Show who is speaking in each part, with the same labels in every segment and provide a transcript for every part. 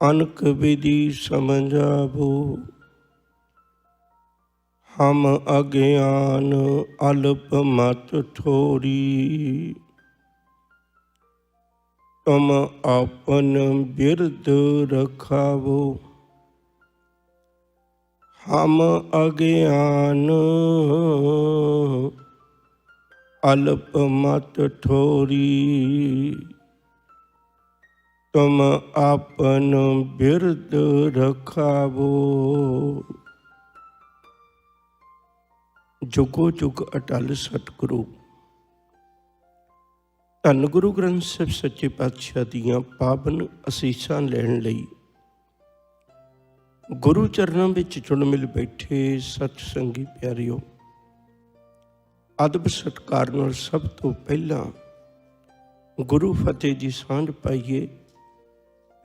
Speaker 1: अनक विधि समझावो, हम अज्ञान अल्प मत ठोरी। तुम आपन बिरद रखावो, हम अज्ञान अल्प मत ठोरी। तुम आपन बिरद रखावो। जुगो जुग अटल सतगुरु धन गुरु ग्रंथ ਸਾਹਿਬ सच्चे पातशाह ਦੀਆਂ पावन ਅਸੀਸਾਂ ਲੈਣ ਲਈ गुरु चरणों ਵਿੱਚ ਚੁਣ ਮਿਲ ਬੈਠੇ ਸਤ ਸੰਗੀ ਪਿਆਰਿਓ, ਅਦਬ ਸਤਿਕਾਰ ਨਾਲ ਸਭ ਤੋਂ ਪਹਿਲਾਂ ਗੁਰੂ ਫਤਿਹ ਦੀ ਸਾਂਝ ਪਾਈਏ।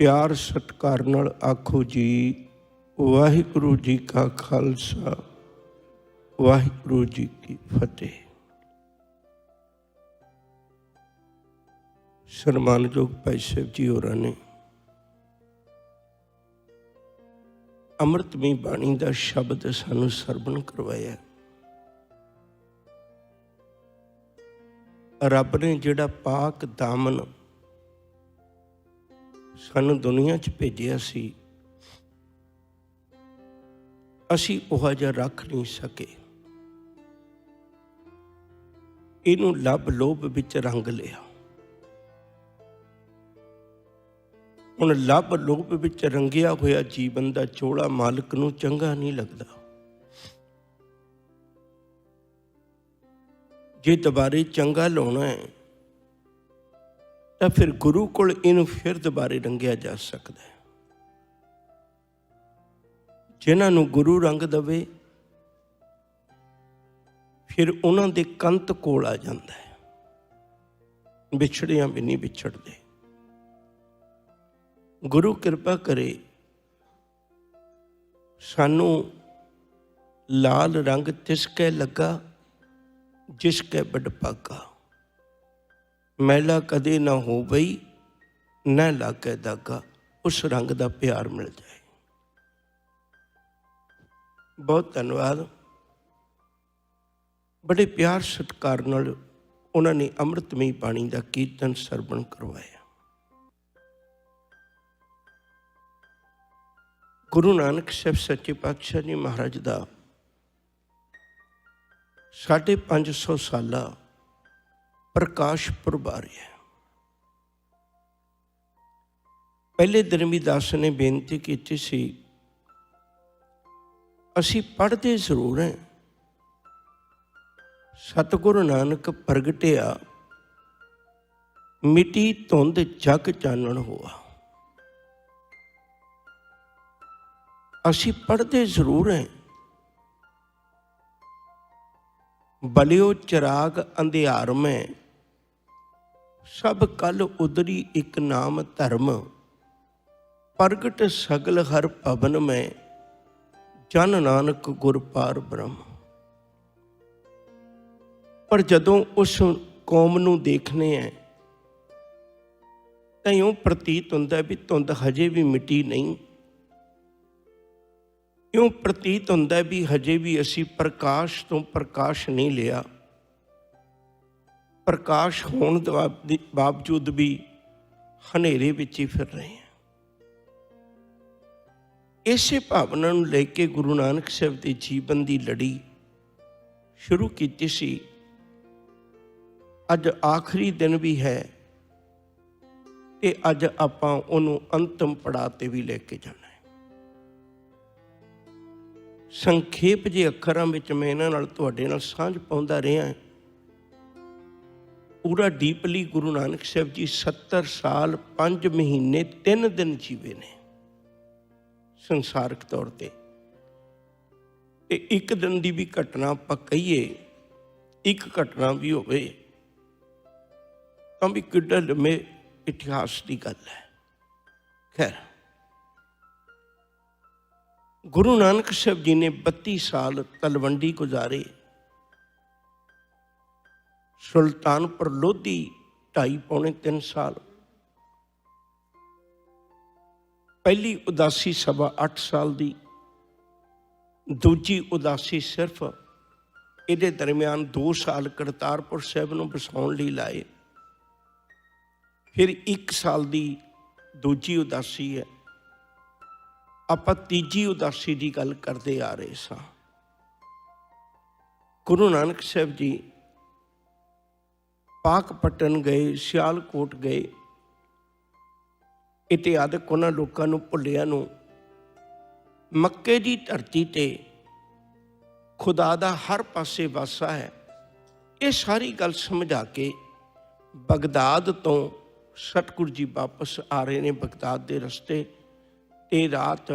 Speaker 1: ਪਿਆਰ ਸਤਿਕਾਰ ਨਾਲ ਆਖੋ ਜੀ ਵਾਹਿਗੁਰੂ ਜੀ ਕਾ ਖਾਲਸਾ, ਵਾਹਿਗੁਰੂ ਜੀ ਕੀ ਫਤਿਹ। ਸਨਮਾਨਯੋਗ ਭਾਈ ਸਾਹਿਬ ਜੀ ਹੋਰਾਂ ਨੇ ਅੰਮ੍ਰਿਤਮਈ ਬਾਣੀ ਦਾ ਸ਼ਬਦ ਸਾਨੂੰ ਸਰਵਣ ਕਰਵਾਇਆ। ਰੱਬ ਨੇ ਜਿਹੜਾ ਪਾਕ ਦਾਮਨ ਸਾਨੂੰ ਦੁਨੀਆ 'ਚ ਭੇਜਿਆ ਸੀ, ਅਸੀਂ ਉਹ ਜਿਹਾ ਰੱਖ ਨਹੀਂ ਸਕੇ। ਇਹਨੂੰ ਲੱਭ ਲੋਭ ਵਿੱਚ ਰੰਗ ਲਿਆ। ਹੁਣ ਲੱਭ ਲੋਭ ਵਿੱਚ ਰੰਗਿਆ ਹੋਇਆ ਜੀਵਨ ਦਾ ਚੋਲਾ ਮਾਲਕ ਨੂੰ ਚੰਗਾ ਨਹੀਂ ਲੱਗਦਾ। ਜੇ ਦੁਬਾਰੇ ਚੰਗਾ ਲਾਉਣਾ ਹੈ ਤਾਂ ਫਿਰ ਗੁਰੂ ਕੋਲ ਇਹਨੂੰ ਫਿਰ ਦੁਬਾਰੇ ਰੰਗਿਆ ਜਾ ਸਕਦਾ ਹੈ। ਜਿਨ੍ਹਾਂ ਨੂੰ ਗੁਰੂ ਰੰਗ ਦੇਵੇ ਫਿਰ ਉਹਨਾਂ ਦੇ ਕੰਤ ਕੋਲ ਆ ਜਾਂਦਾ ਹੈ। ਵਿਛੜਿਆਂ ਵੀ ਨਹੀਂ ਵਿਛੜਦੇ। ਗੁਰੂ ਕਿਰਪਾ ਕਰੇ ਸਾਨੂੰ ਲਾਲ ਰੰਗ ਤਿਸਕੈ ਲੱਗਾ ਜਿਸਕੈ ਬਡ ਭਾਗਾ, ਮੈਲਾ ਕਦੇ ਨਾ ਹੋ ਬਈ ਨਾ ਲਾਗੇ ਦਾਗਾ। ਉਸ ਰੰਗ ਦਾ ਪਿਆਰ ਮਿਲ ਜਾਏ। ਬਹੁਤ ਧੰਨਵਾਦ। ਬੜੇ ਪਿਆਰ ਸਤਿਕਾਰ ਨਾਲ ਉਹਨਾਂ ਨੇ ਅੰਮ੍ਰਿਤਮਈ ਬਾਣੀ ਦਾ ਕੀਰਤਨ ਸਰਵਣ ਕਰਵਾਇਆ। ਗੁਰੂ ਨਾਨਕ ਸਾਹਿਬ ਸੱਚੇ ਪਾਤਸ਼ਾਹ ਜੀ ਮਹਾਰਾਜ ਦਾ 550 ਸਾਲਾ ਪ੍ਰਕਾਸ਼ ਪੁਰਬ ਆ ਰਿਹਾ। ਪਹਿਲੇ ਦਿਨ ਵੀ ਦਾਸ ਨੇ ਬੇਨਤੀ ਕੀਤੀ ਸੀ, ਅਸੀਂ ਪੜ੍ਹਦੇ ਜ਼ਰੂਰ ਹਾਂ। ਸਤਿਗੁਰੂ ਨਾਨਕ ਪ੍ਰਗਟਿਆ ਮਿਟੀ ਧੁੰਦ ਜਗ ਚਾਨਣ ਹੋਆ। ਅਸੀਂ ਪੜ੍ਹਦੇ ਜ਼ਰੂਰ ਹਾਂ। ਬਲਿਓ ਚਿਰਾਗ ਅੰਧਿਆਰ ਮੈਂ ਸਭ ਕਲ ਉਦਰੀ ਇੱਕ ਨਾਮ ਧਰਮ, ਪ੍ਰਗਟ ਸਗਲ ਹਰ ਭਵਨ ਮੈਂ ਜਨ ਨਾਨਕ ਗੁਰ ਪਾਰ ਬ੍ਰਹਮ। ਪਰ ਜਦੋਂ ਉਸ ਕੌਮ ਨੂੰ ਦੇਖਦੇ ਹਾਂ ਤਾਂ ਇਉਂ ਪ੍ਰਤੀਤ ਹੁੰਦਾ ਵੀ ਧੁੰਦ ਹਜੇ ਵੀ ਮਿਟੀ ਨਹੀਂ। ਇਉਂ ਪ੍ਰਤੀਤ ਹੁੰਦਾ ਵੀ ਹਜੇ ਵੀ ਅਸੀਂ ਪ੍ਰਕਾਸ਼ ਤੋਂ ਪ੍ਰਕਾਸ਼ ਨਹੀਂ ਲਿਆ। ਪ੍ਰਕਾਸ਼ ਹੋਣ ਦੇ ਬਾਵਜੂਦ ਵੀ ਹਨੇਰੇ ਵਿੱਚ ਹੀ ਫਿਰ ਰਹੇ ਹਾਂ। ਇਸੇ ਭਾਵਨਾ ਨੂੰ ਲੈ ਕੇ ਗੁਰੂ ਨਾਨਕ ਸਾਹਿਬ ਦੇ ਜੀਵਨ ਦੀ ਲੜੀ ਸ਼ੁਰੂ ਕੀਤੀ ਸੀ। ਅੱਜ ਆਖਰੀ ਦਿਨ ਵੀ ਹੈ ਤੇ ਅੱਜ ਆਪਾਂ ਉਹਨੂੰ ਅੰਤਮ ਪੜਾਅ ਤੇ ਵੀ ਲੈ ਕੇ ਜਾਣਾ। ਸੰਖੇਪ ਜਿਹੇ ਅੱਖਰਾਂ ਵਿੱਚ ਮੈਂ ਇਹਨਾਂ ਨਾਲ ਤੁਹਾਡੇ ਨਾਲ ਸਾਂਝ ਪਾਉਂਦਾ ਰਿਹਾ। ਪੂਰਾ ਡੀਪਲੀ ਗੁਰੂ ਨਾਨਕ ਸਾਹਿਬ ਜੀ 70 ਸਾਲ 5 ਮਹੀਨੇ 3 ਦਿਨ ਜੀਵੇ ਨੇ ਸੰਸਾਰਿਕ ਤੌਰ ਤੇ। ਇੱਕ ਦਿਨ ਦੀ ਵੀ ਘਟਨਾ ਆਪਾਂ ਕਹੀਏ, ਇੱਕ ਘਟਨਾ ਵੀ ਹੋਵੇ ਤਾਂ ਵੀ ਕਿੱਡਾ ਲੰਮੇ ਇਤਿਹਾਸ ਦੀ ਗੱਲ ਹੈ। ਖੈਰ, ਗੁਰੂ ਨਾਨਕ ਸਾਹਿਬ ਜੀ ਨੇ 32 ਸਾਲ ਤਲਵੰਡੀ ਗੁਜ਼ਾਰੇ। ਸੁਲਤਾਨਪੁਰ ਲੋਧੀ 2.5 ਪੌਣੇ 3 ਸਾਲ। पहली उदासी 8.25 साल की, दूजी उदासी सिर्फ ये दरम्यान 2 साल करतारपुर साहिब नूं बसाउण लई लाए। फिर 1 साल की दूजी उदासी है। आपां तीजी उदासी की गल करते आ रहे सां। गुरु नानक साहब जी पाकपटन गए, सियालकोट गए। इतिहादक उन्हां लोकां नूं भुल्लियां नूं मक्के की धरती ते खुदा दा हर पासे वासा है, ये सारी गल समझा के बगदाद तो सतगुरु जी वापस आ रहे ने बगदाद के रस्ते। ये रात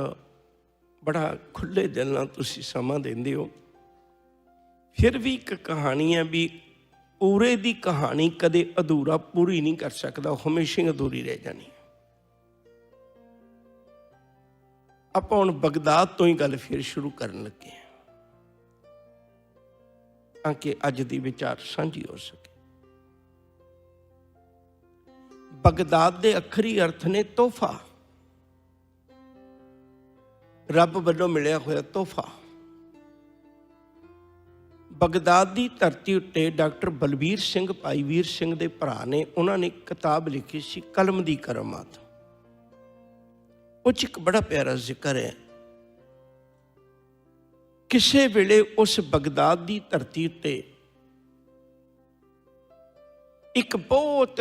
Speaker 1: बड़ा खुले दिल नाल तुसीं समा देंदे हो। फिर भी एक कहानी है भी पूरे दी कहानी कदे अधूरा पूरी नहीं कर सकता, हमेशा अधूरी रह जानी। आपां हुण बगदाद तो ही गल फिर शुरू करन लगे हैं ताकि अज दी विचार साझी हो सके। बगदाद के अखरी अर्थ ने तोहफा, रब वालों मिलिया होया तोहफा। बगदाद की धरती उत्ते डॉक्टर बलबीर सिंह भाई वीर सिंह के भरा ने उन्होंने किताब लिखी सी कलम दी करामात। उस एक बड़ा प्यारा जिक्र है। किसे वेले उस बगदाद की धरती उत्ते एक बहुत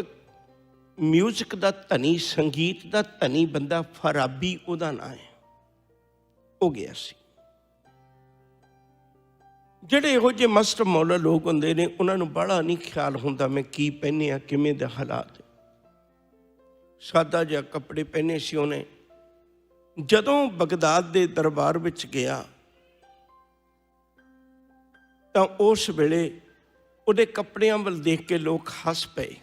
Speaker 1: म्यूजिक का धनी, संगीत का धनी बंदा फराबी उहदा नाम है, हो गया सी। ਜਿਹੜੇ ਇਹੋ ਜਿਹੇ ਮਸਤ ਮੌਲਾ ਲੋਕ ਹੁੰਦੇ ਨੇ ਉਹਨਾਂ ਨੂੰ ਬੜਾ ਨਹੀਂ ਖਿਆਲ ਹੁੰਦਾ ਮੈਂ ਕੀ ਪਹਿਨਿਆ, ਕਿਵੇਂ ਦੇ ਹਾਲਾਤ। ਸਾਦਾ ਜਿਹਾ ਕੱਪੜੇ ਪਹਿਨੇ ਸੀ ਉਹਨੇ। ਜਦੋਂ ਬਗਦਾਦ ਦੇ ਦਰਬਾਰ ਵਿੱਚ ਗਿਆ ਤਾਂ ਉਸ ਵੇਲੇ ਉਹਦੇ ਕੱਪੜਿਆਂ ਵੱਲ ਦੇਖ ਕੇ ਲੋਕ ਹੱਸ ਪਏ।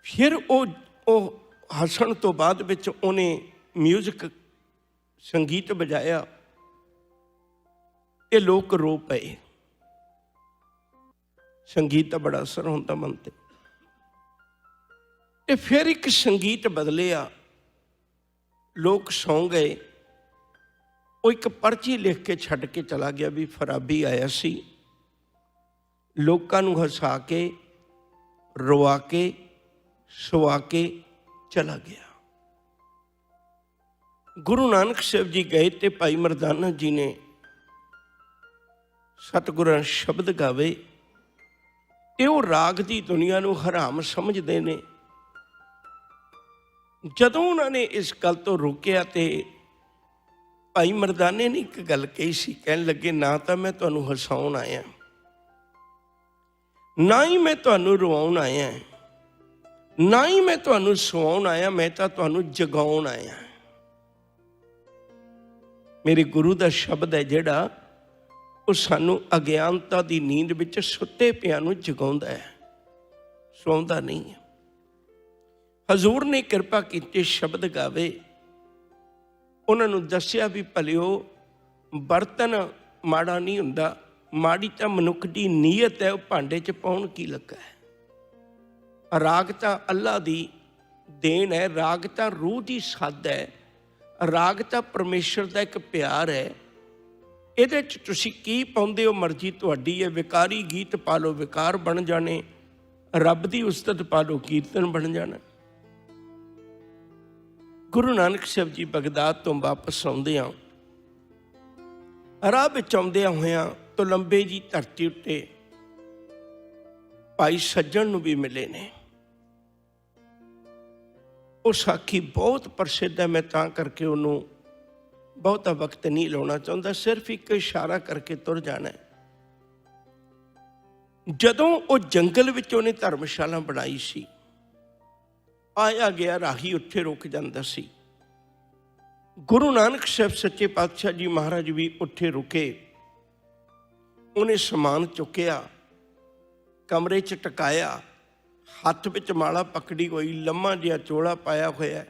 Speaker 1: ਫਿਰ ਉਹ ਹੱਸਣ ਤੋਂ ਬਾਅਦ ਵਿੱਚ ਉਹਨੇ ਮਿਊਜ਼ਿਕ संगीत बजाया, ये लोग रो पे। संगीत का बड़ा असर होता मन ते। ते फिर एक संगीत बदलिया, लोग सौ गए। वो एक पर्ची लिख के छड़ के चला गया भी फराबी आया सी, लोकां नूं हसा के रोआ के सुआ के चला गया। गुरु नानक साहब जी गए तो भाई मरदाना जी ने सतगुरां शब्द गावे। ते वो राग की दुनिया नूं हराम समझते ने। जदों उन्होंने इस गल तो रोकिया तो भाई मरदाने ने एक गल कही सी, कहन लगे ना तो मैं तुहानूं हसाउण आया, ना ही मैं तुहानूं रोआउण आया, ना ही मैं तुहानूं सुआउण आया, मैं तो तुहानूं जगाउण आया। मेरे गुरु का शब्द है जिहड़ा वो सानू अज्ञानता की नींद विच सुते पिया नूं जगाउंदा है, सौंदा नहीं है। हजूर ने कृपा की शब्द गावे। उन्होंने दसिया भी भलिओ बर्तन माड़ा नहीं हुंदा, माड़ी तो मनुख की नीयत है, वो भांडे च पाउण की लगा है। राग तो अल्लाह की देन है, राग तो रूह की सद है, राग तो परमेश्वर का एक प्यार है। ये तुसी की पाउंदे हो मर्जी तुहाडी है। विकारी गीत पा लो विकार बन जाने, रब की उस्तत पा लो कीर्तन बन जाना। गुरु नानक साहब जी बगदाद तो वापस आउंदे राह विच आउंदियां होइयां तो लंबे जी धरती उत्ते भाई सज्जन नूं भी मिले ने। वो साखी बहुत प्रसिद्ध है, मैं तां करके उन्होंने बहुता वक्त नहीं लाना चाहता, सिर्फ एक इशारा करके तुर जाना है। जदों वो जंगल विच उन्हें धर्मशाला बनाई सी, आया गया राही उत्थे रुक जांदा सी। गुरु नानक साहब सच्चे पातशाह जी महाराज भी उत्थे रुके। उन्हें समान चुकया, कमरे च टकाया, हथ विच माला पकड़ी हुई, लम्मा जिहा चोला पाया होया,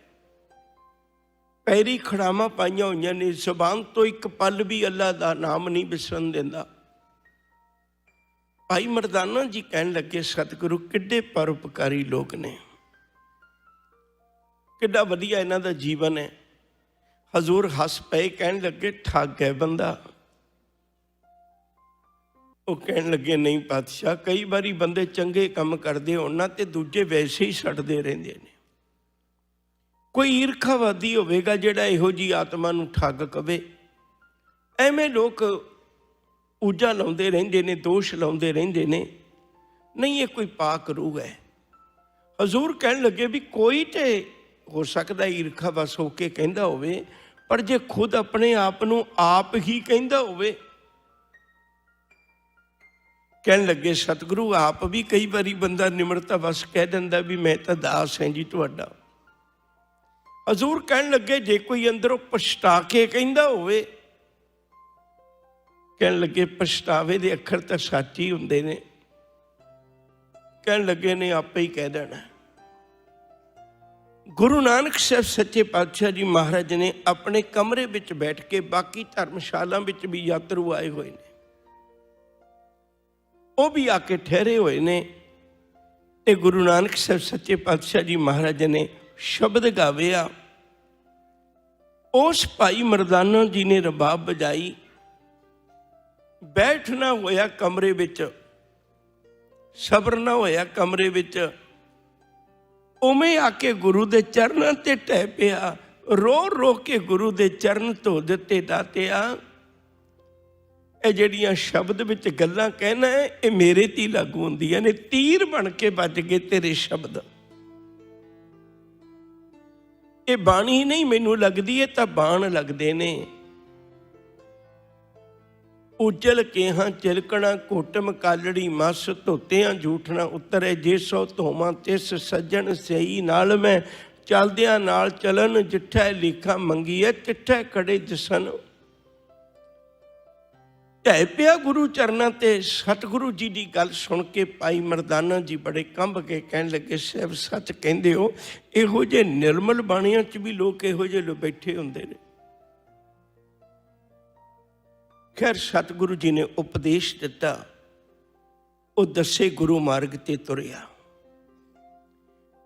Speaker 1: पैरी खड़ावां पाइयां होइयां ने। ज़बान तो एक पल भी अल्लाह का नाम नहीं विसरन देंदा। भाई मरदाना जी कहन लगे सतगुरु किड्डे परोपकारी लोग ने। किड्डा वधिया इन्हां दा जीवन है। हजूर हस पे, कहन लगे ठग है बंदा। वो कहन लगे नहीं पातशाह, कई बारी बंदे चंगे काम करते होना ते दूजे वैसे ही छड्डदे रहिंदे ने। कोई ईरखावादी होवेगा जिहड़ा इहो जी आत्मा नूं ठग कवे। एवें लोग ऊजा लाउंदे रहिंदे ने, दोष लाउंदे रहिंदे ने। नहीं, ये कोई पाक रूह है। हजूर कहन लगे भी कोई तो हो सकता ईरखा बस होके कहंदा होवे, पर जे खुद अपने आप नूं आप ही कहंदा होवे। कहन लगे सतगुरु आप भी कई बारी बंदा निमरता बस कह दिंदा भी मैं तो दास हैं जी तुहाडा। हजूर कहन लगे जे कोई अंदरों पछता के कहंदा होवे, कहन लगे पछतावे दे अखर तो सच ही हुंदे ने। कहन लगे ने आपे ही कह देना। गुरु नानक साहब सच्चे पातशाह जी महाराज ने अपने कमरे विच बैठ के, बाकी धर्मशाला विच भी यात्रु आए हुए ने, वो भी आके ठहरे हुए ने। ते गुरु नानक साहब सच्चे पातशाह जी महाराज ने शब्द गावे आ। उस भाई मरदाना जी ने रबाब बजाई। बैठना होया कमरे विच, सबर ना होया कमरे विच। उमें आके गुरु दे चरणों ते ढह पिया, रो रो के गुरु दे चरण धो दिते। दातिया ये जड़ियां शब्द विच गल्लां कहना है, ये मेरे ते लागू हुंदियां ने। तीर बन के बज गए तेरे शब्द। ये बाणी नहीं मैनू लगदी, है तां बाण लगदे ने। उजल केहां चिलकना घोटम कालड़ी मस, धोतियां झूठना उतरे जे सो धोवां तिस सज्जन सही। नाल मैं चलदियां नाल चलन, जिठै लिखा मंगी है तिठै कड़े जसन। ढह पिया गुरु चरना ते। सतगुरु जी की गल सुन के भाई मरदाना जी बड़े कंब के कहन लगे साहब सच कहंदे हो, इहो जे निर्मल बाणियां च भी लोग इहो जे लोग बैठे हुंदे ने। खैर सतगुरु जी ने उपदेश दिता, वो दसे गुरु मार्ग ते तुरिया।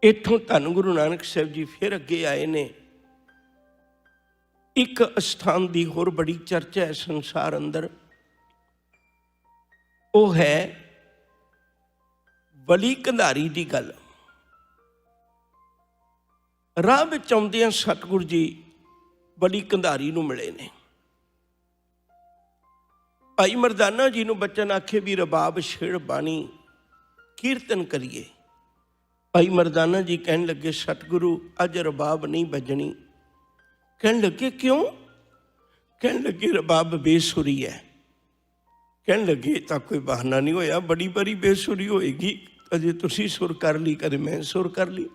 Speaker 1: इत्थों धन गुरु नानक साहब जी फिर अगे आए ने। एक स्थान की होर बड़ी चर्चा है संसार अंदर, वो है बली कंधारी की गल। राह विच आउंदियां सतगुरु जी बली कंधारी नूं मिले ने। भाई मरदाना जी नूं बचन आखे भी रबाब छेड़ बाणी कीर्तन करिए। भाई मरदाना जी कहन लगे सतगुरु अज रबाब नहीं बजनी। कहन लगे क्यों? कहन लगे रबाब बेसुरी है। कहन लगे तो कोई बहाना नहीं होया, बड़ी बारी बेसुरी होएगी। अजे तुसी सुर कर ली, कदे मैं सुर कर ली।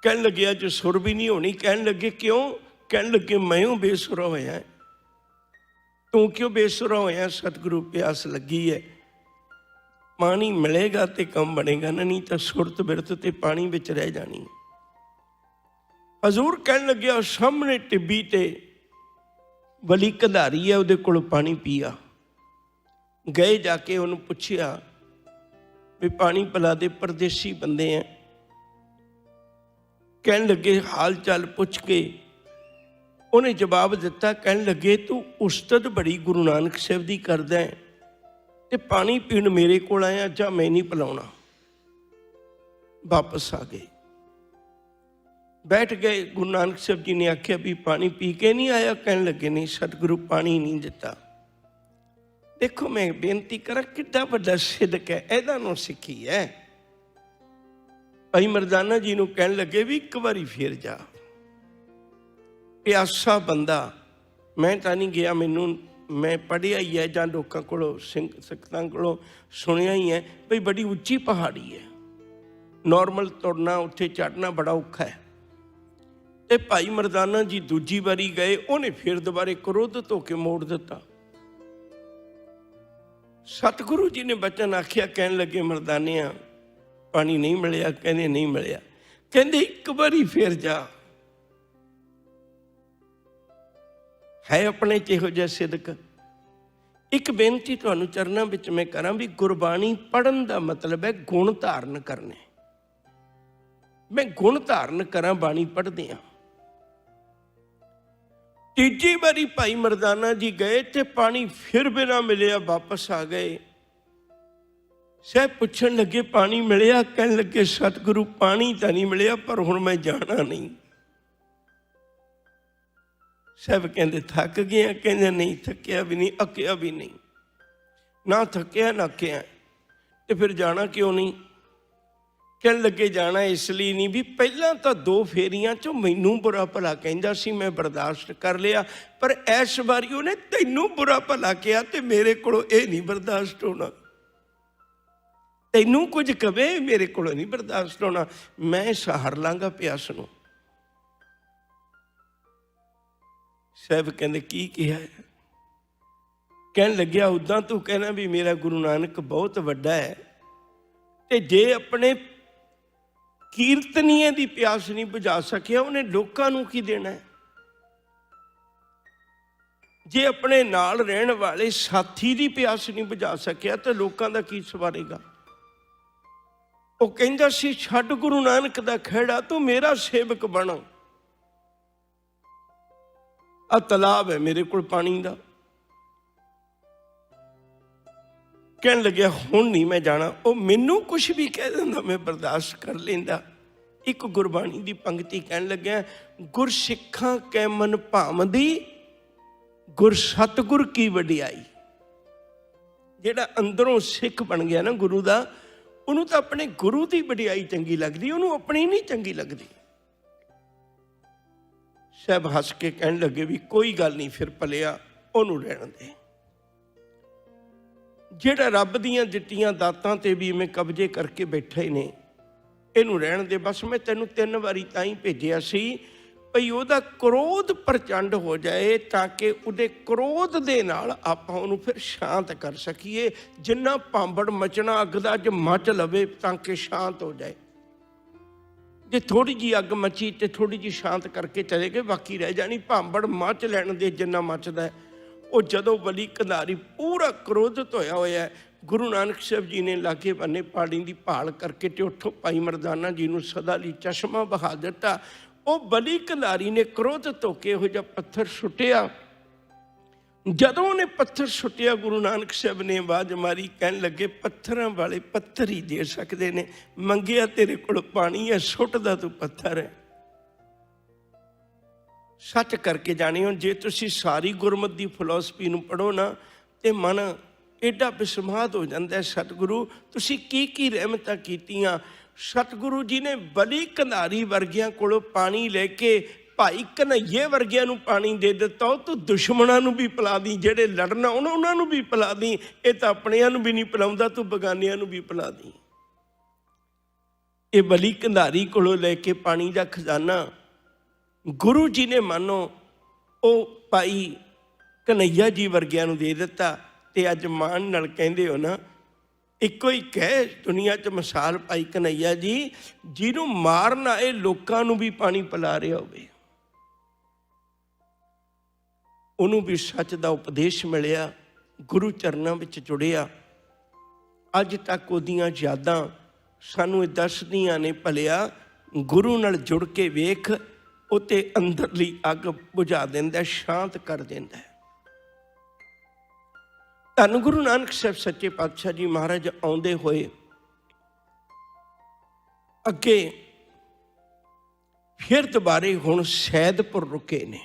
Speaker 1: कहन लगे अज सुर भी नहीं होनी। कहन लगे क्यों? कहन लगे मैं बेसुरा होया। तू क्यों बेसुरा होया? सतगुरु प्यास लगी है, पानी मिलेगा तो कम बनेगा ना, नहीं तो सुरत बिरत ते पानी विच रह जानी। हजूर कहन लगे सामने टिब्बी ते बली कंधारी है, उहदे कोलों पानी पिया। गए जाके उन्होंने पूछया भी पानी पिला दे, परदेसी बंदे हैं। कहन लगे हाल चाल पूछ के उन्हें जवाब दिता। कहन लगे तू उस्तद बड़ी गुरु नानक साहब दी करदा है ते पानी पीण मेरे कोल आया, जा मैं नहीं पिलाउणा। वापस आ गए, बैठ गए। गुरु नानक साहब जी ने आख्या भी पानी पी के नहीं आया? कहन लगे नहीं सतगुरु पानी नहीं दिता। देखो मैं बेनती करा कितना वड्डा सिदक है, एदा नूं सिक्खी है। भाई मरदाना जी नूं कहन लगे भी एक बारी फिर जा। प्यासा बंदा, मैं तो नहीं गया, मैनू मैं पढ़िया ही है जां लोकां कोलों सिक्खतां कोलों सुनिया ही है भाई बड़ी उच्ची पहाड़ी है, नॉर्मल तुरना उत्थे चढ़ना बड़ा औखा है। ते भाई मरदाना जी दूजी बारी गए, उन्हें फिर दोबारे क्रोधित होकर मोड़ दिता। सतगुरु जी ने बचन आख्या। कहन लगे मरदानिया पानी नहीं मिलिया? कहने नहीं मिलिया। कहते एक बारी फिर जा। है अपने चिहो जिहा सिदक। एक बेनती तुहानूं चरनां विच मैं करां भी गुरबाणी पढ़न का मतलब है गुण धारण करने। मैं गुण धारण करा, बाणी पढ़दे आ। तीजी बारी भाई मरदाना जी गए ते पानी फिर बिना मिलिया वापस आ गए। साहब पुछन लगे पानी मिलिया? कहन लगे सतगुरु पानी तो नहीं मिलिया, पर हुण मैं जाना नहीं। साहब कहते थक गया? कहते नहीं, थकिया भी नहीं, अकिया भी नहीं, ना थकिया ना अकिया। तो फिर जाना क्यों नहीं? कहन लगे जाना इसलिए नहीं भी पहला तो 2 फेरियां चो मैनू बुरा भला कहंदा सी, मैं बर्दाश्त कर लिया, पर इस बारी उन्हें तैनू बुरा भला कहा तो मेरे को नहीं बर्दाश्त होना। तैनू कुछ कवे मेरे को नहीं बर्दाश्त होना, मैं सहार लांगा प्यास नूं। साहब कहते की कहा है? कहन लग्या उदा तू कहना भी मेरा गुरु नानक बहुत वड्डा है, ते जे अपने कीर्तनीय की प्यास नहीं बुझा सकिया, उन्हें लोकां नूं की देना है? जे अपने नाल रहन वाले साथी की प्यास नहीं बुझा सकिया तो लोकां दा की सवारेगा? वो कहंदा सी छड्ड गुरु नानक दा खैड़ा, तू मेरा सेवक बन। आ तलाब है मेरे को पानी का। कहन लग्या हुण नहीं मैं जाना। वो मैनू कुछ भी कह दिंदा मैं बर्दाश्त कर लेंदा। एक गुरबाणी की पंक्ति कहन लग्या, गुर सिखां कै मन भावदी, गुर सतगुर की वडियाई। जेड़ा अंदरों सिख बन गया ना गुरु का, उन्होंने तो अपने गुरु की वडियाई चंगी लगती, उन्होंने अपनी नहीं चंगी लगती। साहब हस के कहन लगे भी कोई गल नहीं, फिर भलिया उन्होंने रहन दे। जेड़ा रब दियां दित्तियां दातां ते भी मैं कब्जे करके बैठे ही ने, इनू रहन दे। बस मैं तेनू 3 वारी ताई भेजिया सी भई ओहदा क्रोध प्रचंड हो जाए, ताकि उहदे क्रोध दे नाल आपां उहनू फिर शांत कर सकीए। जिन्ना भांबड़ मचना अग दा ज मच लवे ताकि शांत हो जाए। जे थोड़ी जी अग मची तो थोड़ी जी शांत करके चले गए, बाकी रह जानी भांबड़ मच लैण दे जिन्ना मचदा है। वो जदों बली कंधारी पूरा क्रोधित होया होया है, गुरु नानक साहब जी ने लागे बन्ने पानी की भाल करके ते उठो भाई मरदाना जी नूं सदा लई चश्मा बहा दिता। वो बली कंधारी ने क्रोधित होके इहो जिहा पत्थर सुटिया। जदों ने पत्थर सुटिया, गुरु नानक साहब ने आवाज मारी, कहन लगे पत्थरां वाले पत्थर ही दे सकते ने, मंगिया तेरे कोल पानी है, सुटदा तू पत्थर है। सच करके जाने हो, जे तुसी सारी गुरमत की फिलोसफी नूं पढ़ो ना तो मन एडा बिस्माद हो जाता है। सतगुरु तुसी की रहमतां कीतियां। सतगुरु जी ने बली कंधारी वर्गियां कोलों पानी लेके भाई कन्हैये वर्गियां नूं पानी दे दिता। तू दुश्मनां नूं भी पिला दी, जेड़े लड़ना उन्हां नूं भी पिला दी। ये तो अपनियां नूं भी नहीं पिलाउंदा, तू बगानियां नूं भी पिला दी। ये बली कंधारी कोलों लेके पानी का खजाना गुरु जी ने मानो वो भाई कन्हैया जी वर्गियां नूं दे दिता। ते अज मान नाल कहंदे हो ना, इको ही कह दुनिया च मिसाल भाई कन्हैया जी, जिन्हों मारन आए लोकां नूं भी पानी पिला रहा होवे। उन्हों भी सच का उपदेश मिलिया, गुरु चरनां विच जुड़िया। अज तक उहदियां यादां सानूं दसदियां ने, भलिया गुरु नाल जुड़ के वेख, उते अंदरली अग बुझा दिंदा, शांत कर दिंदा है। धन गुरु नानक साहब सच्चे पातशाह जी महाराज आउंदे होए अगे फिर दोबारे हुण सैदपुर रुके ने।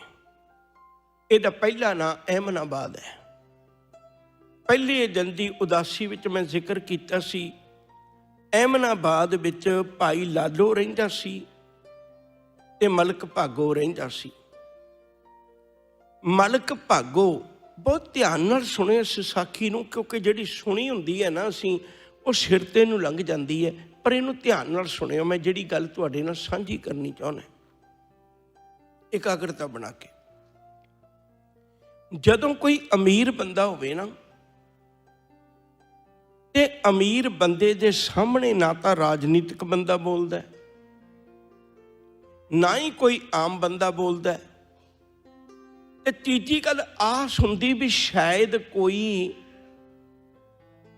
Speaker 1: इहदा पहला नाम अहमनाबाद है। पहले दिन की उदासी विच मैं जिक्र किया सी, अहमनाबाद विच भाई लालो रहिंदा सी ते मलक भागो रहिंदा सी। मलक भागो बहुत ध्यान नाल सुने इस साखी नूं, क्योंकि जिहड़ी सुनी हुंदी है ना असीं, वो सिर ते नूं लंघ जांदी है। पर इहनूं ध्यान नाल सुणिओ, मैं जिहड़ी गल तुहाडे नाल साझी करनी चाहुंदा एकाग्रता बना के। जदों कोई अमीर बंदा होवे ना, ते अमीर बंदे दे सामने ना तां राजनीतिक बंदा बोलदा है, ना ही कोई आम बंदा बोलदा है। ते तीजी गल आस हुंदी भी शायद कोई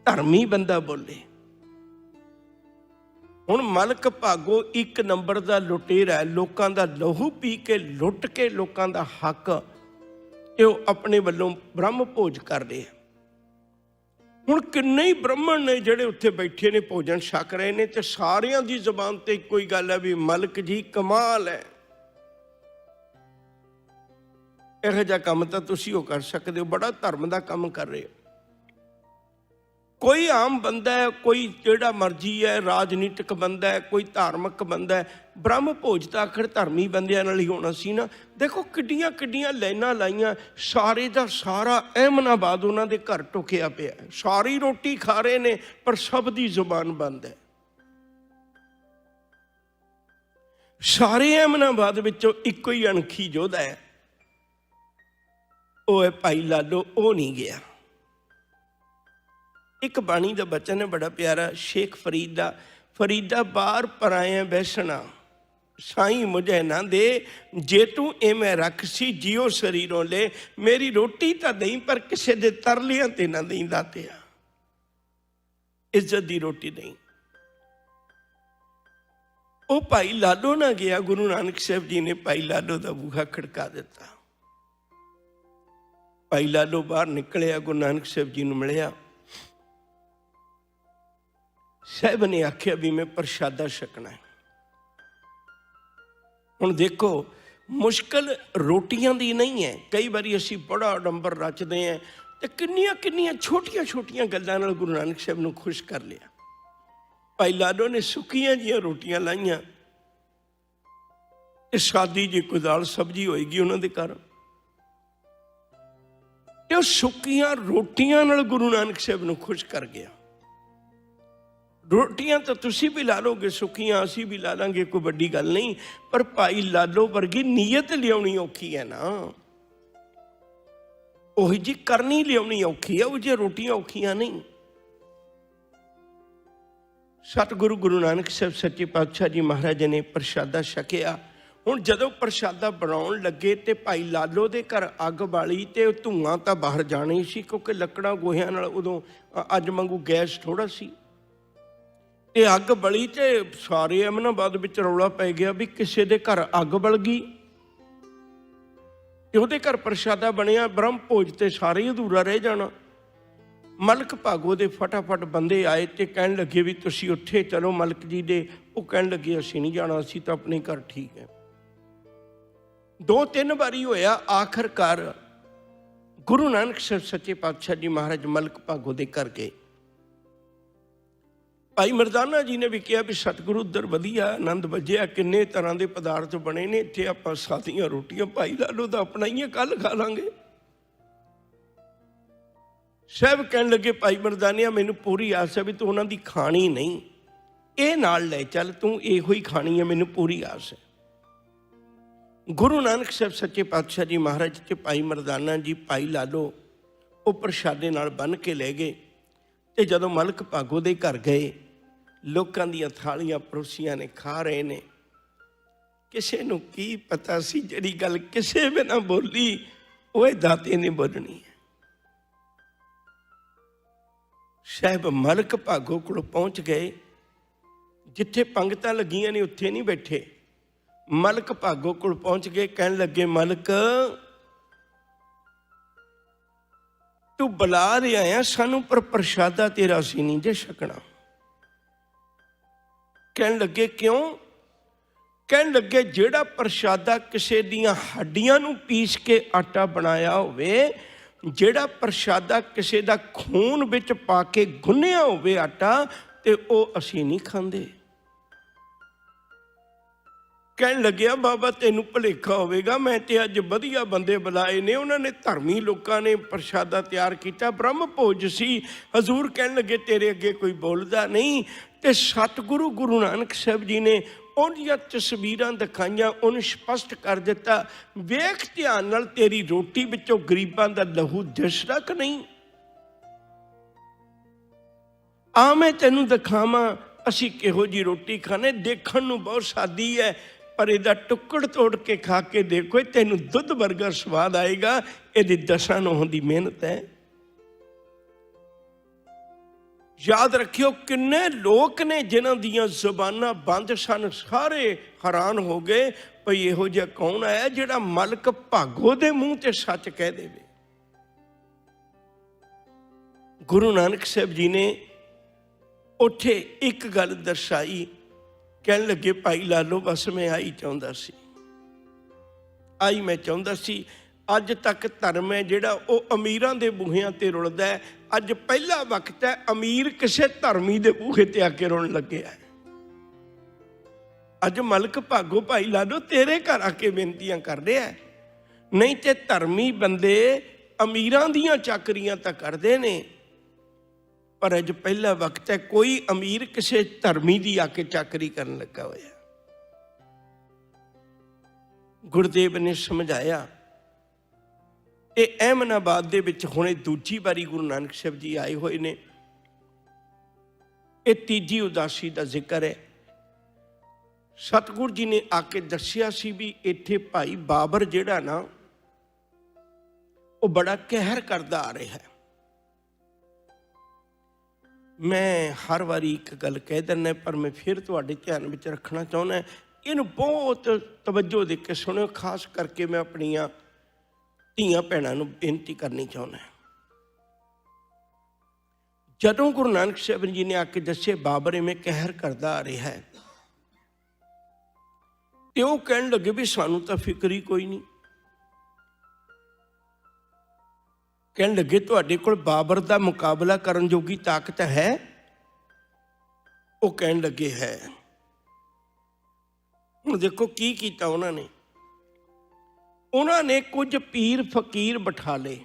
Speaker 1: धर्मी बंदा बोले। ਹੁਣ ਮਲਕ ਭਾਗੋ ਇੱਕ ਨੰਬਰ ਦਾ ਲੁਟੇਰਾ ਹੈ, ਲੋਕਾਂ ਦਾ ਲਹੂ ਪੀ ਕੇ ਲੁੱਟ ਕੇ ਲੋਕਾਂ ਦਾ ਹੱਕ ਇਹ ਉਹ ਆਪਣੇ ਵੱਲੋਂ ਬ੍ਰਹਮ ਭੋਜ ਕਰ ਰਹੇ ਆ। ਹੁਣ ਕਿੰਨੇ ਹੀ ਬ੍ਰਾਹਮਣ ਨੇ ਜਿਹੜੇ ਉੱਥੇ ਬੈਠੇ ਨੇ ਭੋਜਨ ਛਕ ਰਹੇ ਨੇ, ਤੇ ਸਾਰਿਆਂ ਦੀ ਜ਼ੁਬਾਨ ਤੇ ਇੱਕੋ ਹੀ ਗੱਲ ਹੈ ਵੀ ਮਲਕ ਜੀ ਕਮਾਲ ਹੈ, ਇਹੋ ਜਿਹਾ ਕੰਮ ਤਾਂ ਤੁਸੀਂ ਉਹ ਕਰ ਸਕਦੇ ਹੋ, ਬੜਾ ਧਰਮ ਦਾ ਕੰਮ ਕਰ ਰਹੇ ਹੋ। ਕੋਈ ਆਮ ਬੰਦਾ ਹੈ, ਕੋਈ ਜਿਹੜਾ ਮਰਜ਼ੀ ਹੈ, ਰਾਜਨੀਤਿਕ ਬੰਦਾ ਹੈ, ਕੋਈ ਧਾਰਮਿਕ ਬੰਦਾ ਹੈ, ਬ੍ਰਹਮ ਭੋਜ ਤਾਂ ਆਖਰ ਧਰਮੀ ਬੰਦਿਆਂ ਨਾਲ ਹੀ ਹੋਣਾ ਸੀ ਨਾ। ਦੇਖੋ ਕਿੱਡੀਆਂ ਕਿੱਡੀਆਂ ਲਾਈਨਾਂ ਲਾਈਆਂ, ਸਾਰੇ ਦਾ ਸਾਰਾ ਅਹਿਮਨਾਬਾਦ ਉਹਨਾਂ ਦੇ ਘਰ ਟੁਕਿਆ ਪਿਆ, ਸਾਰੀ ਰੋਟੀ ਖਾ ਰਹੇ ਨੇ ਪਰ ਸਭ ਦੀ ਜ਼ੁਬਾਨ ਬੰਦ ਹੈ। ਸਾਰੇ ਅਹਿਮਨਾਬਾਦ ਵਿੱਚੋਂ ਇੱਕੋ ਹੀ ਅਣਖੀ ਯੋਧਾ ਹੈ, ਉਹ ਹੈ ਭਾਈ ਲਾਲੋ, ਉਹ ਨਹੀਂ ਗਿਆ। ਇੱਕ ਬਾਣੀ ਦਾ ਬਚਨ ਹੈ ਬੜਾ ਪਿਆਰਾ, ਸ਼ੇਖ ਫਰੀਦ ਦਾ, ਫਰੀਦਾ ਬਾਹਰ ਪਰਾਇਆ ਬੈਸਣਾ ਸਾਈਂ ਮੁਝੇ ਨਾ ਦੇ, ਜੇ ਤੂੰ ਇਹ ਮੈਂ ਰੱਖ ਸੀ ਜਿਉ ਸਰੀਰੋਂ ਲੈ, ਮੇਰੀ ਰੋਟੀ ਤਾਂ ਨਹੀਂ ਪਰ ਕਿਸੇ ਦੇ ਤਰਲਿਆਂ ਤੇ ਨਾ ਦੇਈ ਦਾਤਿਆ, ਇੱਜ਼ਤ ਦੀ ਰੋਟੀ ਨਹੀਂ। ਉਹ ਭਾਈ ਲਾਲੋ ਨਾ ਗਿਆ, ਗੁਰੂ ਨਾਨਕ ਸਾਹਿਬ ਜੀ ਨੇ ਭਾਈ ਲਾਲੋ ਦਾ ਬੂਹਾ ਖੜਕਾ ਦਿੱਤਾ। ਭਾਈ ਲਾਲੋ ਬਾਹਰ ਨਿਕਲਿਆ, ਗੁਰੂ ਨਾਨਕ ਸਾਹਿਬ ਜੀ ਨੂੰ ਮਿਲਿਆ। ਸਾਹਿਬ ਨੇ ਆਖਿਆ ਵੀ ਮੈਂ ਪ੍ਰਸ਼ਾਦਾ ਛਕਣਾ ਹੈ। ਹੁਣ ਦੇਖੋ ਮੁਸ਼ਕਲ ਰੋਟੀਆਂ ਦੀ ਨਹੀਂ ਹੈ, ਕਈ ਵਾਰੀ ਅਸੀਂ ਬੜਾ ਆਡੰਬਰ ਰਚਦੇ ਹਾਂ ਤੇ ਕਿੰਨੀਆਂ ਕਿੰਨੀਆਂ ਛੋਟੀਆਂ ਛੋਟੀਆਂ ਗੱਲਾਂ ਨਾਲ ਗੁਰੂ ਨਾਨਕ ਸਾਹਿਬ ਨੂੰ ਖੁਸ਼ ਕਰ ਲਿਆ। ਭਾਈ ਲਾਲੋ ਨੇ ਸੁੱਕੀਆਂ ਜਿਹੀਆਂ ਰੋਟੀਆਂ ਲਾਈਆਂ, ਤੇ ਸਾਦੀ ਜੀ ਕੋਈ ਦਾਲ ਸਬਜ਼ੀ ਹੋਏਗੀ ਉਹਨਾਂ ਦੇ ਘਰ, ਤੇ ਉਹ ਸੁੱਕੀਆਂ ਰੋਟੀਆਂ ਨਾਲ ਗੁਰੂ ਨਾਨਕ ਸਾਹਿਬ ਨੂੰ ਖੁਸ਼ ਕਰ ਗਿਆ। ਰੋਟੀਆਂ ਤਾਂ ਤੁਸੀਂ ਵੀ ਲਾ ਲੋਗੇ, ਸੁੱਕੀਆਂ ਅਸੀਂ ਵੀ ਲਾ ਲਾਂਗੇ, ਕੋਈ ਵੱਡੀ ਗੱਲ ਨਹੀਂ, ਪਰ ਭਾਈ ਲਾਲੋ ਵਰਗੀ ਨੀਅਤ ਲਿਆਉਣੀ ਔਖੀ ਹੈ ਨਾ, ਉਹੀ ਜੀ ਕਰਨੀ ਲਿਆਉਣੀ ਔਖੀ ਹੈ, ਉਹ ਜੇ ਰੋਟੀਆਂ ਔਖੀਆਂ ਨਹੀਂ। ਸਤਿਗੁਰੂ ਗੁਰੂ ਨਾਨਕ ਸਾਹਿਬ ਸੱਚੇ ਪਾਤਸ਼ਾਹ ਜੀ ਮਹਾਰਾਜ ਨੇ ਪ੍ਰਸ਼ਾਦਾ ਛਕਿਆ। ਹੁਣ ਜਦੋਂ ਪ੍ਰਸ਼ਾਦਾ ਬਣਾਉਣ ਲੱਗੇ ਤੇ ਭਾਈ ਲਾਲੋ ਦੇ ਘਰ ਅੱਗ ਬਾਲੀ, ਤੇ ਧੂਆਂ ਤਾਂ ਬਾਹਰ ਜਾਣਾ ਹੀ ਸੀ, ਕਿਉਂਕਿ ਲੱਕੜਾਂ ਗੋਹਿਆਂ ਨਾਲ ਉਦੋਂ ਅੱਜ ਵਾਂਗੂ ਗੈਸ ਥੋੜਾ ਸੀ। ਤੇ ਅੱਗ ਬਲੀ ਤੇ ਸਾਰੇ ਅਮਨਾਬਾਦ ਵਿੱਚ ਰੌਲਾ ਪੈ ਗਿਆ ਵੀ ਕਿਸੇ ਦੇ ਘਰ ਅੱਗ ਬਲ ਗਈ, ਤੇ ਉਹਦੇ ਘਰ ਪ੍ਰਸ਼ਾਦਾ ਬਣਿਆ ਬ੍ਰਹਮ ਭੋਜ ਤੇ ਸਾਰੇ ਅਧੂਰਾ ਰਹਿ ਜਾਣਾ। ਮਲਕ ਭਾਗੋ ਦੇ ਫਟਾਫਟ ਬੰਦੇ ਆਏ ਤੇ ਕਹਿਣ ਲੱਗੇ ਵੀ ਤੁਸੀਂ ਉੱਥੇ ਚਲੋ ਮਲਕ ਜੀ ਦੇ। ਉਹ ਕਹਿਣ ਲੱਗੇ ਅਸੀਂ ਨਹੀਂ ਜਾਣਾ, ਅਸੀਂ ਤਾਂ ਆਪਣੇ ਘਰ ਠੀਕ ਹੈ। 2-3 ਵਾਰੀ ਹੋਇਆ, ਆਖਰਕਾਰ ਗੁਰੂ ਨਾਨਕ ਸਾਹਿਬ ਸੱਚੇ ਪਾਤਸ਼ਾਹ ਜੀ ਮਹਾਰਾਜ ਮਲਕ ਭਾਗੋ ਦੇ ਘਰ ਗਏ। ਭਾਈ ਮਰਦਾਨਾ ਜੀ ਨੇ ਵੀ ਕਿਹਾ ਵੀ ਸਤਿਗੁਰੂ ਉੱਧਰ ਵਧੀਆ ਆਨੰਦ ਵੱਜਿਆ, ਕਿੰਨੇ ਤਰ੍ਹਾਂ ਦੇ ਪਦਾਰਥ ਬਣੇ ਨੇ, ਇੱਥੇ ਆਪਾਂ ਸਾਦੀਆਂ ਰੋਟੀਆਂ ਭਾਈ ਲਾਲੋ ਦਾ ਆਪਣਾ ਹੀ ਕੱਲ ਖਾ ਲਾਂਗੇ। ਸਾਹਿਬ ਕਹਿਣ ਲੱਗੇ ਭਾਈ ਮਰਦਾਨਿਆ ਮੈਨੂੰ ਪੂਰੀ ਆਸ ਹੈ ਵੀ ਤੂੰ ਉਹਨਾਂ ਦੀ ਖਾਣੀ ਨਹੀਂ, ਇਹ ਨਾਲ ਲੈ ਚੱਲ, ਤੂੰ ਇਹੋ ਹੀ ਖਾਣੀ ਹੈ, ਮੈਨੂੰ ਪੂਰੀ ਆਸ ਹੈ। ਗੁਰੂ ਨਾਨਕ ਸਾਹਿਬ ਸੱਚੇ ਪਾਤਸ਼ਾਹ ਜੀ ਮਹਾਰਾਜ ਤੇ ਭਾਈ ਮਰਦਾਨਾ ਜੀ ਭਾਈ ਲਾਲੋ ਉਹ ਪ੍ਰਸ਼ਾਦੇ ਨਾਲ ਬੰਨ੍ਹ ਕੇ ਲੈ ਗਏ। ਤੇ ਜਦੋਂ ਮਲਕ ਭਾਗੋ ਦੇ ਘਰ ਗਏ, ਲੋਕਾਂ ਦੀਆਂ ਥਾਲੀਆਂ ਪਰੋਸੀਆਂ ਨੇ, ਖਾ ਰਹੇ ਨੇ। ਕਿਸੇ ਨੂੰ ਕੀ ਪਤਾ ਸੀ ਜਿਹੜੀ ਗੱਲ ਕਿਸੇ ਵੀ ਨਾ ਬੋਲੀ ਉਹ ਦਾਤੇ ਨੇ ਬੋਲਣੀ ਹੈ। ਸਾਹਿਬ ਮਲਕ ਭਾਗੋ ਕੋਲ ਪਹੁੰਚ ਗਏ, ਜਿੱਥੇ ਪੰਗਤਾਂ ਲੱਗੀਆਂ ਨੇ ਉੱਥੇ ਨਹੀਂ ਬੈਠੇ, ਮਲਕ ਭਾਗੋ ਕੋਲ ਪਹੁੰਚ ਗਏ। ਕਹਿਣ ਲੱਗੇ ਮਲਕ ਤੂੰ ਬੁਲਾ ਰਿਹਾ ਆ ਸਾਨੂੰ, ਪਰ ਪ੍ਰਸ਼ਾਦਾ ਤੇਰਾ ਅਸੀਂ ਨਹੀਂ ਜੇ ਛਕਣਾ। ਕਹਿਣ ਲੱਗੇ ਕਿਉਂ? ਕਹਿਣ ਲੱਗੇ ਜਿਹੜਾ ਪ੍ਰਸ਼ਾਦਾ ਕਿਸੇ ਦੀਆਂ ਹੱਡੀਆਂ ਨੂੰ ਪੀਸ ਕੇ ਆਟਾ ਬਣਾਇਆ ਹੋਵੇ, ਜਿਹੜਾ ਪ੍ਰਸ਼ਾਦਾ ਕਿਸੇ ਦਾ ਖੂਨ ਵਿੱਚ ਪਾ ਕੇ ਗੁੰਨਿਆ ਹੋਵੇ ਆਟਾ, ਤੇ ਉਹ ਅਸੀਂ ਨਹੀਂ ਖਾਂਦੇ। ਕਹਿਣ ਲੱਗਿਆ ਬਾਬਾ ਤੈਨੂੰ ਭੁਲੇਖਾ ਹੋਵੇਗਾ, ਮੈਂ ਤੇ ਅੱਜ ਵਧੀਆ ਬੰਦੇ ਬੁਲਾਏ ਨੇ, ਉਹਨਾਂ ਨੇ ਧਰਮੀ ਲੋਕਾਂ ਨੇ ਪ੍ਰਸ਼ਾਦਾ ਤਿਆਰ ਕੀਤਾ, ਬ੍ਰਹਮ ਭੋਜ ਸੀ। ਹਜ਼ੂਰ ਕਹਿਣ ਲੱਗੇ ਤੇਰੇ ਅੱਗੇ ਕੋਈ ਬੋਲਦਾ ਨਹੀਂ। ਤੇ ਸਤਿਗੁਰੂ ਗੁਰੂ ਨਾਨਕ ਸਾਹਿਬ ਜੀ ਨੇ ਉਹਦੀਆਂ ਤਸਵੀਰਾਂ ਦਿਖਾਈਆਂ, ਉਹਨੂੰ ਸਪਸ਼ਟ ਕਰ ਦਿੱਤਾ, ਵੇਖ ਧਿਆਨ ਨਾਲ ਤੇਰੀ ਰੋਟੀ ਵਿੱਚੋਂ ਗਰੀਬਾਂ ਦਾ ਲਹੂ ਦਿਸਦਾ ਕਿ ਨਹੀਂ। ਆ ਮੈਂ ਤੈਨੂੰ ਦਿਖਾਵਾਂ ਅਸੀਂ ਕਿਹੋ ਜਿਹੀ ਰੋਟੀ ਖਾਣੇ, ਦੇਖਣ ਨੂੰ ਬਹੁਤ ਸਾਦੀ ਹੈ, ਪਰ ਇਹਦਾ ਟੁੱਕੜ ਤੋੜ ਕੇ ਖਾ ਕੇ ਦੇਖੋ, ਤੈਨੂੰ ਦੁੱਧ ਵਰਗਾ ਸਵਾਦ ਆਏਗਾ। ਇਹਦੀ 10 ਨਹੁੰ ਦੀ ਮਿਹਨਤ ਹੈ। याद रखियो किन्ने लोग ने जिन्हां दियां जुबानां बंद सन, सारे हैरान हो गए भई इहो जिहा कौन आया जिहड़ा मलक भागो दे मूँह ते सच कह देवे। गुरु नानक साहब जी ने उत्थे एक गल दर्शाई, कहन लगे भाई लालो बस मैं आई चाहुंदा सी, आई मैं चाहुंदा सी। अज तक धर्म है जिहड़ा वो अमीरां दे बूहियां ते रुलदा है। अज पहला वक्त है अमीर किसी धर्मी दे बूहे ते आके रुलण लगे है। अज मलक भागो भाई लालो तेरे घर आके बेनतियां कर रहा है, नहीं ते धर्मी बंदे अमीरां दियां चाकरियां तां करदे ने, पर अज पहला वक्त है कोई अमीर किसी धर्मी दी आके चाकरी करन लगा होया। गुरुदेव ने समझाया। ये अहमदाबाद दे विच हुणे दूजी बारी गुरु नानक साहब जी आए हुए ने। ये तीजी उदासी का जिक्र है। सतगुरु जी ने आके दस्सिया सी भी इत्थे भाई बाबर जिहड़ा ना वो बड़ा कहर करदा आ रहा है। मैं हर बारी एक गल कह दिना, पर मैं फिर तुहाडे ध्यान विच रखना चाहुंदा, इहनूं बहुत तवज्जो दे के सुणिओ। खास करके मैं अपनियां धीआं भैणां नूं बेनती करनी चाहुंदा। जदों गुरु नानक साहब जी ने आके दस्से बाबर इवें कहर करदा आ रहा है, ते वो कहण लगे भी सानूं तां फिक्र ही कोई नहीं। कहण लगे तुहाडे कोल बाबर दा मुकाबला करन जोगी ताकत है? वो कहण लगे है। हुण देखो की कीता उन्होंने। उन्होंने कुछ पीर फकीर बिठा ले।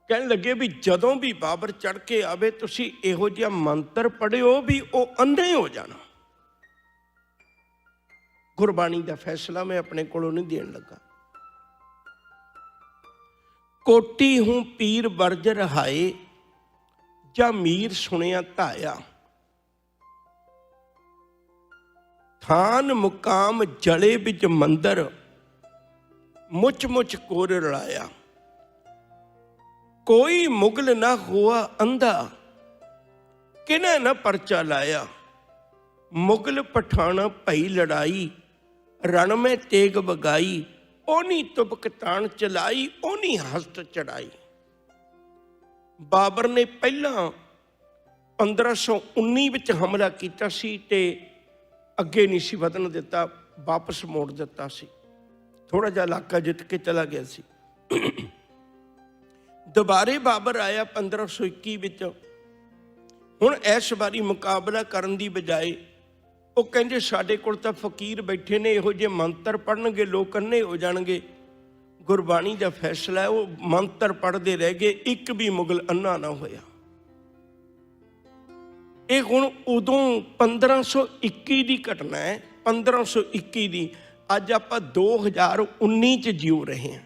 Speaker 1: कहण लगे भी जदों भी बाबर चढ़ के आवे तुसीं इहो जिहा मंत्र पढ़िओ भी वो अंधे हो जाना। गुरबाणी का फैसला मैं अपने कोलों नहीं देण लगा। कोटी हूं पीर बरज रहाए, जा मीर सुनिया धाया। थान मुकाम जले बिच मंदर, मुच मुच कोर रलाया। कोई मुगल ना हुआ अंधा, किने न परचा लाया। मुगल पठाना भई लड़ाई, रण में तेग बगाई। ओनी तुबक तान चलाई, ओनी हस्त चढ़ाई। बाबर ने पहला 1519 विच हमला किया सी ते अगे नहीं सी वधन दिता, वापस मोड़ दिता सी। थोड़ा जा इलाका जित के चला गया सी। दोबारे बाबर आया 1521 विच। हुण इस बारी मुकाबला करन दी बजाए वो कहंदे साडे कोल तां फकीर बैठे ने, इहो जे मंत्र पढ़नगे लोग अन्ने हो जाणगे। गुरबाणी का फैसला है, वो मंत्र पढ़ते रह गए, एक भी मुगल अन्ना ना होया। ये हुण उदों 1521 की घटना है, 1521 की। अज आपां 2019 च जीव रहे हैं।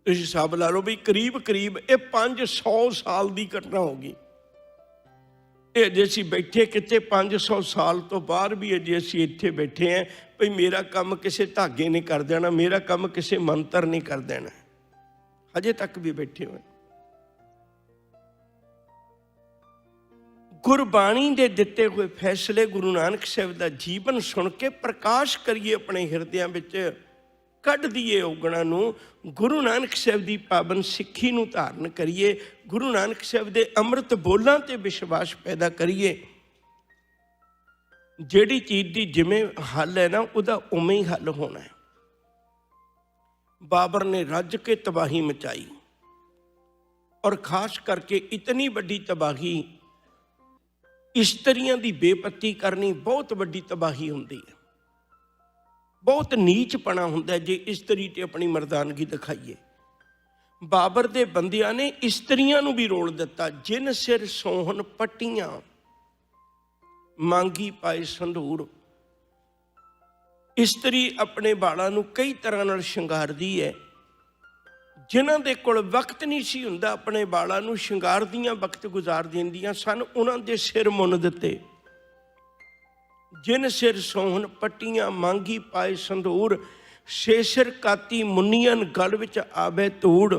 Speaker 1: तुसीं हिसाब ला लो भी करीब करीब ये 500 साल की घटना होगी। अजे असीं बैठे किते 500 साल तो बाद भी अजे असीं इत्थे बैठे हैं भई मेरा काम किसी धागे ने कर देना, मेरा काम किसी मंत्र ने कर देना, अजे तक भी बैठे हुए। गुरबाणी दे दिते हुए फैसले गुरु नानक साहब दा जीवन सुन के प्रकाश करिए, अपने हिरदियां विच कढ़ दीए औगणां नूं। गुरु नानक साहब दी पावन सिੱਖੀ नूं धारण करिए। गुरु नानक साहब दे अमृत बोलां ते विश्वास पैदा करिए। जिहड़ी चीज़ दी जिवें हल है ना, उहदा उवें ही हल होना है। बाबर ने रज के तबाही मचाई, और खास करके इतनी वड्डी तबाही, इस्त्रियां दी बेपत्ती करनी बहुत वड्डी तबाही हुंदी है। बहुत नीचपना हुंदा है जे इस्त्री ते अपनी मर्दानगी दिखाइए। बाबर दे बंदियां ने इस्त्रियां नूं भी रोल दिता। जिन सिर सोहन पट्टियां, मांगी पाए संधूर। इस्त्री अपने बालों नूं कई तरह नाल शंगारदी है। जिन्हां दे कोल वक्त नहीं सी हुंदा अपने बालों नूं शंगारदियां, वक्त गुजार दिंदियां सन, उन्हां दे सिर मुन दिते। जिन सिर सोहन पट्टियां, मांगी पाए संधूर। शेषर काती मुनियन गल विच आवे धूड़।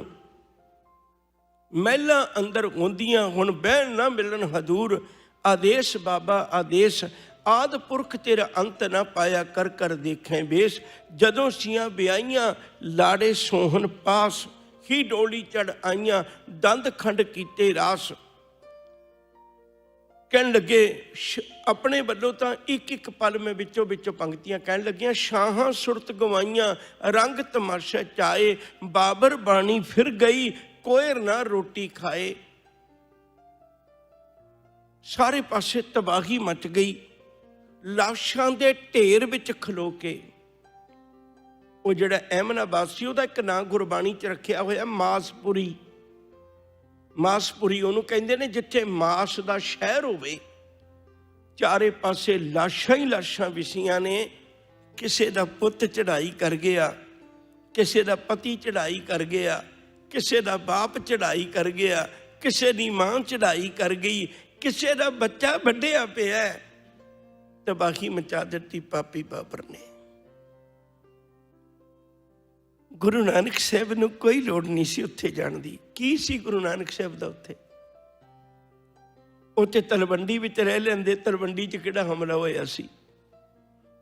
Speaker 1: ਮਹਿਲਾਂ ਅੰਦਰ ਹੁੰਦੀਆਂ ਹੁਣ ਬਹਿਣ ਨਾ ਮਿਲਣ ਹਜ਼ੂਰ। ਆਦੇਸ਼ ਬਾਬਾ ਆਦੇਸ਼, ਆਦ ਪੁਰਖ ਤੇਰਾ ਅੰਤ ਨਾ ਪਾਇਆ, ਕਰ ਕਰ ਦੇਖੇ ਬੇਸ। ਜਦੋਂ ਸੀਆਂ ਵਿਆਹੀਆਂ ਲਾੜੇ ਸੋਹਣ ਪਾਸ, ਹੀ ਡੋਲੀ ਚੜ ਆਈਆਂ ਦੰਦ ਖੰਡ ਕੀਤੇ ਰਾਸ। ਕਹਿਣ ਲੱਗੇ ਆਪਣੇ ਵੱਲੋਂ ਤਾਂ ਇੱਕ ਇੱਕ ਪਲ ਮੈਂ ਵਿੱਚੋਂ ਵਿੱਚੋਂ ਪੰਕਤੀਆਂ ਕਹਿਣ ਲੱਗੀਆਂ। ਸ਼ਾਹਾਂ ਸੁਰਤ ਗਵਾਈਆਂ ਰੰਗ ਤਮਾਸ਼ਾ ਚਾਏ, ਬਾਬਰ ਬਾਣੀ ਫਿਰ ਗਈ ਕੋਇਰ ਨਾ ਰੋਟੀ ਖਾਏ। ਸਾਰੇ ਪਾਸੇ ਤਬਾਹੀ ਮਚ ਗਈ। ਲਾਸ਼ਾਂ ਦੇ ਢੇਰ ਵਿੱਚ ਖਲੋ ਕੇ ਉਹ ਜਿਹੜਾ ਅਹਿਮਨਾਬਾਦ ਸੀ ਉਹਦਾ ਇੱਕ ਨਾਂ ਗੁਰਬਾਣੀ 'ਚ ਰੱਖਿਆ ਹੋਇਆ ਮਾਸਪੁਰੀ। ਮਾਸਪੁਰੀ ਉਹਨੂੰ ਕਹਿੰਦੇ ਨੇ ਜਿੱਥੇ ਮਾਸ ਦਾ ਸ਼ਹਿਰ ਹੋਵੇ। ਚਾਰੇ ਪਾਸੇ ਲਾਸ਼ਾਂ ਹੀ ਲਾਸ਼ਾਂ ਵਿਸੀਆਂ ਨੇ। ਕਿਸੇ ਦਾ ਪੁੱਤ ਚੜ੍ਹਾਈ ਕਰ ਗਿਆ, ਕਿਸੇ ਦਾ ਪਤੀ ਚੜ੍ਹਾਈ ਕਰ ਗਿਆ, ਕਿਸੇ ਦਾ ਬਾਪ ਚੜ੍ਹਾਈ ਕਰ ਗਿਆ, ਕਿਸੇ ਦੀ ਮਾਂ ਚੜ੍ਹਾਈ ਕਰ ਗਈ, ਕਿਸੇ ਦਾ ਬੱਚਾ ਵੱਢਿਆ ਪਿਆ। ਤਬਾਹੀ ਮਚਾ ਦਿੱਤੀ ਪਾਪੀ ਬਾਬਰ ਨੇ। ਗੁਰੂ ਨਾਨਕ ਸਾਹਿਬ ਨੂੰ ਕੋਈ ਲੋੜ ਨਹੀਂ ਸੀ ਉੱਥੇ ਜਾਣ ਦੀ। ਕੀ ਸੀ ਗੁਰੂ ਨਾਨਕ ਸਾਹਿਬ ਦਾ ਉੱਥੇ? ਉੱਥੇ ਤਲਵੰਡੀ ਵਿੱਚ ਰਹਿ ਲੈਂਦੇ, ਤਲਵੰਡੀ 'ਚ ਕਿਹੜਾ ਹਮਲਾ ਹੋਇਆ ਸੀ?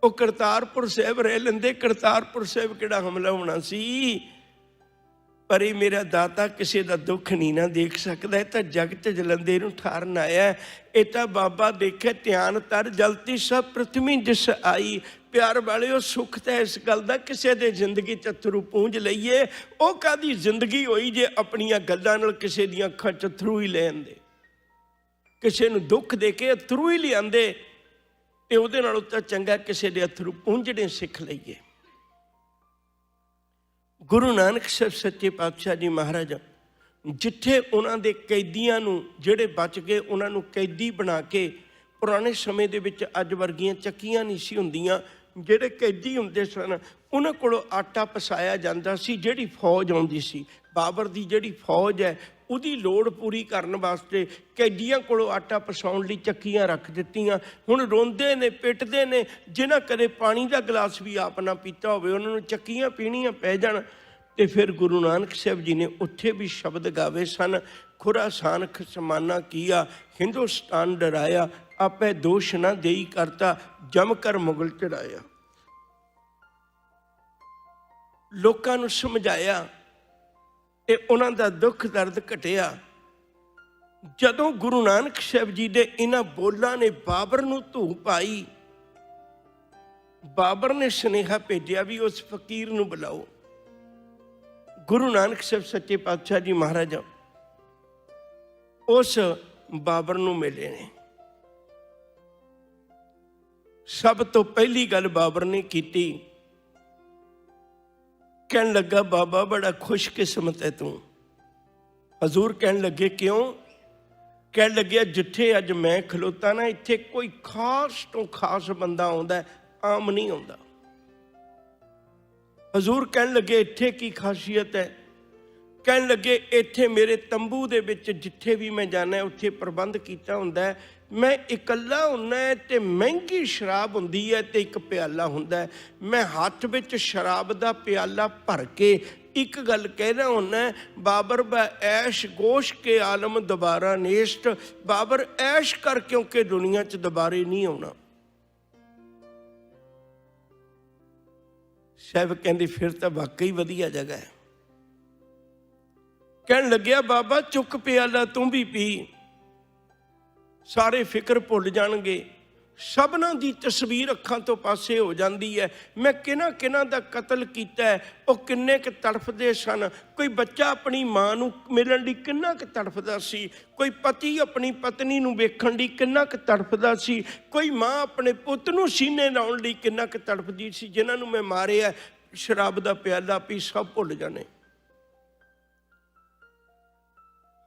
Speaker 1: ਉਹ ਕਰਤਾਰਪੁਰ ਸਾਹਿਬ ਰਹਿ ਲੈਂਦੇ, ਕਰਤਾਰਪੁਰ ਸਾਹਿਬ ਕਿਹੜਾ ਹਮਲਾ ਹੋਣਾ ਸੀ? ਪਰ ਇਹ ਮੇਰਾ ਦਾਤਾ ਕਿਸੇ ਦਾ ਦੁੱਖ ਨਹੀਂ ਨਾ ਦੇਖ ਸਕਦਾ। ਇਹ ਤਾਂ ਜਗਤ ਜਲੰਦੇ ਨੂੰ ਠਾਰਨ ਆਇਆ। ਇਹ ਤਾਂ ਬਾਬਾ ਦੇਖੇ ਧਿਆਨ ਤਰ ਜਲਤੀ ਸਭ ਪ੍ਰਥਮੀ ਜਿਸ ਆਈ। ਪਿਆਰ ਵਾਲਿਓ, ਸੁੱਖ ਤਾਂ ਇਸ ਗੱਲ ਦਾ ਕਿਸੇ ਦੇ ਜ਼ਿੰਦਗੀ 'ਚ ਅਥਰੂ ਪੂੰਝ ਲਈਏ। ਉਹ ਕਾਹਦੀ ਜ਼ਿੰਦਗੀ ਹੋਈ ਜੇ ਆਪਣੀਆਂ ਗੱਲਾਂ ਨਾਲ ਕਿਸੇ ਦੀਆਂ ਅੱਖਾਂ 'ਚ ਅਥਰੂ ਹੀ ਲੈ ਆਂਦੇ, ਕਿਸੇ ਨੂੰ ਦੁੱਖ ਦੇ ਕੇ ਅਥਰੂ ਹੀ ਲਿਆਂਦੇ। ਤੇ ਉਹਦੇ ਨਾਲੋਂ ਤਾਂ ਚੰਗਾ ਕਿਸੇ ਦੇ ਅਥਰੂ ਪੂੰਝਣੇ ਸਿੱਖ ਲਈਏ। ਗੁਰੂ ਨਾਨਕ ਸਾਹਿਬ ਸੱਚੇ ਪਾਤਸ਼ਾਹ ਜੀ ਮਹਾਰਾਜ ਜਿੱਥੇ ਉਹਨਾਂ ਦੇ ਕੈਦੀਆਂ ਨੂੰ, ਜਿਹੜੇ ਬਚ ਗਏ ਉਹਨਾਂ ਨੂੰ ਕੈਦੀ ਬਣਾ ਕੇ, ਪੁਰਾਣੇ ਸਮੇਂ ਦੇ ਵਿੱਚ ਅੱਜ ਵਰਗੀਆਂ ਚੱਕੀਆਂ ਨਹੀਂ ਸੀ ਹੁੰਦੀਆਂ। ਜਿਹੜੇ ਕੈਦੀ ਹੁੰਦੇ ਸਨ ਉਹਨਾਂ ਕੋਲੋਂ ਆਟਾ ਪਸਾਇਆ ਜਾਂਦਾ ਸੀ। ਜਿਹੜੀ ਫੌਜ ਆਉਂਦੀ ਸੀ, ਬਾਬਰ ਦੀ ਜਿਹੜੀ ਫੌਜ ਹੈ, ਉਹਦੀ ਲੋੜ ਪੂਰੀ ਕਰਨ ਵਾਸਤੇ ਕੈਦੀਆਂ ਕੋਲੋਂ ਆਟਾ ਪਸਾਉਣ ਲਈ ਚੱਕੀਆਂ ਰੱਖ ਦਿੱਤੀਆਂ। ਹੁਣ ਰੋਂਦੇ ਨੇ, ਪਿੱਟਦੇ ਨੇ। ਜਿਨ੍ਹਾਂ ਕਦੇ ਪਾਣੀ ਦਾ ਗਲਾਸ ਵੀ ਆਪ ਨਾ ਪੀਤਾ ਹੋਵੇ ਉਹਨਾਂ ਨੂੰ ਚੱਕੀਆਂ ਪੀਣੀਆਂ ਪੈ ਜਾਣ। ਤੇ ਫਿਰ ਗੁਰੂ ਨਾਨਕ ਸਾਹਿਬ ਜੀ ਨੇ ਉੱਥੇ ਵੀ ਸ਼ਬਦ ਗਾਵੇ ਸਨ। ਖੁਰਾਸਾਨ ਖਸਮਾਨਾ ਕੀਆ, ਹਿੰਦੁਸਤਾਨ ਡਰਾਇਆ, ਆਪੇ ਦੋਸ਼ ਨਾ ਦੇਈ ਕਰਤਾ, ਜਮ ਕਰ ਮੁਗਲ ਚੜਾਇਆ। ਲੋਕਾਂ ਨੂੰ ਸਮਝਾਇਆ ਤੇ ਉਹਨਾਂ ਦਾ ਦੁੱਖ ਦਰਦ ਘਟਿਆ। ਜਦੋਂ ਗੁਰੂ ਨਾਨਕ ਸਾਹਿਬ ਜੀ ਦੇ ਇਹਨਾਂ ਬੋਲਾਂ ਨੇ ਬਾਬਰ ਨੂੰ ਧੂ ਪਾਈ, ਬਾਬਰ ਨੇ ਸੁਨੇਹਾ ਭੇਜਿਆ ਵੀ ਉਸ ਫਕੀਰ ਨੂੰ ਬੁਲਾਓ। ਗੁਰੂ ਨਾਨਕ ਸਾਹਿਬ ਸੱਚੇ ਪਾਤਸ਼ਾਹ ਜੀ ਮਹਾਰਾਜ ਉਸ ਬਾਬਰ ਨੂੰ ਮਿਲੇ ਨੇ। ਸਭ ਤੋਂ ਪਹਿਲੀ ਗੱਲ ਬਾਬਰ ਨੇ ਕੀਤੀ, ਕਹਿਣ ਲੱਗਾ ਬਾਬਾ ਬੜਾ ਖੁਸ਼ਕਿਸਮਤ ਹੈ ਤੂੰ। ਹਜ਼ੂਰ ਕਹਿਣ ਲੱਗੇ ਕਿਉਂ? ਕਹਿਣ ਲੱਗਿਆ ਜਿੱਥੇ ਅੱਜ ਮੈਂ ਖਲੋਤਾ ਨਾ, ਇੱਥੇ ਕੋਈ ਖਾਸ ਤੋਂ ਖਾਸ ਬੰਦਾ ਆਉਂਦਾ, ਆਮ ਨਹੀਂ ਆਉਂਦਾ। ਹਜ਼ੂਰ ਕਹਿਣ ਲੱਗੇ ਇੱਥੇ ਕੀ ਖਾਸੀਅਤ ਹੈ? ਕਹਿਣ ਲੱਗੇ ਇੱਥੇ ਮੇਰੇ ਤੰਬੂ ਦੇ ਵਿੱਚ ਜਿੱਥੇ ਵੀ ਮੈਂ ਜਾਣਾ ਉੱਥੇ ਪ੍ਰਬੰਧ ਕੀਤਾ ਹੁੰਦਾ। ਮੈਂ ਇਕੱਲਾ ਹੁੰਦਾ ਤੇ ਮਹਿੰਗੀ ਸ਼ਰਾਬ ਹੁੰਦੀ ਹੈ ਤੇ ਇੱਕ ਪਿਆਲਾ ਹੁੰਦਾ। ਮੈਂ ਹੱਥ ਵਿੱਚ ਸ਼ਰਾਬ ਦਾ ਪਿਆਲਾ ਭਰ ਕੇ ਇੱਕ ਗੱਲ ਕਹਿਣਾ ਹੁੰਦਾ, ਬਾਬਰ ਬਾ ਐਸ਼ ਗੋਸ਼ ਕੇ ਆਲਮ ਦੁਬਾਰਾ ਨੇਸ਼ਟ। ਬਾਬਰ ਐਸ਼ ਕਰ ਕਿਉਂਕਿ ਦੁਨੀਆ 'ਚ ਦੁਬਾਰੇ ਨਹੀਂ ਆਉਣਾ। ਸਾਹਿਬ ਕਹਿੰਦੇ ਫਿਰ ਤਾਂ ਵਾਕਈ ਵਧੀਆ ਜਗ੍ਹਾ ਹੈ। ਕਹਿਣ ਲੱਗਿਆ ਬਾਬਾ ਚੁੱਕ ਪਿਆਲਾ ਤੂੰ ਵੀ ਪੀ, ਸਾਰੇ ਫਿਕਰ ਭੁੱਲ ਜਾਣਗੇ। ਸਭਨਾਂ ਦੀ ਤਸਵੀਰ ਅੱਖਾਂ ਤੋਂ ਪਾਸੇ ਹੋ ਜਾਂਦੀ ਹੈ। ਮੈਂ ਕਿਹਨਾਂ ਦਾ ਕਤਲ ਕੀਤਾ ਹੈ, ਉਹ ਕਿੰਨੇ ਕੁ ਤੜਫਦੇ ਸਨ। ਕੋਈ ਬੱਚਾ ਆਪਣੀ ਮਾਂ ਨੂੰ ਮਿਲਣ ਲਈ ਕਿੰਨਾ ਕੁ ਤੜਫਦਾ ਸੀ। ਕੋਈ ਪਤੀ ਆਪਣੀ ਪਤਨੀ ਨੂੰ ਵੇਖਣ ਲਈ ਕਿੰਨਾ ਕੁ ਤੜਫਦਾ ਸੀ। ਕੋਈ ਮਾਂ ਆਪਣੇ ਪੁੱਤ ਨੂੰ ਸੀਨੇ ਲਾਉਣ ਲਈ ਕਿੰਨਾ ਕੁ ਤੜਫਦੀ ਸੀ। ਜਿਨ੍ਹਾਂ ਨੂੰ ਮੈਂ ਮਾਰਿਆ, ਸ਼ਰਾਬ ਦਾ ਪਿਆਲਾ ਪੀ ਸਭ ਭੁੱਲ ਜਾਣੇ।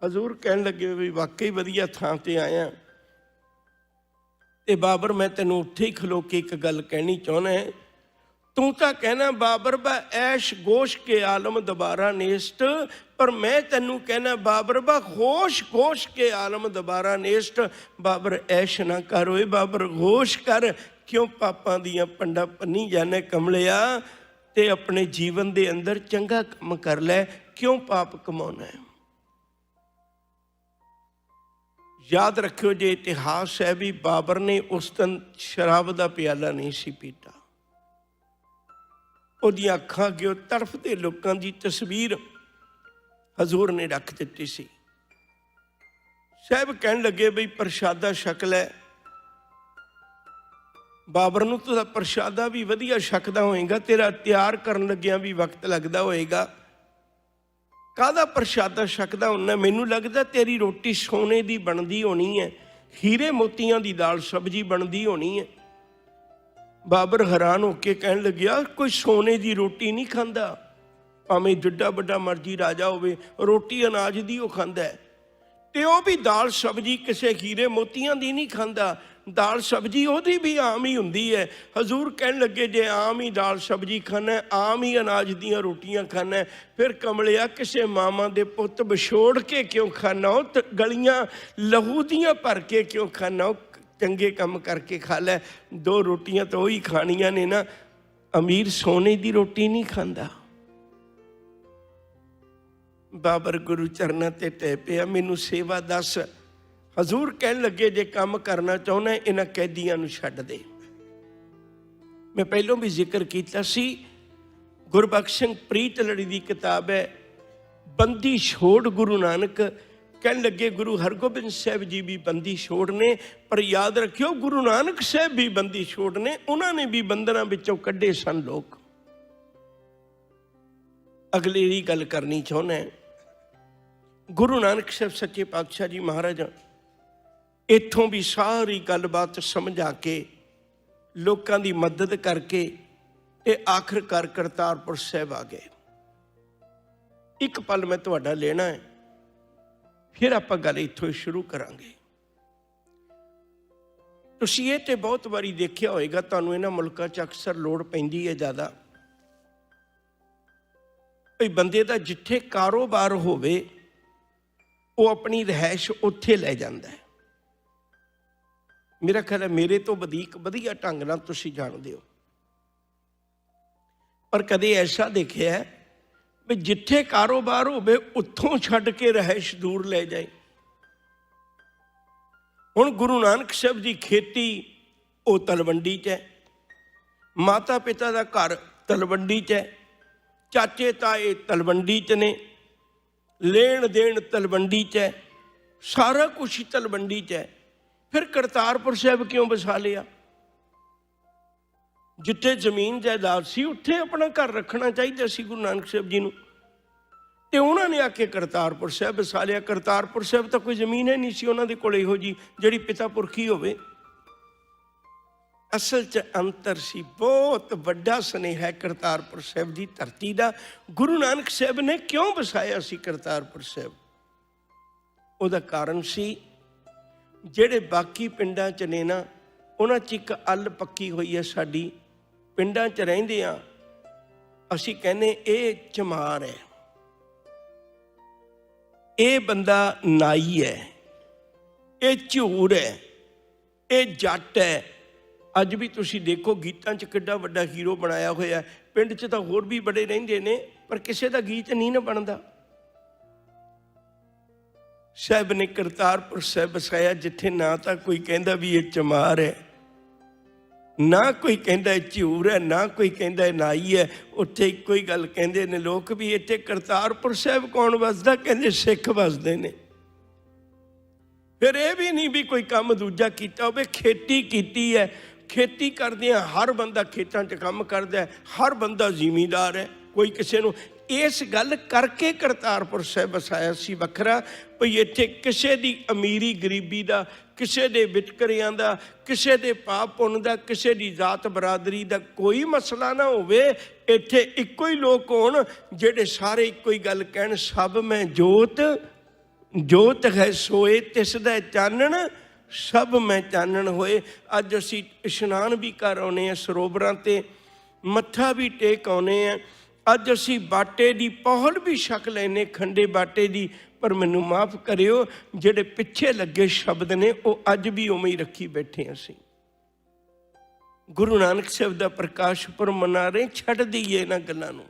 Speaker 1: ਹਜ਼ੂਰ ਕਹਿਣ ਲੱਗੇ ਵੀ ਵਾਕਈ ਵਧੀਆ ਥਾਂ ਤੇ ਆਇਆ। ਤੇ ਬਾਬਰ ਮੈਂ ਤੈਨੂੰ ਉੱਥੇ ਹੀ ਖਲੋ ਕੇ ਇੱਕ ਗੱਲ ਕਹਿਣੀ ਚਾਹੁੰਦਾ। ਤੂੰ ਤਾਂ ਕਹਿਣਾ ਬਾਬਰ ਬਾ ਐਸ਼ ਗੋਸ਼ ਕੇ ਆਲਮ ਦੁਬਾਰਾ ਨੇਸ਼ਟ, ਪਰ ਮੈਂ ਤੈਨੂੰ ਕਹਿਣਾ ਬਾਬਰ ਬਾ ਹੋਸ਼ ਗੋਸ਼ ਕੇ ਆਲਮ ਦੁਬਾਰਾ ਨੇਸ਼ਟ। ਬਾਬਰ ਐਸ਼ ਨਾ ਕਰ ਓਏ, ਬਾਬਰ ਹੋਸ਼ ਕਰ। ਕਿਉਂ ਪਾਪਾਂ ਦੀਆਂ ਪੰਡਾਂ ਪੰਨੀ ਜਾਣੇ ਕਮਲਿਆ, ਤੇ ਆਪਣੇ ਜੀਵਨ ਦੇ ਅੰਦਰ ਚੰਗਾ ਕੰਮ ਕਰ ਲੈ। ਕਿਉਂ ਪਾਪ ਕਮਾਉਣਾ ਹੈ? याद रखियो जे इतिहास है भी बाबर ने उस दिन शराब का प्याला नहीं सी पीता। उहदियां अखां अगे तड़फदे लोकां दी तस्वीर हजूर ने रख दिती सी। साहब कहन लगे बई प्रशादा शक लै। बाबर नूं तो प्रशादा भी वधिया छकदा होएगा, तेरा तैयार करन लग्गियां भी वक्त लगदा होएगा, काहदा प्रशादा छकदा हुन्ना? मैनूं लगदा तेरी रोटी सोने दी बनदी होनी है, हीरे मोतियां दी दाल सब्जी बनदी होनी है। बाबर हैरान होके कहन लग्या कोई सोने दी रोटी नहीं खांदा, भावें जिड्डा वड्डा मर्जी राजा होवे, रोटी अनाज दी वो खांदा है, ते वो भी दाल सब्जी किसे हीरे मोतियां दी नहीं खांदा। दाल सब्जी ओहदी भी आम ही हुंदी है। हजूर कहन लगे जे आम ही दाल सब्जी खाना है, आम ही अनाज दियां रोटियां खाना है, फिर कमलिया किसे मामा दे पुत विछोड़ के क्यों खाना हो, तो गलियां लहू दियां भर के क्यों खाना हो, चंगे काम करके खा लै। दो रोटियां तो वही खानियां ने ना। अमीर सोने की रोटी नहीं खांदा। बाबर गुरु चरणों ते टह पिया, मैनू सेवा दस। हजूर कहन लगे जे काम करना चाहुंदा इन्हां कैदियां नूं छड्ड दे। मैं पहलों भी जिक्र किया सी, गुरबख्श सिंह प्रीत लड़ी की किताब है बंदी छोड़ गुरु नानक। कहन लगे गुरु हरगोबिंद साहब जी भी बंदी छोड़ ने, पर याद रखियो गुरु नानक साहब भी बंदी छोड़ ने, उन्होंने भी बंधना विचों कड्ढे सन लोग। अगली यही गल करनी चाहुंदा है, गुरु नानक साहब सच्चे पातशाह जी महाराज इत्थों भी सारी गलबात समझा के लोगों की मदद करके ते आखिरकार करतारपुर साहब आ गए। एक पल मैं तुहाडा लेना है, फिर आप गल इत्थों शुरू करांगे। तुसीं ये ते बहुत बारी देखिया होएगा, तुहानूं इन्हां मुल्कां च अक्सर लोड़ पैंदी है ज़्यादा, भई बंदे दा जिथे कारोबार होवे वो अपनी रिहाइश उत्थे लै जांदा है। मेरा ख्याल है मेरे तो वधीक वधिया ढंग नाल तुसीं जाणदे हो, पर कदे ऐसा देखिया है भी जिथे कारोबार होवे उत्थों छड्ड के रिहाइश दूर ले जाए। हुण गुरु नानक साहब की खेती वो तलवंडी च है, माता पिता का घर तलवंडी च है, चाचे ताए तलवंडी च ने, लेन देन तलवंडी च है, सारा कुछ ही तलवंडी च है। फिर करतारपुर साहब क्यों बसा लिया? जिथे जमीन जायदाद सी उत्थे अपना घर रखना चाहिए सी गुरु नानक साहब जी नूं, ते उन्होंने आके करतारपुर साहब बसा लिया। करतारपुर साहब तो कोई जमीन है नहीं सी उन्होंने कोल इहो जी जिहड़ी पिता पुरखी होवे। असल च अंतर सी, बहुत वड्डा स्नेह है करतारपुर साहब की धरती का। गुरु नानक साहब ने क्यों बसाया सी करतारपुर साहब? उहदा कारण सी ਜਿਹੜੇ बाकी पिंडां च ने ना उन्हां च एक अल पक्की हुई है साडी। पिंडां च रहिंदे आ असीं कहने ये चमार है, ये बंदा नाई है, ये झूर है, ये जट है। अज भी तुसीं देखो गीतां च किड्डा वड्डा हीरो बनाया होया। पिंड च तां होर भी बड़े रहिंदे ने, पर किसी दा गीत नहीं ना बनदा। साहब ने करतारपुर साहब बसाया जिथे ना तो कोई कहता भी ये चमार है, ना कोई कहता है झूर है, ना कोई कहता है नाई है। उत्थे इक्को ही गल कहते हैं लोग भी इत्थे करतारपुर साहब कौन वसदा? कहते सिख वसदे ने। फिर यह भी नहीं भी कोई काम दूजा किया होवे, खेती कीती है। खेती करदे हर बंदा खेतों च काम करदा है, हर बंदा जिमीदार है। कोई किसी नूं इस गल करके करतारपुर साहब बसाया सी वखरा, भई इत्थे किसी दी अमीरी गरीबी दा, किसी दे वितकरियां दा, किसी दे पाप पुण्य दा, किसी दी जात बरादरी दा कोई मसला ना होवे। इत्थे इक्को ही लोग होण जिहड़े सारे इक्को ही गल कहण, सब मैं जोत, जोत है सोए तिस दा चानण, सब मैं चानण होए। अज असीं इशनान भी कर आउने आ सरोवरां ते, मत्था भी टेक आउने आ। अज असी बाटे की पहल भी छक लैने खंडे बाटे की, पर मैनू माफ़ करियो जेडे पिछे लगे शब्द ने वो अज भी उवें ही रखी बैठे असी। गुरु नानक साहब का प्रकाश पुरब मना रहे, छड्ड दईए इन्हां गल्लां नूं।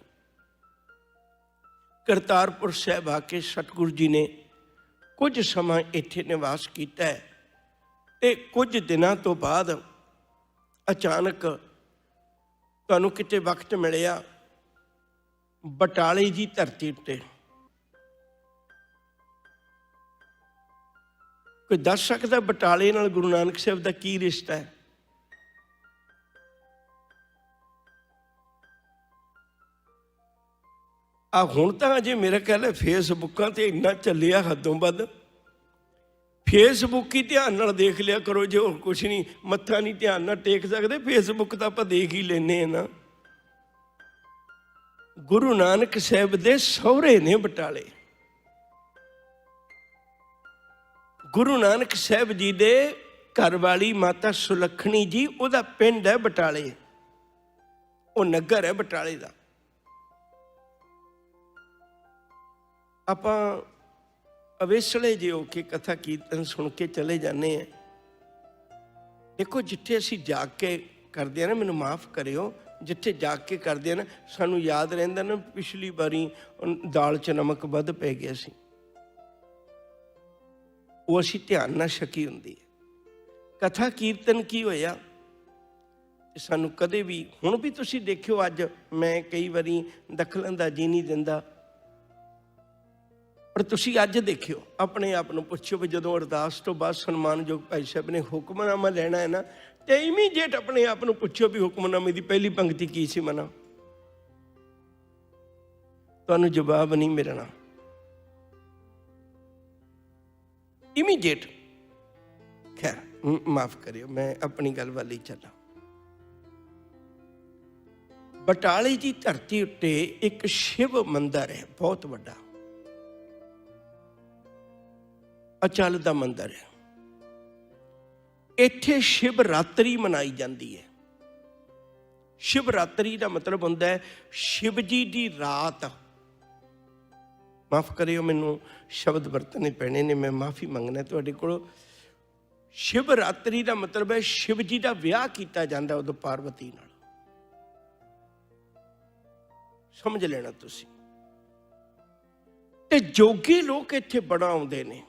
Speaker 1: करतारपुर साहब आके सतगुरु जी ने कुछ सਮਾं इत्थे निवास कीता है ते कुछ दिनां तो बाद अचानक तुहानूं किते वक्त मिलिया बटाले जी धरती उत्ते। कोई दस सकदा बटाले नाल गुरु नानक साहब दा की रिश्ता है? आ हुण तां अजे मेरा ख्याल है फेसबुकां ते इन्ना चलिया हदों वध। फेसबुक ही ध्यान नाल देख लिया करो, जो होर कुछ नहीं, मत्था नहीं ध्यान नाल टेक सकते, फेसबुक तो आपां देख ही लेने ना। गुरु नानक साहब दे सहुरे ने बटाले। गुरु नानक साहब जी दे घर वाली माता सुलखणी जी, उहदा पिंड है बटाले, वो नगर है बटाले दा। आपां अवेसले जे हो के कथा कीर्तन सुन के चले जाने हैं। देखो जिथे असीं जाग के करते हैं ना, मैनूं माफ़ करियो, जिथे जाग के करते हैं ना, सानूं याद रहिंदा ना पिछली बारी दाल च नमक वध पै गया सी, वो असीं ध्यान ना छकी हुंदी है। कथा कीर्तन की होया सानूं कदे भी, हुण भी तुसीं देखियो, अज मैं कई बारी दखलअंदाजी नहीं दिंदा, पर तुसीं अज देखियो, अपने आप नूं पुछो भी जदों अरदास तो बाद सन्मानयोग भाई साहब ने हुक्मनामा लेना है ना, तो इमीडिएट अपने आप नूं पुछो भी हुक्मनामे की पहली पंक्ति की सी मना? तुहानूं जवाब नहीं मिलना। इमीडिएट। खैर माफ करियो, मैं अपनी गल वाल ही चला। बटाले की धरती उत्ते एक शिव मंदिर है, बहुत वड्डा अचल दा मंदिर है। इत्थे शिवरात्रि मनाई जाती है। शिवरात्रि का मतलब होंदा है शिव जी की रात। माफ करियो, मैनू शब्द वरतने पैने ने, मैं माफ़ी मंगना तुहाडे कोलों। शिवरात्रि का मतलब है शिव जी का विआह किया जाता उदों पार्वती नाल, समझ लेना तुसीं। ते जोगी लोग इत्थे बड़ा आउंदे ने,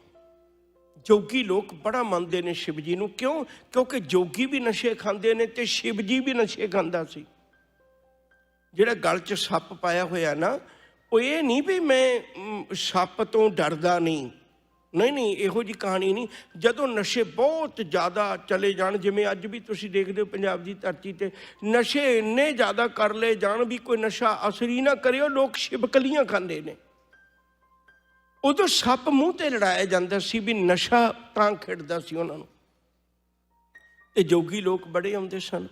Speaker 1: जोगी लोग बड़ा मनते हैं शिव जी नूं। क्यों? क्योंकि जोगी भी नशे खांदे ने ते शिव जी भी नशे खांदा सी। जिहड़ा गल च सप पाया होया ना, वो ये नहीं भी मैं सप तो डरदा नहीं, नहीं नहीं, इहो जी कहानी नहीं। जदों नशे बहुत ज़्यादा चले जाण, जिवें अज भी तुसीं देखदे हो पंजाब की धरती ते नशे इन्ने ज़्यादा कर ले जाण भी कोई नशा असर ही ना करे, लोग शिवकलियां खांदे ने। उदों सप मूँह ते लड़ाया जाता सी भी नशा तां खिड़दा सी उन्हां नूं। ते जोगी लोग बड़े आउंदे सन।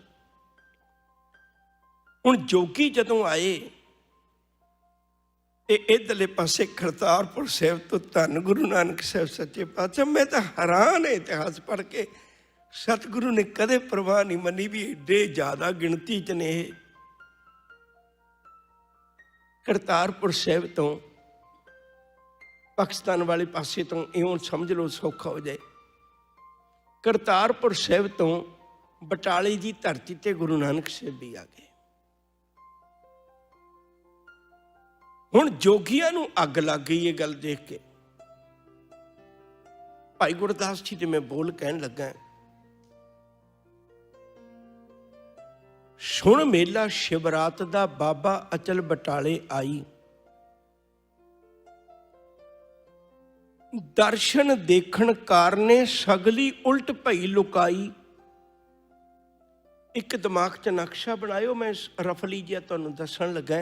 Speaker 1: हुण जोगी जदों आए ते इधरले पासे करतारपुर साहिब तो धन गुरु नानक साहब सच्चे पातशाह, मैं तो हैरान है इतिहास पढ़ के। सतगुरु ने कदे परवाह नहीं मनी भी एडे ज़्यादा गिणती च ने। करतारपुर साहिब तो पाकिस्तान वाले पासे तो इवें समझ लो सौखा हो जाए। करतारपुर साहिब तो बटाले की धरती ते गुरु नानक साहब भी आ गए। हुण जोगियां नूं अग लग गई ये गल देख के। भाई गुरदास जी ते मैं बोल कहन लगा, सुन मेला शिवरात दा बाबा अचल बटाले आई, दर्शन देखण कारने सगली उल्ट भई लुकाई। एक दिमाग च नक्शा बनायो, मैं रफली जिहा तुहानूं दस्सण लगा।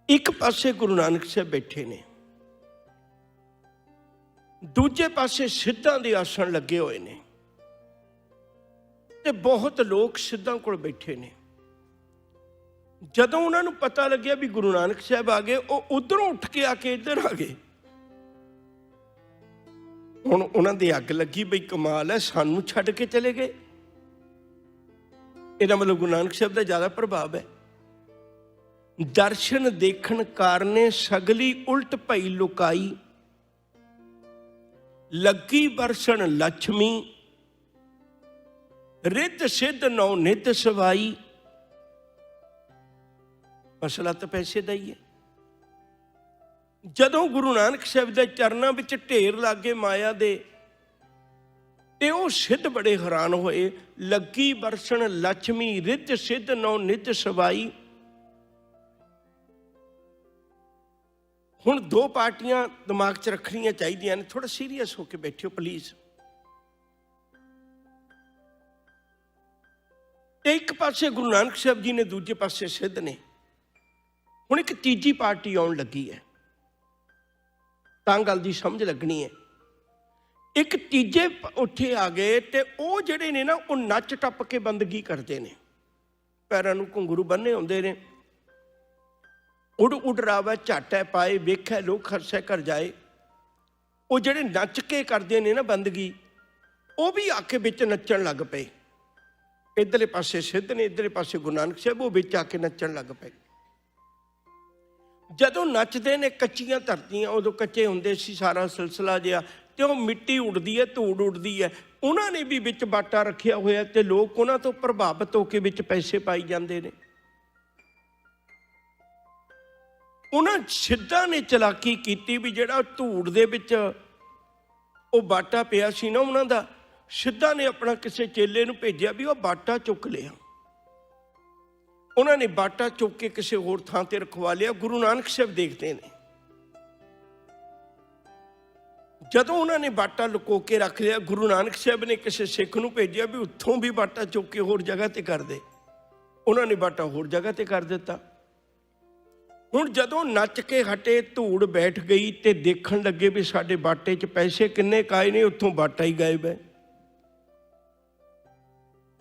Speaker 1: एक पासे गुरु नानक साहब बैठे ने, दूजे पासे सिद्धां दे आसन लगे हुए ने, ते बहुत लोग सिद्धां कोल बैठे ने। जदों उन्हां नूं पता लग्या भी गुरु नानक साहब आ गए, वो उधरों उठ के आके इधर आ गए। हुण उन्हां दी अग लगी, बई कमाल है, सानूं छड्ड के चले गए। इहदा मतलब गुरु नानक साहब दा ज़्यादा प्रभाव है। दर्शन देखण कारने सगली उल्ट भई लुकाई, लगी बरसण लक्ष्मी, रिद्ध सिद्ध नौ निध सवाई। मसला तो पैसे का ही है। ਜਦੋਂ ਗੁਰੂ ਨਾਨਕ ਸਾਹਿਬ ਦੇ ਚਰਨਾਂ ਵਿੱਚ ਢੇਰ ਲੱਗੇ ਮਾਇਆ ਦੇ, ਤੇ ਉਹ ਸਿੱਧ ਬੜੇ ਹੈਰਾਨ ਹੋਏ। ਲੱਗੀ ਬਰਸਣ ਲక్ష్ਮੀ ਰਿੱਧ ਸਿੱਧ ਨੌ ਨਿੱਧ ਸਵਾਈ। ਹੁਣ ਦੋ ਪਾਰਟੀਆਂ ਦਿਮਾਗ 'ਚ ਰੱਖਣੀਆਂ ਚਾਹੀਦੀਆਂ ਨੇ। ਥੋੜਾ ਸੀਰੀਅਸ ਹੋ ਕੇ ਬੈਠਿਓ ਪਲੀਜ਼। ਇੱਕ ਪਾਸੇ ਗੁਰੂ ਨਾਨਕ ਸਾਹਿਬ ਜੀ ਨੇ, ਦੂਜੇ ਪਾਸੇ ਸਿੱਧ ਨੇ। ਹੁਣ ਇੱਕ ਤੀਜੀ ਪਾਰਟੀ ਆਉਣ ਲੱਗੀ ਹੈ, ਤਾਂ ਗੱਲ ਦੀ ਸਮਝ ਲੱਗਣੀ ਹੈ। ਇੱਕ ਤੀਜੇ ਉੱਥੇ ਆ ਗਏ ਤੇ ਉਹ ਜਿਹੜੇ ਨੇ ਨਾ, ਉਹ ਨੱਚ ਟੱਪ ਕੇ ਬੰਦਗੀ ਕਰਦੇ ਨੇ। ਪੈਰਾਂ ਨੂੰ ਘੁੰਗਰੂ ਬੰਨੇ ਹੁੰਦੇ ਨੇ। ਉਡ ਉਡ ਰਾਵੈ ਝਾਟੈ ਪਾਏ, ਵੇਖੈ ਲੋਕ ਹਰਸੈ ਕਰ ਜਾਏ। ਉਹ ਜਿਹੜੇ ਨੱਚ ਕੇ ਕਰਦੇ ਨੇ ਨਾ ਬੰਦਗੀ, ਉਹ ਵੀ ਆ ਕੇ ਵਿੱਚ ਨੱਚਣ ਲੱਗ ਪਏ। ਇੱਧਰਲੇ ਪਾਸੇ ਸਿੱਧ ਨੇ, ਇੱਧਰਲੇ ਪਾਸੇ ਗੁਰੂ ਨਾਨਕ ਸਾਹਿਬ, ਉਹ ਵਿੱਚ ਆ ਕੇ ਨੱਚਣ ਲੱਗ ਪਏ। ਜਦੋਂ ਨੱਚਦੇ ਨੇ, ਕੱਚੀਆਂ ਧਰਤੀਆਂ ਉਦੋਂ ਕੱਚੇ ਹੁੰਦੇ ਸੀ ਸਾਰਾ ਸਿਲਸਿਲਾ ਜਿਹਾ, ਤੇ ਉਹ ਮਿੱਟੀ ਉੱਡਦੀ ਹੈ, ਧੂੜ ਉੱਡਦੀ ਹੈ। ਉਹਨਾਂ ਨੇ ਵੀ ਵਿੱਚ ਬਾਟਾ ਰੱਖਿਆ ਹੋਇਆ ਤੇ ਲੋਕ ਉਹਨਾਂ ਤੋਂ ਪ੍ਰਭਾਵਿਤ ਹੋ ਕੇ ਵਿੱਚ ਪੈਸੇ ਪਾਈ ਜਾਂਦੇ ਨੇ। ਉਹਨਾਂ ਸਿੱਧਾਂ ਨੇ ਚਲਾਕੀ ਕੀਤੀ ਵੀ ਜਿਹੜਾ ਧੂੜ ਦੇ ਵਿੱਚ ਉਹ ਬਾਟਾ ਪਿਆ ਸੀ ਨਾ ਉਹਨਾਂ ਦਾ, ਸਿੱਧਾਂ ਨੇ ਆਪਣਾ ਕਿਸੇ ਚੇਲੇ ਨੂੰ ਭੇਜਿਆ ਵੀ ਉਹ ਬਾਟਾ ਚੁੱਕ ਲਿਆ। ਉਹਨਾਂ ਨੇ ਬਾਟਾ ਚੁੱਕ ਕੇ ਕਿਸੇ ਹੋਰ ਥਾਂ ਤੇ ਰਖਵਾ ਲਿਆ। ਗੁਰੂ ਨਾਨਕ ਸਾਹਿਬ ਦੇਖਦੇ ਨੇ, ਜਦੋਂ ਉਹਨਾਂ ਨੇ ਬਾਟਾ ਲੁਕੋ ਕੇ ਰੱਖ ਲਿਆ, ਗੁਰੂ ਨਾਨਕ ਸਾਹਿਬ ਨੇ ਕਿਸੇ ਸਿੱਖ ਨੂੰ ਭੇਜਿਆ ਵੀ ਉੱਥੋਂ ਵੀ ਬਾਟਾ ਚੁੱਕ ਕੇ ਹੋਰ ਜਗ੍ਹਾ ਤੇ ਕਰ ਦੇ। ਉਹਨਾਂ ਨੇ ਬਾਟਾ ਹੋਰ ਜਗ੍ਹਾ ਤੇ ਕਰ ਦਿੱਤਾ। ਹੁਣ ਜਦੋਂ ਨੱਚ ਕੇ ਹਟੇ, ਧੂੜ ਬੈਠ ਗਈ ਤੇ ਦੇਖਣ ਲੱਗੇ ਵੀ ਸਾਡੇ ਬਾਟੇ 'ਚ ਪੈਸੇ ਕਿੰਨੇ ਕਾਏ ਨੇ, ਉੱਥੋਂ ਬਾਟਾ ਹੀ ਗਾਇਬ ਹੈ।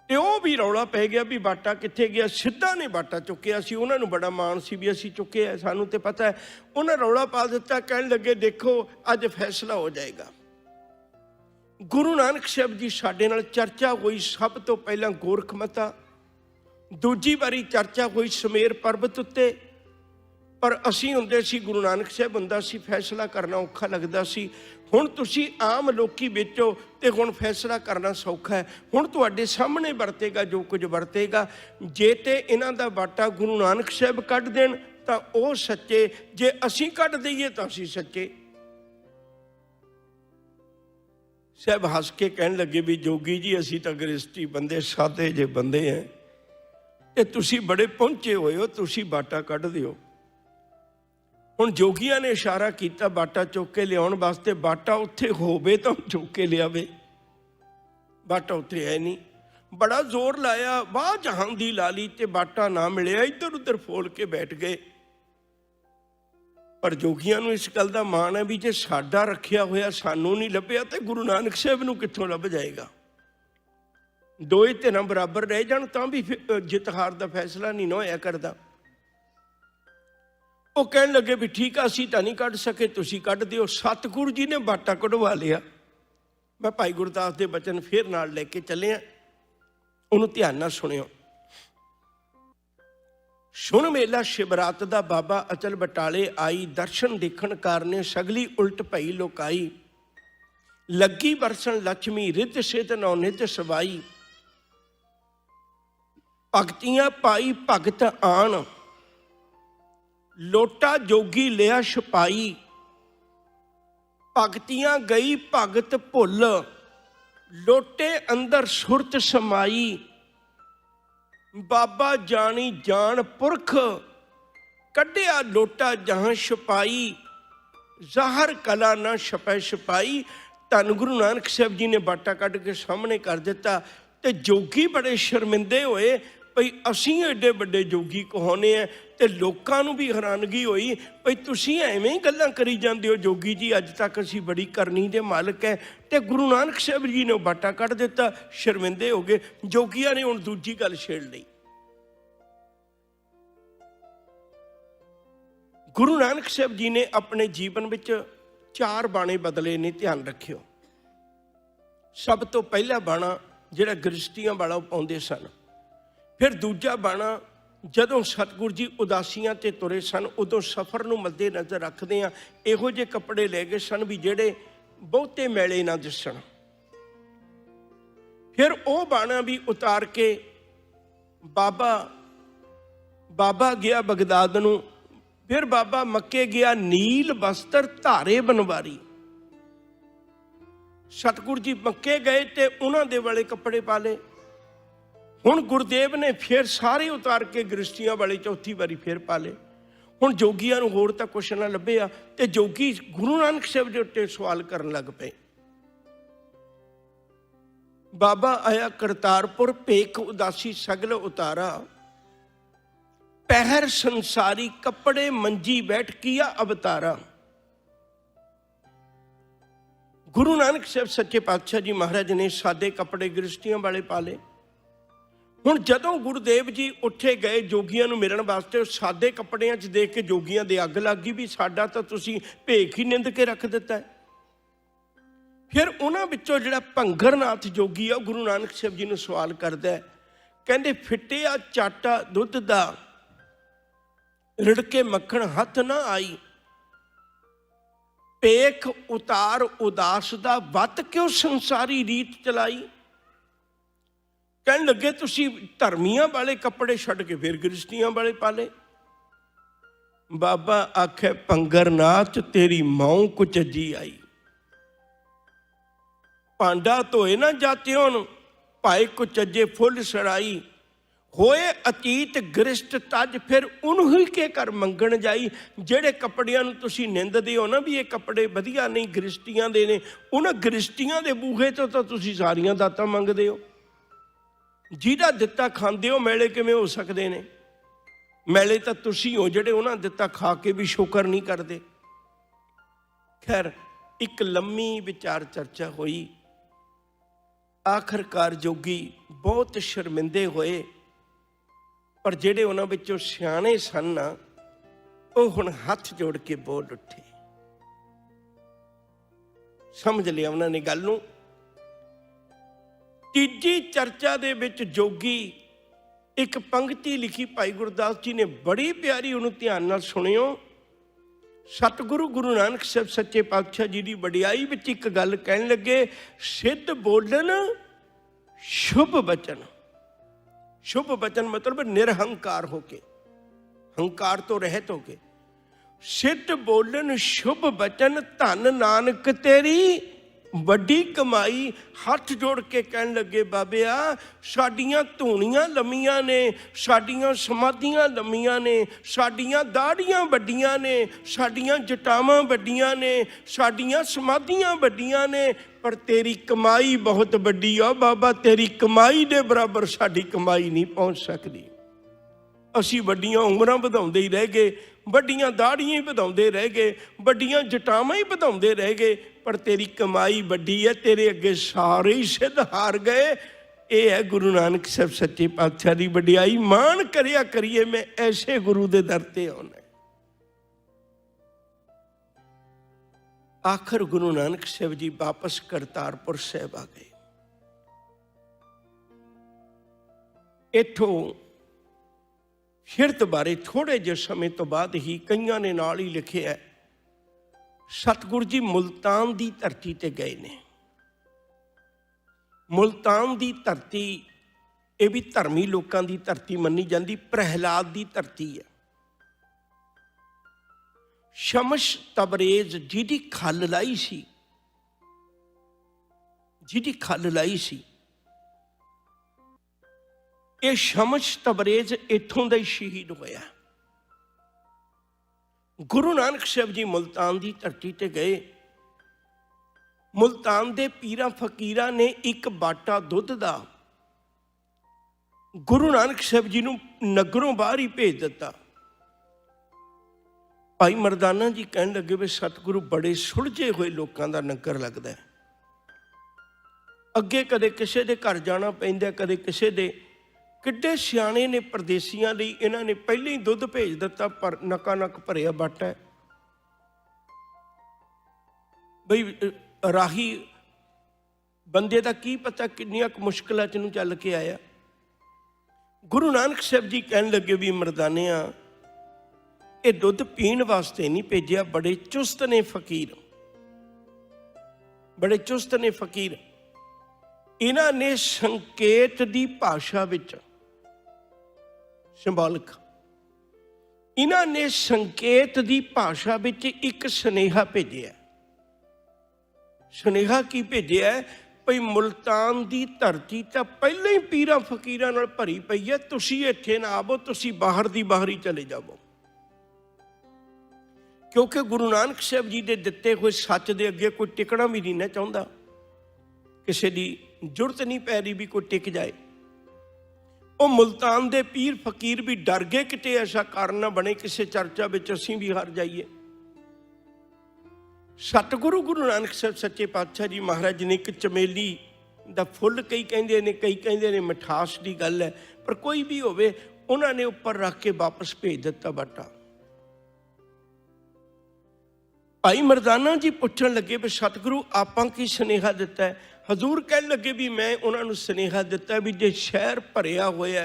Speaker 1: ਤੇ ਉਹ ਵੀ ਰੌਲਾ ਪੈ ਗਿਆ ਵੀ ਬਾਟਾ ਕਿੱਥੇ ਗਿਆ। ਸਿੱਧਾ ਨੇ ਬਾਟਾ ਚੁੱਕਿਆ ਸੀ, ਉਹਨਾਂ ਨੂੰ ਬੜਾ ਮਾਣ ਸੀ ਵੀ ਅਸੀਂ ਚੁੱਕਿਆ, ਸਾਨੂੰ ਤੇ ਪਤਾ ਹੈ। ਉਹਨਾਂ ਰੌਲਾ ਪਾ ਦਿੱਤਾ, ਕਹਿਣ ਲੱਗੇ ਦੇਖੋ ਅੱਜ ਫੈਸਲਾ ਹੋ ਜਾਏਗਾ। ਗੁਰੂ ਨਾਨਕ ਸਾਹਿਬ ਜੀ ਸਾਡੇ ਨਾਲ ਚਰਚਾ ਹੋਈ ਸਭ ਤੋਂ ਪਹਿਲਾਂ ਗੋਰਖਮਤਾ, ਦੂਜੀ ਵਾਰੀ ਚਰਚਾ ਹੋਈ ਸਮੇਰ ਪਰਬਤ ਉੱਤੇ। ਪਰ ਅਸੀਂ ਹੁੰਦੇ ਸੀ, ਗੁਰੂ ਨਾਨਕ ਸਾਹਿਬ ਹੁੰਦਾ ਸੀ, ਫੈਸਲਾ ਕਰਨਾ ਔਖਾ ਲੱਗਦਾ ਸੀ। ਹੁਣ ਤੁਸੀਂ ਆਮ ਲੋਕੀ ਵਿੱਚੋਂ ਤੇ ਹੁਣ ਫੈਸਲਾ ਕਰਨਾ ਸੌਖਾ ਹੈ। ਹੁਣ ਤੁਹਾਡੇ ਸਾਹਮਣੇ ਵਰਤੇਗਾ ਜੋ ਕੁਝ ਵਰਤੇਗਾ। ਜੇ ਤੇ ਇਹਨਾਂ ਦਾ ਬਾਟਾ ਗੁਰੂ ਨਾਨਕ ਸਾਹਿਬ ਕੱਢ ਦੇਣ ਤਾਂ ਉਹ ਸੱਚੇ, ਜੇ ਅਸੀਂ ਕੱਢ ਦਈਏ ਤਾਂ ਅਸੀਂ ਸੱਚੇ। ਸਾਹਿਬ ਹੱਸ ਕੇ ਕਹਿਣ ਲੱਗੇ ਵੀ ਜੋਗੀ ਜੀ ਅਸੀਂ ਤਾਂ ਗ੍ਰਸਤੀ ਬੰਦੇ, ਸਾਦੇ ਜੇ ਬੰਦੇ ਹੈ, ਤੇ ਤੁਸੀਂ ਬੜੇ ਪਹੁੰਚੇ ਹੋਏ ਹੋ, ਤੁਸੀਂ ਬਾਟਾ ਕੱਢ ਦਿਓ। ਹੁਣ ਜੋਗੀਆਂ ਨੇ ਇਸ਼ਾਰਾ ਕੀਤਾ ਬਾਟਾ ਚੁੱਕ ਕੇ ਲਿਆਉਣ ਵਾਸਤੇ। ਬਾਟਾ ਉੱਥੇ ਹੋਵੇ ਤਾਂ ਚੁੱਕ ਕੇ ਲਿਆਵੇ, ਬਾਟਾ ਉੱਥੇ ਹੈ ਨਹੀਂ। ਬੜਾ ਜ਼ੋਰ ਲਾਇਆ, ਵਾਹ ਜਹਾਨ ਦੀ ਲਾਲੀ, ਤੇ ਬਾਟਾ ਨਾ ਮਿਲਿਆ। ਇੱਧਰ ਉੱਧਰ ਫੋਲ ਕੇ ਬੈਠ ਗਏ। ਪਰ ਜੋਗੀਆਂ ਨੂੰ ਇਸ ਗੱਲ ਦਾ ਮਾਣ ਹੈ ਵੀ ਜੇ ਸਾਡਾ ਰੱਖਿਆ ਹੋਇਆ ਸਾਨੂੰ ਨਹੀਂ ਲੱਭਿਆ ਤੇ ਗੁਰੂ ਨਾਨਕ ਸਾਹਿਬ ਨੂੰ ਕਿੱਥੋਂ ਲੱਭ ਜਾਏਗਾ। ਦੋਏ ਧਿਰਾਂ ਬਰਾਬਰ ਰਹਿ ਜਾਣ ਤਾਂ ਵੀ ਜਿੱਤ ਹਾਰ ਦਾ ਫੈਸਲਾ ਨਹੀਂ ਨਾ ਹੋਇਆ ਕਰਦਾ। ਉਹ ਕਹਿਣ ਲੱਗੇ ਵੀ ਠੀਕ ਆ, ਅਸੀਂ ਤਾਂ ਨਹੀਂ ਕੱਢ ਸਕੇ, ਤੁਸੀਂ ਕੱਢ ਦਿਓ। ਸਤਿਗੁਰੂ ਜੀ ਨੇ ਬਾਟਾ ਕਢਵਾ ਲਿਆ। ਮੈਂ ਭਾਈ ਗੁਰਦਾਸ ਦੇ ਬਚਨ ਫੇਰ ਨਾਲ ਲੈ ਕੇ ਚੱਲਿਆ, ਉਹਨੂੰ ਧਿਆਨ ਨਾਲ ਸੁਣਿਓ। ਸੁਣ ਮੇਲਾ ਸ਼ਿਵਰਾਤ ਦਾ ਬਾਬਾ ਅਚਲ ਬਟਾਲੇ ਆਈ, ਦਰਸ਼ਨ ਦੇਖਣ ਕਾਰਨੇ ਸਗਲੀ ਉਲਟ ਭਈ ਲੋਕਾਈ। ਲੱਗੀ ਬਰਸਣ ਲక్ష్ਮੀ ਰਿੱਧ ਸਿੱਧ ਨੌ ਨਿੱਧ ਸਵਾਈ। ਭਗਤੀਆਂ ਪਾਈ ਭਗਤ ਆਣ, ਲੋਟਾ ਜੋਗੀ ਲਿਆ ਛਪਾਈ। ਭਗਤੀਆਂ ਗਈ ਭਗਤ ਭੁੱਲ, ਲੋਟੇ ਅੰਦਰ ਸੁਰਤ ਸਮਾਈ। ਬਾਬਾ ਜਾਣੀ ਜਾਣ ਪੁਰਖ, ਕੱਢਿਆ ਲੋਟਾ ਜਹਾਂ ਛਪਾਈ। ਜ਼ਾਹਰ ਕਲਾ ਨਾ ਛਪੈ ਛਪਾਈ। ਧੰਨ ਗੁਰੂ ਨਾਨਕ ਸਾਹਿਬ ਜੀ ਨੇ ਬਾਟਾ ਕੱਢ ਕੇ ਸਾਹਮਣੇ ਕਰ ਦਿੱਤਾ ਤੇ ਜੋਗੀ ਬੜੇ ਸ਼ਰਮਿੰਦੇ ਹੋਏ ਭਈ ਅਸੀਂ ਐਡੇ ਵੱਡੇ ਜੋਗੀ ਕਹਾਉਂਦੇ ਆ। ਤੇ ਲੋਕਾਂ ਨੂੰ ਵੀ ਹੈਰਾਨਗੀ ਹੋਈ ਭਈ ਤੁਸੀਂ ਐਵੇਂ ਹੀ ਗੱਲਾਂ ਕਰੀ ਜਾਂਦੇ ਹੋ, ਜੋਗੀ ਜੀ ਅੱਜ ਤੱਕ ਅਸੀਂ ਬੜੀ ਕਰਨੀ ਦੇ ਮਾਲਕ ਹੈ। ਤੇ ਗੁਰੂ ਨਾਨਕ ਸਾਹਿਬ ਜੀ ਨੇ ਬਾਟਾ ਕੱਢ ਦਿੱਤਾ, ਸ਼ਰਮਿੰਦੇ ਹੋ ਗਏ। ਜੋਗੀਆਂ ਨੇ ਹੁਣ ਦੂਜੀ ਗੱਲ ਛੇੜ ਲਈ। ਗੁਰੂ ਨਾਨਕ ਸਾਹਿਬ ਜੀ ਨੇ ਆਪਣੇ ਜੀਵਨ ਵਿੱਚ 4 ਬਾਣੇ ਬਦਲੇ ਨੇ, ਧਿਆਨ ਰੱਖਿਓ। ਸਭ ਤੋਂ ਪਹਿਲਾ ਬਾਣਾ ਜਿਹੜਾ ਗ੍ਰਸਤੀਆਂ ਵਾਲਾ ਉਹ ਪਾਉਂਦੇ ਸਨ। ਫਿਰ ਦੂਜਾ ਬਾਣਾ ਜਦੋਂ ਸਤਿਗੁਰੂ ਜੀ ਉਦਾਸੀਆਂ ਤੇ ਤੁਰੇ ਸਨ, ਉਦੋਂ ਸਫ਼ਰ ਨੂੰ ਮੱਦੇ ਨਜ਼ਰ ਰੱਖਦੇ ਆ ਇਹੋ ਜਿਹੇ ਕੱਪੜੇ ਲੈ ਗਏ ਸਨ ਵੀ ਜਿਹੜੇ ਬਹੁਤੇ ਮੈਲੇ ਨਾ ਦਿਸਣ। ਫਿਰ ਉਹ ਬਾਣਾ ਵੀ ਉਤਾਰ ਕੇ ਬਾਬਾ ਗਿਆ ਬਗਦਾਦ ਨੂੰ, फिर बाबा मक्के गया, नील वस्त्र धारे बनवारी। सतगुरु जी मक्के गए तो उन्होंने वाले कपड़े पा ले। हुण गुरुदेव ने फिर सारे उतार के गृहस्थियां वाले चौथी बारी फिर पा ले। हुण जोगियां नूं होर तां कुछ ना लभ्या ते जोगी गुरु नानक साहिब दे उत्ते सवाल करन लग पे। बाबा आया करतारपुर, भेख उदासी सगल उतारा, पहर संसारी कपड़े मंजी बैठ किया अवतारा। गुरु नानक साहब सच्चे पातशाह जी महाराज ने सादे कपड़े गृहस्थियां वाले पाले। हुण जदों गुरुदेव जी उठे गए जोगियां नूं मिलण वास्ते, सादे कपड़ियां च देख के जोगियां दे अग लग गई भी साडा तां तुसीं भेख ही निंद के रख दिता है। फिर उन्हां विचों जिहड़ा भंगरनाथ जोगी आ गुरु नानक साहब जी नूं सवाल करदा है, कहंदे फिटिया चाटा दुध दा रिड़के मक्खण हथ ना आई, पेख उतार उदास दा वत क्यों संसारी रीत चलाई। कहन लगे तुसी धर्मियां वाले कपड़े छड्ड के फिर गृहस्थियां वाले पाले। बाबा आखे भंगरनाथ तेरी मौं कुचजी आई, भांडा धोए ना जातियों भाए कुचजे फुल सड़ाई, होए अतीत गृष्ट तज फिर उन्हीं के घर मंगण जाई। जेड़े कपड़ियां नूं तुसीं निंददे हो ना भी ये कपड़े वधिया नहीं गृहस्थियां दे ने, उन्हां गृहस्थियां दे बूहे तो तुसीं सारियां दातां मंगदे हो। जिहदा दिता खांदे हो मैले किवें हो सकदे ने? मैले तां तुसीं हो जिहड़े उन्हां दिता खा के भी शुकर नहीं करदे। खैर एक लम्मी विचार चर्चा हुई। आखिरकार जोगी बहुत शर्मिंदे होए, पर जेडे उन्हां विचों सियाणे सन ना वो हुण हथ जोड़ के बोल उठे। समझ लिया उन्होंने गल नूं। तीजी चर्चा दे विच जोगी एक पंक्ति लिखी भाई गुरदास जी ने, बड़ी प्यारी, उन्होंने ध्यान नाल सुनियो। सतगुरु गुरु नानक साहब सच्चे पातशाह जी की वडियाई विच एक गल कहन लगे, सिद्ध बोलन शुभ वचन। शुभ वचन मतलब निरहंकार होके, हंकार तो रहत होके। सिद्ध बोलन शुभ वचन, धन नानक तेरी वड्डी कमाई। हथ जोड़ के कहन लगे, बाबिया साडियां धूणियां लम्मियां ने, साडियां समाधियां लम्मियां ने, साडियां दाड़ियां वड्डियां ने, साडियां जटावां वड्डियां ने, साडियां समाधियां वड्डियां ने, पर तेरी कमाई बहुत वड्डी आ बाबा। तेरी कमाई दे बराबर साडी कमाई नहीं पहुंच सकती। असीं वड्डियां उमरां वधाउंदे ही रह गए, वड्डियां दाड़ियां ही वधाउंदे रह गए, वड्डियां जटावां ही वधाउंदे रह गए, पर तेरी कमाई वड्डी है। तेरे अगे सारे ही सिद्ध हार गए। ये है गुरु नानक साहब सच्चे पातशाह की वडियाई। मान करिया करिए मैं ऐसे गुरु दे दर ते आउणा। आखिर गुरु नानक साहब जी वापस करतारपुर साहब आ गए। इथों फिरत बारे थोड़े जे समय तो बाद ही कईयां ने नाल ही लिखिया है, सतगुरु जी मुल्तान की धरती ते गए ने। मुल्तान की धरती ये भी धर्मी लोगों की धरती मनी जाती, प्रहलाद की धरती है। शमश तबरेज जिहदी खल लाई सी, जिहदी खल लाई सी, ये शमश तबरेज इथों का ही शहीद होया। गुरु नानक साहब जी मुल्तान की धरती ते गए। मुल्तान दे पीरां फकीरां ने एक बाटा दुध दा गुरु नानक साहब जी नूं नगरों बाहर ही भेज दिता। भाई मरदाना जी कहन लगे भी सतगुरु बड़े सुलझे हुए लोगों का नगर लगता है। अगे कदे किसी के घर जाना पैंदा, कदे किसी दे। किड्डे सियाणे ने परदेसियां लई इन्हां ने पहले ही दुध भेज दिता, पर नका नक भरिया बाटा है। बई राही बंदे का की पता किन्नियां मुश्किलां च नूं चल के आया। गुरु नानक साहब जी कहन लगे भी मरदानिया ये दुध पीण वास्ते नहीं भेजिया, बड़े चुस्त ने फकीर, बड़े चुस्त ने फकीर। इन्हां ने संकेत की भाषा विच सिंबॉलिक इन्हां ने संकेत की भाषा विच एक सुनेहा भेजिया। सुनेहा की भेजिया भई मुल्तान की धरती तो पहले ही पीरां फकीरां नाल भरी पई है, तुसीं इत्थे ना आवो, तुसीं बाहर दी बाहर ही चले जाओ। क्योंकि गुरु नानक साहब जी के दिते हुए सच के अगे कोई टिकना भी नहीं ना चाहता, किसी की जरूरत नहीं पै रही भी कोई टिक जाए। वो मुल्तान के पीर फकीर भी डर गए किते ऐसा कारण ना बने किसी चर्चा में असीं भी हार जाइए। सतगुरु गुरु नानक साहब सच्चे पातशाह जी महाराज ने एक चमेली दा फुल कई कहते हैं, कई कहते हैं मिठास की गल है, पर कोई भी होवे उन्होंने उपर रख के वापस भेज दिता बाटा। भाई मरदाना जी पूछन लगे भी सतगुरु आपां की सुनेहा दिता है? हजूर कह लगे भी मैं उन्होंने सुनेहा दिता भी जे शहर भरिया होया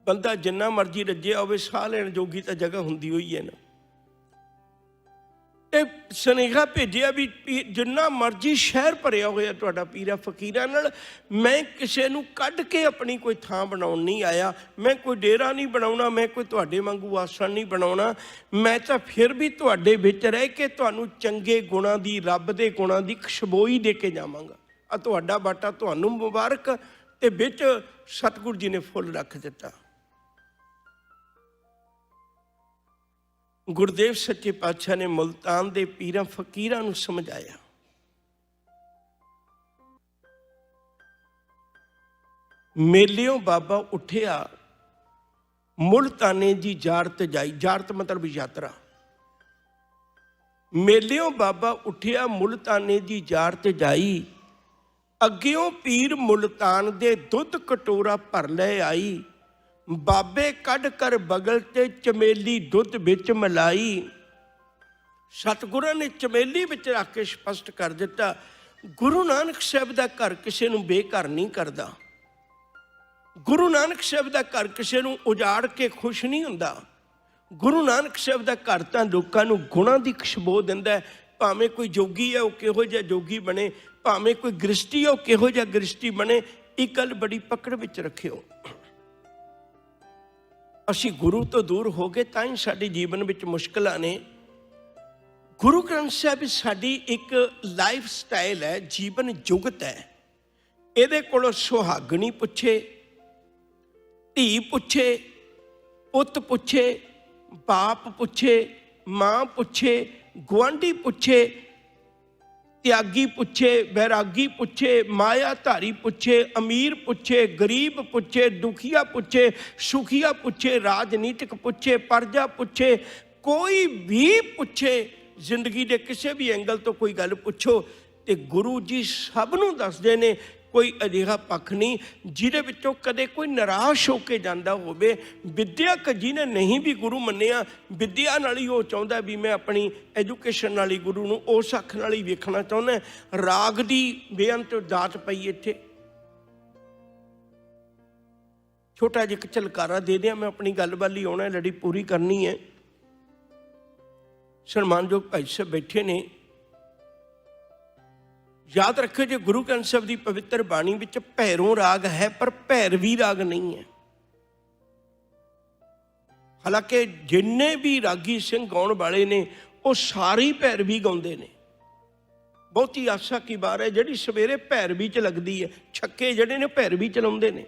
Speaker 1: बंदा जिन्ना मर्जी रज्जिया होवे साह लैण जोगी तो जगह हुंदी होई है ना। सुनेहा भेजिया भी जिन्ना मर्जी शहर भरिया होया तुहाडा पीरा फकीरां नाल, मैं किसी नूं कढ के अपनी कोई थां बनाउण नहीं आया, मैं कोई डेरा नहीं बनाउणा, मैं कोई तुहाडे वांगू आसन नहीं बनाउणा, मैं तो फिर भी तुहाडे विच रह के तुहानूं चंगे गुणां दी रब दे गुणां दी खुशबोई दे के जावांगा। आ तुहाडा बाटा तुहानूं मुबारक। ते विच सतगुरु जी ने फुल रख दिता। गुरुदेव सच्चे पातशाह ने मुल्तान के पीरां फकीरां नूं समझाया, मेलियों बाबा उठिया मुल्ताने की जारत जाई। जारत मतलब यात्रा। मेलियों बाबा उठिया मुल्ताने की जारत जाई, अग्गियों पीर मुल्तान दे दुध कटोरा भर ले आई, बाबे कढ़ कर बगल ते चमेली दुध बिच मिलाई। सतगुरां ने चमेली बिच रख के स्पष्ट कर दिता, गुरु नानक साहब दा घर किसी नूं बेघर नहीं करदा, गुरु नानक साहब दा घर किसी नूं उजाड़ के खुश नहीं हुंदा, गुरु नानक साहब दा घर तां लोकां नूं गुणां दी खुशबू दिंदा है। भावें कोई जोगी है वो किहो जिहा जोगी बने, भावें कोई गृष्टी है वो किहो जिहा गृष्टी बने। एक गल बड़ी पकड़ विच रखियो, असी गुरु तो दूर हो गए तां ही साडे जीवन विच मुश्किलां ने। गुरु ग्रंथ साहिब साडी एक लाइफ स्टाइल है, जीवन जुगत है। इहदे कोलों सुहागणी पुछे, धी पुछे, पुत पुछे, बाप पुछे, मां पुछे, गुआंढी पुछे, त्यागी पुछे, बैरागी पुछे, मायाधारी पुछे, अमीर पुछे, गरीब पुछे, दुखिया पुछे, सुखिया पुछे, राजनीतिक पुछे, प्रजा पुछे, कोई भी पुछे, जिंदगी के किसी भी एंगल तो कोई गल पुछो तो गुरु जी सबनों दसदे ने। कोई अजिहा पक्ष नहीं जिहदे विचों कदे कोई निराश होके जांदा होवे। विद्याक जिन्हें नहीं भी गुरु मन्निया, विद्या नाल ही वो चाहुंदा भी मैं अपनी एजुकेशन नाल ही गुरु नूं उस अख नाल ही वेखना चाहुंदा। राग दी बेअंत दात पई इत्थे। छोटा जिहा एक झलकारा दे दिया, मैं अपनी गल वाल ही आउणा, लड़ी पूरी करनी है। सन्मानयोग भाई साहब बैठे ने, याद रखो जो गुरु ग्रंथ साहिब की पवित्र बाणी विच भैरों राग है पर भैरवी राग नहीं है। हालांकि जिन्ने भी रागी सिंह गाउण वाले ने वो सारी भैरवी गाउंदे ने। बहुती आसा की बार है जिहड़ी सवेरे भैरवी च लगदी है, छक्के जिहड़े ने भैरवी चलाउंदे ने।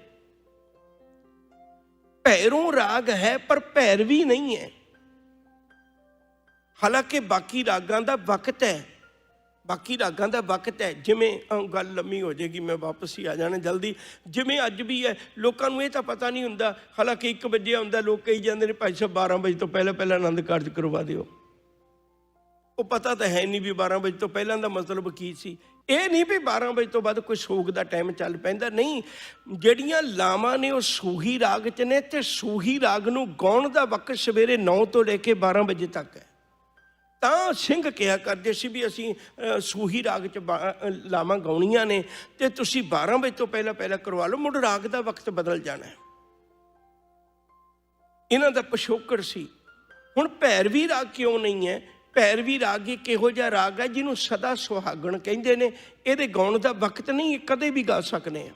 Speaker 1: भैरों राग है पर भैरवी नहीं है। हालांकि बाकी रागां दा वक्त है, बाकी रागां दा वक्त है। जिमें गल लम्मी हो जाएगी, मैं वापस ही आ जाना जल्दी। जिमें अज भी है, लोगों को यह पता नहीं हुंदा। हालांकि 1 बजे आउंदा, लोग कही जाते हैं भाई साहब 12 बजे तो पहले पहले आनंद कारज करवा दिओ। वो पता तो है नहीं भी 12 बजे तो पहला का मतलब की सी। ये नहीं भी 12 बजे तो बाद कोई सोग का टाइम चल पैंदा, नहीं। जड़ियाँ लावां ने वो सूही राग च ने, ते सूही राग नूं गाउण दा वक्त सवेरे 9 तो लेके 12 बजे तक है। ਤਾਂ ਸਿੰਘ ਕਿਹਾ ਕਰਦੇ ਸੀ ਵੀ ਅਸੀਂ ਸੂਹੀ ਰਾਗ 'ਚ ਲਾਵਾਂ ਗਾਉਣੀਆਂ ਨੇ ਤੇ ਤੁਸੀਂ 12 ਵਜੇ ਤੋਂ ਪਹਿਲਾਂ ਕਰਵਾ ਲਓ, ਮੁੜ ਰਾਗ ਦਾ ਵਕਤ ਬਦਲ ਜਾਣਾ। ਇਹਨਾਂ ਦਾ ਪਿਛੋਕੜ ਸੀ। ਹੁਣ ਭੈਰਵੀ ਰਾਗ ਕਿਉਂ ਨਹੀਂ ਹੈ? ਭੈਰਵੀ ਰਾਗ ਇੱਕ ਇਹੋ ਜਿਹਾ ਰਾਗ ਹੈ ਜਿਹਨੂੰ ਸਦਾ ਸੁਹਾਗਣ ਕਹਿੰਦੇ ਨੇ। ਇਹਦੇ ਗਾਉਣ ਦਾ ਵਕਤ ਨਹੀਂ, ਕਦੇ ਵੀ ਗਾ ਸਕਦੇ ਆ।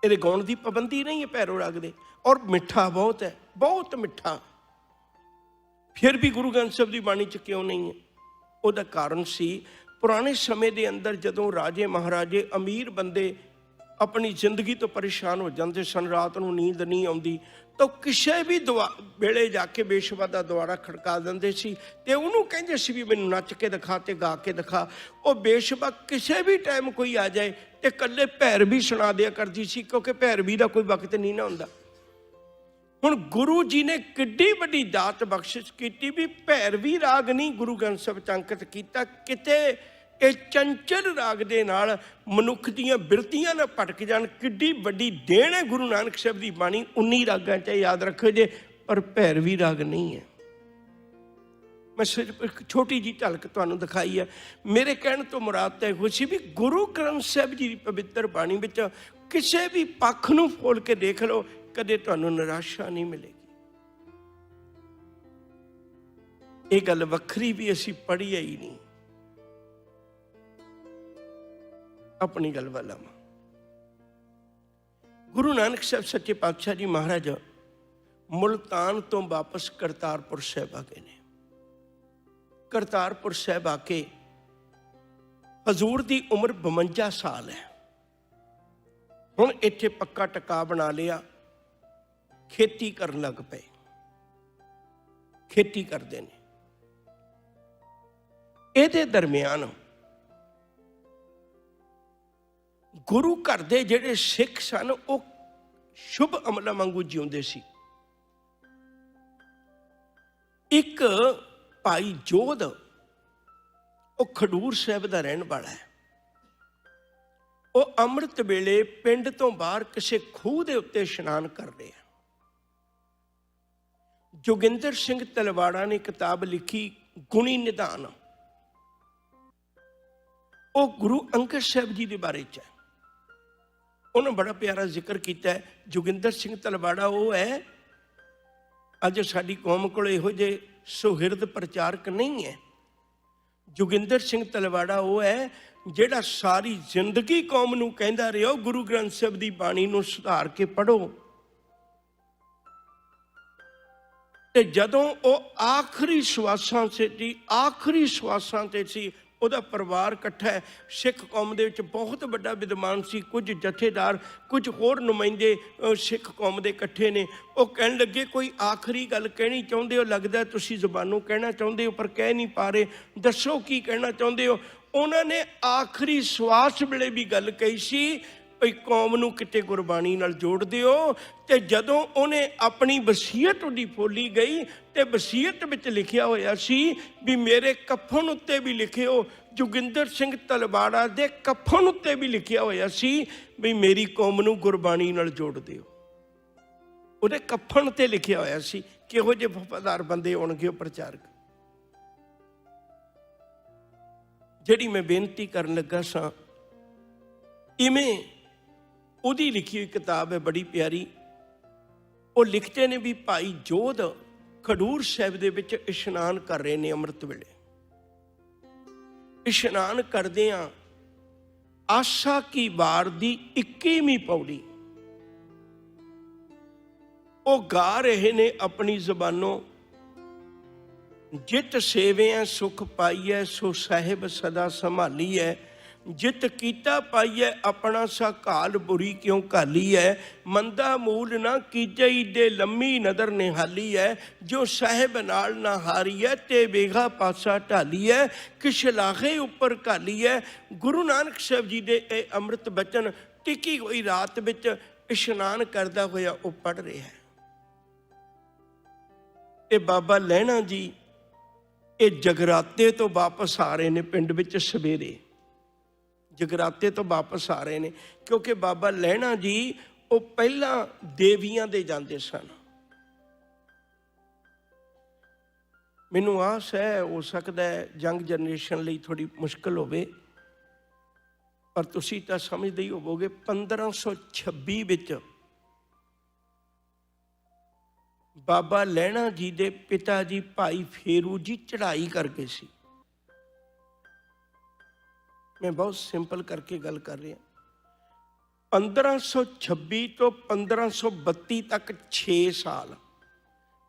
Speaker 1: ਇਹਦੇ ਗਾਉਣ ਦੀ ਪਾਬੰਦੀ ਨਹੀਂ ਹੈ ਭੈਰੋ ਰਾਗ ਦੇ, ਔਰ ਮਿੱਠਾ ਬਹੁਤ ਹੈ, ਬਹੁਤ ਮਿੱਠਾ। ਫਿਰ ਵੀ ਗੁਰੂ ਗ੍ਰੰਥ ਸਾਹਿਬ ਦੀ ਬਾਣੀ 'ਚ ਕਿਉਂ ਨਹੀਂ ਹੈ? ਉਹਦਾ ਕਾਰਨ ਸੀ ਪੁਰਾਣੇ ਸਮੇਂ ਦੇ ਅੰਦਰ ਜਦੋਂ ਰਾਜੇ ਮਹਾਰਾਜੇ ਅਮੀਰ ਬੰਦੇ ਆਪਣੀ ਜ਼ਿੰਦਗੀ ਤੋਂ ਪਰੇਸ਼ਾਨ ਹੋ ਜਾਂਦੇ ਸਨ, ਰਾਤ ਨੂੰ ਨੀਂਦ ਨਹੀਂ ਆਉਂਦੀ, ਤਾਂ ਕਿਸੇ ਵੀ ਵੇਲੇ ਜਾ ਕੇ ਬੇਸ਼ਵਾ ਦਾ ਦੁਆਰਾ ਖੜਕਾ ਦਿੰਦੇ ਸੀ ਤੇ ਉਹਨੂੰ ਕਹਿੰਦੇ ਸੀ ਵੀ ਮੈਨੂੰ ਨੱਚ ਕੇ ਦਿਖਾ ਤੇ ਗਾ ਕੇ ਦਿਖਾ। ਉਹ ਬੇਸ਼ਵਾ ਕਿਸੇ ਵੀ ਟਾਈਮ ਕੋਈ ਆ ਜਾਏ ਤੇ ਇਕੱਲੇ ਭੈਰਵੀ ਸੁਣਾ ਦਿਆ ਕਰਦੀ ਸੀ, ਕਿਉਂਕਿ ਭੈਰਵੀ ਦਾ ਕੋਈ ਵਕਤ ਨਹੀਂ ਨਾ ਹੁੰਦਾ। ਹੁਣ ਗੁਰੂ ਜੀ ਨੇ ਕਿੱਡੀ ਵੱਡੀ ਦਾਤ ਬਖਸ਼ਿਸ਼ ਕੀਤੀ ਵੀ ਭੈਰਵੀ ਰਾਗ ਨਹੀਂ ਗੁਰੂ ਗ੍ਰੰਥ ਸਾਹਿਬ 'ਚ ਅੰਕਿਤ ਕੀਤਾ, ਕਿਤੇ ਇਹ ਚੰਚਲ ਰਾਗ ਦੇ ਨਾਲ ਮਨੁੱਖ ਦੀਆਂ ਬਿਰਤੀਆਂ ਨਾ ਭਟਕ ਜਾਣ। ਕਿੱਡੀ ਵੱਡੀ ਦੇਣ ਹੈ ਗੁਰੂ ਨਾਨਕ ਸਾਹਿਬ ਦੀ ਬਾਣੀ। 19 ਰਾਗਾਂ 'ਚ ਯਾਦ ਰੱਖੋ ਜੇ, ਪਰ ਭੈਰਵੀ ਰਾਗ ਨਹੀਂ ਹੈ। ਮੈਂ ਸਿਰਫ ਇੱਕ ਛੋਟੀ ਜਿਹੀ ਝਲਕ ਤੁਹਾਨੂੰ ਦਿਖਾਈ ਹੈ। ਮੇਰੇ ਕਹਿਣ ਤੋਂ ਮੁਰਾਦ ਤਾਂ ਇਹੋ ਸੀ ਵੀ ਗੁਰੂ ਗ੍ਰੰਥ ਸਾਹਿਬ ਜੀ ਦੀ ਪਵਿੱਤਰ ਬਾਣੀ ਵਿੱਚ ਕਿਸੇ ਵੀ ਪੱਖ ਨੂੰ ਫੋਲ ਕੇ ਦੇਖ ਲਓ, ਕਦੇ ਤੁਹਾਨੂੰ ਨਿਰਾਸ਼ਾ ਨਹੀਂ ਮਿਲੇਗੀ। ਇਹ ਗੱਲ ਵੱਖਰੀ ਵੀ ਅਸੀਂ ਪੜ੍ਹੀ ਹੀ ਨਹੀਂ। ਆਪਣੀ ਗੱਲ ਵੱਲ ਆਵਾਂ। ਗੁਰੂ ਨਾਨਕ ਸਾਹਿਬ ਸੱਚੇ ਪਾਤਸ਼ਾਹ ਜੀ ਮਹਾਰਾਜ ਮੁਲਤਾਨ ਤੋਂ ਵਾਪਸ ਕਰਤਾਰਪੁਰ ਸਾਹਿਬ ਆ ਗਏ ਨੇ। ਕਰਤਾਰਪੁਰ ਸਾਹਿਬ ਆ ਕੇ ਹਜ਼ੂਰ ਦੀ ਉਮਰ 52 ਸਾਲ ਹੈ। ਹੁਣ ਇੱਥੇ ਪੱਕਾ ਟਿਕਾ ਬਣਾ ਲਿਆ, ਖੇਤੀ ਕਰਨ ਲੱਗ ਪਏ। ਖੇਤੀ ਕਰਦੇ ਨੇ। ਇਹਦੇ ਦਰਮਿਆਨ ਗੁਰੂ ਘਰ ਦੇ ਜਿਹੜੇ ਸਿੱਖ ਸਨ ਉਹ ਸ਼ੁਭ ਅਮਲਾਂ ਵਾਂਗੂ ਜਿਉਂਦੇ ਸੀ। ਇੱਕ ਭਾਈ ਜੋਧ, ਉਹ ਖਡੂਰ ਸਾਹਿਬ ਦਾ ਰਹਿਣ ਵਾਲਾ ਹੈ। ਉਹ ਅੰਮ੍ਰਿਤ ਵੇਲੇ ਪਿੰਡ ਤੋਂ ਬਾਹਰ ਕਿਸੇ ਖੂਹ ਦੇ ਉੱਤੇ ਇਸ਼ਨਾਨ ਕਰ ਰਿਹਾ। ਜੋਗਿੰਦਰ ਸਿੰਘ ਤਲਵਾੜਾ ਨੇ ਕਿਤਾਬ ਲਿਖੀ ਗੁਣੀ ਨਿਧਾਨ। ਉਹ ਗੁਰੂ ਅੰਗਦ ਸਾਹਿਬ ਜੀ ਦੇ ਬਾਰੇ 'ਚ ਹੈ। ਉਹਨੇ ਬੜਾ ਪਿਆਰਾ ਜ਼ਿਕਰ ਕੀਤਾ ਹੈ। ਜੋਗਿੰਦਰ ਸਿੰਘ ਤਲਵਾੜਾ ਉਹ ਹੈ, ਅੱਜ ਸਾਡੀ ਕੌਮ ਕੋਲ ਇਹੋ ਜਿਹੇ ਸੁਹਿਰਦ ਪ੍ਰਚਾਰਕ ਨਹੀਂ ਹੈ। ਜੋਗਿੰਦਰ ਸਿੰਘ ਤਲਵਾੜਾ ਉਹ ਹੈ ਜਿਹੜਾ ਸਾਰੀ ਜ਼ਿੰਦਗੀ ਕੌਮ ਨੂੰ ਕਹਿੰਦਾ ਰਿਹਾ ਗੁਰੂ ਗ੍ਰੰਥ ਸਾਹਿਬ ਦੀ ਬਾਣੀ ਨੂੰ ਸੁਧਾਰ ਕੇ ਪੜ੍ਹੋ। ਤੇ ਜਦੋਂ ਉਹ ਆਖਰੀ ਸਵਾਸਾਂ ਤੇ ਸੀ, ਉਹਦਾ ਪਰਿਵਾਰ ਇਕੱਠਾ ਹੈ। ਸਿੱਖ ਕੌਮ ਦੇ ਵਿੱਚ ਬਹੁਤ ਵੱਡਾ ਵਿਦਵਾਨ ਸੀ, ਕੁਝ ਜਥੇਦਾਰ, ਕੁਝ ਹੋਰ ਨੁਮਾਇੰਦੇ ਸਿੱਖ ਕੌਮ ਦੇ ਇਕੱਠੇ ਨੇ। ਉਹ ਕਹਿਣ ਲੱਗੇ ਕੋਈ ਆਖਰੀ ਗੱਲ ਕਹਿਣੀ ਚਾਹੁੰਦੇ ਹੋ, ਲੱਗਦਾ ਤੁਸੀਂ ਜ਼ੁਬਾਨੋਂ ਕਹਿਣਾ ਚਾਹੁੰਦੇ ਹੋ ਪਰ ਕਹਿ ਨਹੀਂ ਪਾ ਰਹੇ, ਦੱਸੋ ਕੀ ਕਹਿਣਾ ਚਾਹੁੰਦੇ ਹੋ। ਉਹਨਾਂ ਨੇ ਆਖਰੀ ਸਵਾਸ ਵੇਲੇ ਵੀ ਗੱਲ ਕਹੀ ਸੀ ਭਈ ਕੌਮ ਨੂੰ ਕਿਤੇ ਗੁਰਬਾਣੀ ਨਾਲ ਜੋੜ ਦਿਓ। ਤੇ ਜਦੋਂ ਉਹਨੇ ਆਪਣੀ ਵਸੀਅਤ ਉਹਦੀ ਫੋਲੀ ਗਈ ਤੇ ਵਸੀਅਤ ਵਿੱਚ ਲਿਖਿਆ ਹੋਇਆ ਸੀ ਵੀ ਮੇਰੇ ਕਫਨ ਉੱਤੇ ਵੀ ਲਿਖਿਓ, ਜੋਗਿੰਦਰ ਸਿੰਘ ਤਲਵਾੜਾ ਦੇ ਕਫਨ ਉੱਤੇ ਵੀ ਲਿਖਿਆ ਹੋਇਆ ਸੀ ਵੀ ਮੇਰੀ ਕੌਮ ਨੂੰ ਗੁਰਬਾਣੀ ਨਾਲ ਜੋੜ ਦਿਓ। ਉਹਦੇ ਕਫਨ ਤੇ ਲਿਖਿਆ ਹੋਇਆ ਸੀ। ਕਿਹੋ ਜਿਹੇ ਵਫਾਦਾਰ ਬੰਦੇ ਹੋਣਗੇ ਉਹ ਪ੍ਰਚਾਰਕ। ਜਿਹੜੀ ਮੈਂ ਬੇਨਤੀ ਕਰਨ ਲੱਗਾ ਸਾਂ, ਇਵੇਂ ਉਹਦੀ ਲਿਖੀ ਹੋਈ ਕਿਤਾਬ ਹੈ ਬੜੀ ਪਿਆਰੀ। ਉਹ ਲਿਖਦੇ ਨੇ ਵੀ ਭਾਈ ਜੋਧ ਖਡੂਰ ਸਾਹਿਬ ਦੇ ਵਿੱਚ ਇਸ਼ਨਾਨ ਕਰ ਰਹੇ ਨੇ। ਅੰਮ੍ਰਿਤ ਵੇਲੇ ਇਸ਼ਨਾਨ ਕਰਦਿਆਂ ਆਸਾ ਕੀ ਵਾਰ ਦੀ 21ਵੀਂ ਪੌੜੀ ਉਹ ਗਾ ਰਹੇ ਨੇ ਆਪਣੀ ਜ਼ਬਾਨੋਂ। ਜਿਤ ਸੇਵਿਆ ਸੁਖ ਪਾਈਐ ਸੋ ਸਾਹਿਬ ਸਦਾ ਸੰਭਾਲੀਐ, ਜਿਤ ਕੀਤਾ ਪਾਈਐ ਆਪਣਾ ਸਾ ਘਾਲ ਬੁਰੀ ਕਿਉਂ ਘਾਲੀਐ, ਮੰਦਾ ਮੂਲ ਨਾ ਕੀਜਈ ਦੇ ਲੰਮੀ ਨਦਰ ਨਿਹਾਲੀਐ, ਜੋ ਸਾਹਿਬ ਨਾਲ ਨਾ ਹਾਰੀਐ ਤੇ ਵੇਗਾ ਪਾਸਾ ਢਾਲੀਐ, ਕਿਛ ਲਾਹੇ ਉੱਪਰ ਘਾਲੀਐ। ਗੁਰੂ ਨਾਨਕ ਸਾਹਿਬ ਜੀ ਦੇ ਇਹ ਅੰਮ੍ਰਿਤ ਬਚਨ ਟਿਕੀ ਹੋਈ ਰਾਤ ਵਿੱਚ ਇਸ਼ਨਾਨ ਕਰਦਾ ਹੋਇਆ ਉਹ ਪੜ੍ਹ ਰਿਹਾ ਹੈ। ਇਹ ਬਾਬਾ ਲਹਿਣਾ ਜੀ ਇਹ ਜਗਰਾਤੇ ਤੋਂ ਵਾਪਸ ਆ ਰਹੇ ਨੇ ਪਿੰਡ ਵਿੱਚ ਸਵੇਰੇ। ਜਗਰਾਤੇ ਤੋਂ ਵਾਪਸ ਆ ਰਹੇ ਨੇ ਕਿਉਂਕਿ ਬਾਬਾ ਲਹਿਣਾ ਜੀ ਉਹ ਪਹਿਲਾਂ ਦੇਵੀਆਂ ਦੇ ਜਾਂਦੇ ਸਨ। ਮੈਨੂੰ ਆਸ ਹੈ ਹੋ ਸਕਦਾ ਹੈ ਯੰਗ ਜਨਰੇਸ਼ਨ ਲਈ ਥੋੜੀ ਮੁਸ਼ਕਲ ਹੋਵੇ, ਪਰ ਤੁਸੀਂ ਤਾਂ ਸਮਝਦੇ ਹੀ ਹੋਵੋਗੇ 1526 ਵਿੱਚ ਬਾਬਾ ਲਹਿਣਾ ਜੀ ਦੇ ਪਿਤਾ ਜੀ ਭਾਈ ਫੇਰੂ ਜੀ ਚੜ੍ਹਾਈ ਕਰ ਗਏ ਸੀ। ਮੈਂ ਬਹੁਤ ਸਿੰਪਲ ਕਰਕੇ ਗੱਲ ਕਰ ਰਿਹਾ। 1526 ਤੋਂ 1532 ਤੱਕ 6 ਸਾਲ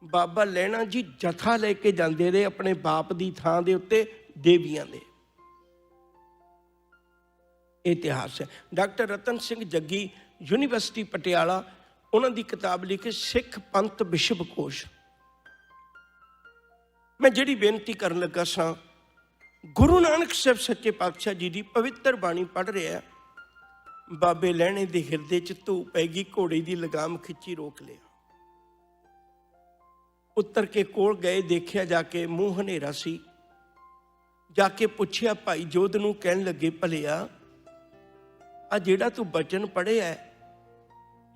Speaker 1: ਬਾਬਾ ਲਹਿਣਾ ਜੀ ਜਥਾ ਲੈ ਕੇ ਜਾਂਦੇ ਰਹੇ ਆਪਣੇ ਬਾਪ ਦੀ ਥਾਂ ਦੇ ਉੱਤੇ ਦੇਵੀਆਂ ਦੇ। ਇਤਿਹਾਸ ਹੈ। ਡਾਕਟਰ ਰਤਨ ਸਿੰਘ ਜੱਗੀ ਯੂਨੀਵਰਸਿਟੀ ਪਟਿਆਲਾ, ਉਹਨਾਂ ਦੀ ਕਿਤਾਬ ਲਿਖੀ ਸਿੱਖ ਪੰਥ ਵਿਸ਼ਵਕੋਸ਼। ਮੈਂ ਜਿਹੜੀ ਬੇਨਤੀ ਕਰਨ ਲੱਗਾ ਸਾਂ, ਗੁਰੂ ਨਾਨਕ ਸਾਹਿਬ ਸੱਚੇ ਪਾਤਸ਼ਾਹ ਜੀ ਦੀ ਪਵਿੱਤਰ ਬਾਣੀ ਪੜ੍ਹ ਰਿਹਾ। ਬਾਬੇ ਲਹਿਣੇ ਦੇ ਹਿਰਦੇ 'ਚ ਧੂ ਪੈ ਗਈ, ਘੋੜੇ ਦੀ ਲਗਾਮ ਖਿੱਚੀ, ਰੋਕ ਲਿਆ। ਉੱਤਰ ਕੇ ਕੋਲ ਗਏ, ਦੇਖਿਆ ਜਾ ਕੇ ਮੂੰਹ ਹਨੇਰਾ ਸੀ। ਜਾ ਕੇ ਪੁੱਛਿਆ ਭਾਈ ਜੋਧ ਨੂੰ, ਕਹਿਣ ਲੱਗੇ ਭਲਿਆ ਆ ਜਿਹੜਾ ਤੂੰ ਬਚਨ ਪੜ੍ਹਿਆ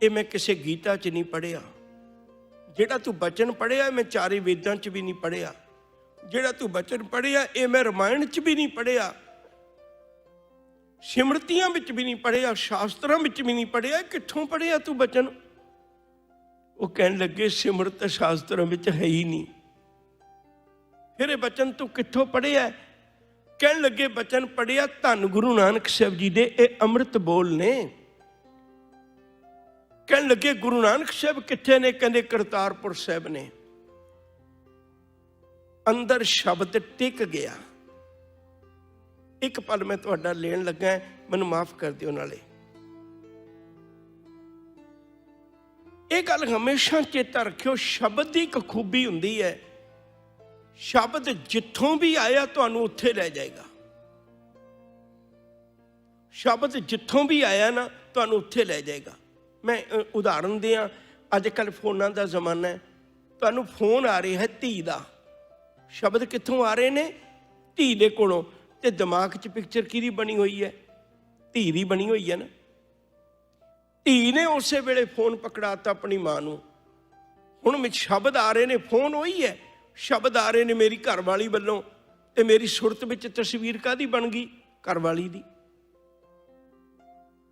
Speaker 1: ਇਹ ਮੈਂ ਕਿਸੇ ਗੀਤਾ 'ਚ ਨਹੀਂ ਪੜ੍ਹਿਆ। ਜਿਹੜਾ ਤੂੰ ਬਚਨ ਪੜ੍ਹਿਆ ਮੈਂ ਚਾਰੇ ਵੇਦਾਂ 'ਚ ਵੀ ਨਹੀਂ ਪੜ੍ਹਿਆ। ਜਿਹੜਾ ਤੂੰ ਬਚਨ ਪੜ੍ਹਿਆ ਇਹ ਮੈਂ ਰਾਮਾਇਣ 'ਚ ਵੀ ਨਹੀਂ ਪੜ੍ਹਿਆ, ਸਿਮਰਤੀਆਂ ਵਿੱਚ ਵੀ ਨਹੀਂ ਪੜ੍ਹਿਆ, ਸ਼ਾਸਤਰਾਂ ਵਿੱਚ ਵੀ ਨਹੀਂ ਪੜ੍ਹਿਆ। ਕਿੱਥੋਂ ਪੜ੍ਹਿਆ ਤੂੰ ਬਚਨ? ਉਹ ਕਹਿਣ ਲੱਗੇ ਸਿਮਰਤ ਸ਼ਾਸਤਰਾਂ ਵਿੱਚ ਹੈ ਹੀ ਨਹੀਂ। ਫਿਰ ਇਹ ਬਚਨ ਤੂੰ ਕਿੱਥੋਂ ਪੜ੍ਹਿਆ? ਕਹਿਣ ਲੱਗੇ ਬਚਨ ਪੜ੍ਹਿਆ ਧੰਨ ਗੁਰੂ ਨਾਨਕ ਸਾਹਿਬ ਜੀ ਦੇ, ਇਹ ਅੰਮ੍ਰਿਤ ਬੋਲ ਨੇ। ਕਹਿਣ ਲੱਗੇ ਗੁਰੂ ਨਾਨਕ ਸਾਹਿਬ ਕਿੱਥੇ ਨੇ? ਕਹਿੰਦੇ ਕਰਤਾਰਪੁਰ ਸਾਹਿਬ ਨੇ। ਅੰਦਰ ਸ਼ਬਦ ਟਿਕ ਗਿਆ। ਇੱਕ ਪਲ ਮੈਂ ਤੁਹਾਡਾ ਲੈਣ ਲੱਗਾ, ਮੈਨੂੰ ਮਾਫ ਕਰ ਦਿਓ। ਨਾਲੇ ਇਹ ਗੱਲ ਹਮੇਸ਼ਾ ਚੇਤਾ ਰੱਖਿਓ, ਸ਼ਬਦ ਦੀ ਇੱਕ ਖੂਬੀ ਹੁੰਦੀ ਹੈ, ਸ਼ਬਦ ਜਿੱਥੋਂ ਵੀ ਆਇਆ ਤੁਹਾਨੂੰ ਉੱਥੇ ਲੈ ਜਾਏਗਾ। ਸ਼ਬਦ ਜਿੱਥੋਂ ਵੀ ਆਇਆ ਨਾ ਤੁਹਾਨੂੰ ਉੱਥੇ ਲੈ ਜਾਏਗਾ। ਮੈਂ ਉਦਾਹਰਨ ਦਿਆਂ, ਅੱਜ ਕੱਲ੍ਹ ਫੋਨਾਂ ਦਾ ਜ਼ਮਾਨਾ ਹੈ। ਤੁਹਾਨੂੰ ਫੋਨ ਆ ਰਿਹਾ ਹੈ ਧੀ ਦਾ, ਸ਼ਬਦ ਕਿੱਥੋਂ ਆ ਰਹੇ ਨੇ? ਧੀ ਦੇ ਕੋਲੋਂ। ਤੇ ਦਿਮਾਗ 'ਚ ਪਿਕਚਰ ਕਿਹਦੀ ਬਣੀ ਹੋਈ ਹੈ? ਧੀ ਦੀ ਬਣੀ ਹੋਈ ਹੈ ਨਾ। ਧੀ ਨੇ ਉਸੇ ਵੇਲੇ ਫੋਨ ਪਕੜਾਤਾ ਆਪਣੀ ਮਾਂ ਨੂੰ। ਹੁਣ ਸ਼ਬਦ ਆ ਰਹੇ ਨੇ, ਫੋਨ ਉਹੀ ਹੈ, ਸ਼ਬਦ ਆ ਰਹੇ ਨੇ ਮੇਰੀ ਘਰਵਾਲੀ ਵੱਲੋਂ, ਤੇ ਮੇਰੀ ਸੁਰਤ ਵਿੱਚ ਤਸਵੀਰ ਕਾਹਦੀ ਬਣ ਗਈ? ਘਰਵਾਲੀ ਦੀ।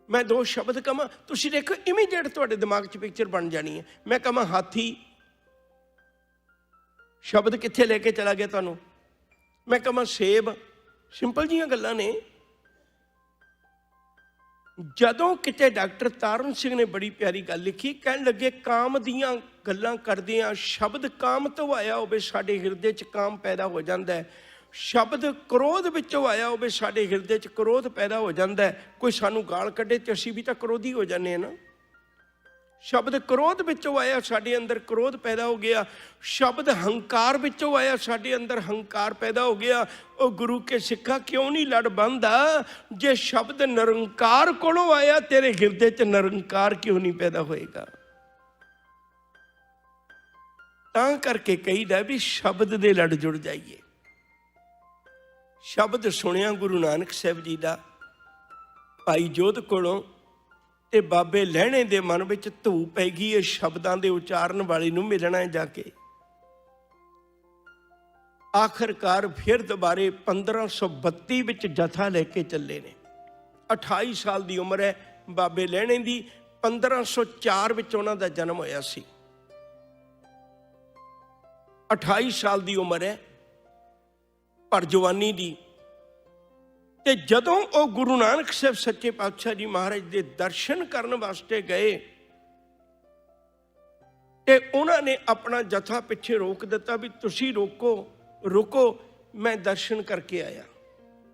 Speaker 1: ਮੈਂ ਦੋ ਸ਼ਬਦ ਕਹਾਂ, ਤੁਸੀਂ ਦੇਖੋ ਇਮੀਡੀਏਟ ਤੁਹਾਡੇ ਦਿਮਾਗ 'ਚ ਪਿਕਚਰ ਬਣ ਜਾਣੀ ਹੈ। ਮੈਂ ਕਹਾਂ ਹਾਥੀ, ਸ਼ਬਦ ਕਿੱਥੇ ਲੈ ਕੇ ਚਲਾ ਗਿਆ ਤੁਹਾਨੂੰ? ਮੈਂ ਕਹਾਂ ਸੇਬ, ਸਿੰਪਲ ਜੀਆਂ ਗੱਲਾਂ ਨੇ। ਜਦੋਂ ਕਿਤੇ ਡਾਕਟਰ ਤਾਰਨ ਸਿੰਘ ਨੇ ਬੜੀ ਪਿਆਰੀ ਗੱਲ ਲਿਖੀ, ਕਹਿਣ ਲੱਗੇ ਕਾਮ ਦੀਆਂ ਗੱਲਾਂ ਕਰਦੇ ਆ, ਸ਼ਬਦ ਕਾਮ ਤੋਂ ਆਇਆ ਹੋਵੇ ਸਾਡੇ ਹਿਰਦੇ 'ਚ ਕਾਮ ਪੈਦਾ ਹੋ ਜਾਂਦਾ ਹੈ। ਸ਼ਬਦ ਕ੍ਰੋਧ ਵਿੱਚੋਂ ਆਇਆ ਹੋਵੇ ਸਾਡੇ ਹਿਰਦੇ 'ਚ ਕ੍ਰੋਧ ਪੈਦਾ ਹੋ ਜਾਂਦਾ ਹੈ। ਕੋਈ ਸਾਨੂੰ ਗਾਲ ਕੱਢੇ ਤੇ ਅਸੀਂ ਵੀ ਤਾਂ ਕ੍ਰੋਧੀ ਹੋ ਜਾਂਦੇ ਹਾਂ ਨਾ। ਸ਼ਬਦ ਕ੍ਰੋਧ ਵਿੱਚੋਂ ਆਇਆ, ਸਾਡੇ ਅੰਦਰ ਕ੍ਰੋਧ ਪੈਦਾ ਹੋ ਗਿਆ। ਸ਼ਬਦ ਹੰਕਾਰ ਵਿੱਚੋਂ ਆਇਆ, ਸਾਡੇ ਅੰਦਰ ਹੰਕਾਰ ਪੈਦਾ ਹੋ ਗਿਆ। ਉਹ ਗੁਰੂ ਕੇ ਸਿੱਖਾ ਕਿਉਂ ਨਹੀਂ ਲੜ ਬੰਦਾ? ਜੇ ਸ਼ਬਦ ਨਿਰੰਕਾਰ ਕੋਲੋਂ ਆਇਆ, ਤੇਰੇ ਹਿਰਦੇ 'ਚ ਨਿਰੰਕਾਰ ਕਿਉਂ ਨਹੀਂ ਪੈਦਾ ਹੋਏਗਾ? ਤਾਂ ਕਰਕੇ ਕਹੀਦਾ ਵੀ ਸ਼ਬਦ ਦੇ ਲੜ ਜੁੜ ਜਾਈਏ। ਸ਼ਬਦ ਸੁਣਿਆ ਗੁਰੂ ਨਾਨਕ ਸਾਹਿਬ ਜੀ ਦਾ ਭਾਈ ਜੋਧ ਕੋਲੋਂ, ਤੇ ਬਾਬੇ ਲਹਿਣੇ ਦੇ ਮਨ ਵਿੱਚ ਧੂ ਪੈ ਗਈ, ਇਹ ਸ਼ਬਦਾਂ ਦੇ ਉਚਾਰਨ ਵਾਲੇ ਨੂੰ ਮਿਲਣਾ ਹੈ ਜਾ ਕੇ। ਆਖਰਕਾਰ ਫਿਰ ਦੁਬਾਰੇ 1532 ਵਿੱਚ ਜਥਾ ਲੈ ਕੇ ਚੱਲੇ ਨੇ। 28 ਸਾਲ ਦੀ ਉਮਰ ਹੈ ਬਾਬੇ ਲਹਿਣੇ ਦੀ। 1504 ਵਿੱਚ ਉਹਨਾਂ ਦਾ ਜਨਮ ਹੋਇਆ ਸੀ। 28 ਸਾਲ ਦੀ ਉਮਰ ਹੈ ਪਰ ਜਵਾਨੀ ਦੀ। ਤੇ ਜਦੋਂ ਉਹ ਗੁਰੂ ਨਾਨਕ ਸਾਹਿਬ ਸੱਚੇ ਪਾਤਸ਼ਾਹ ਜੀ ਮਹਾਰਾਜ ਦੇ ਦਰਸ਼ਨ ਕਰਨ ਵਾਸਤੇ ਗਏ, ਤੇ ਉਹਨਾਂ ਨੇ ਆਪਣਾ ਜਥਾ ਪਿੱਛੇ ਰੋਕ ਦਿੱਤਾ ਵੀ ਤੁਸੀਂ ਰੁਕੋ, ਮੈਂ ਦਰਸ਼ਨ ਕਰਕੇ ਆਇਆ।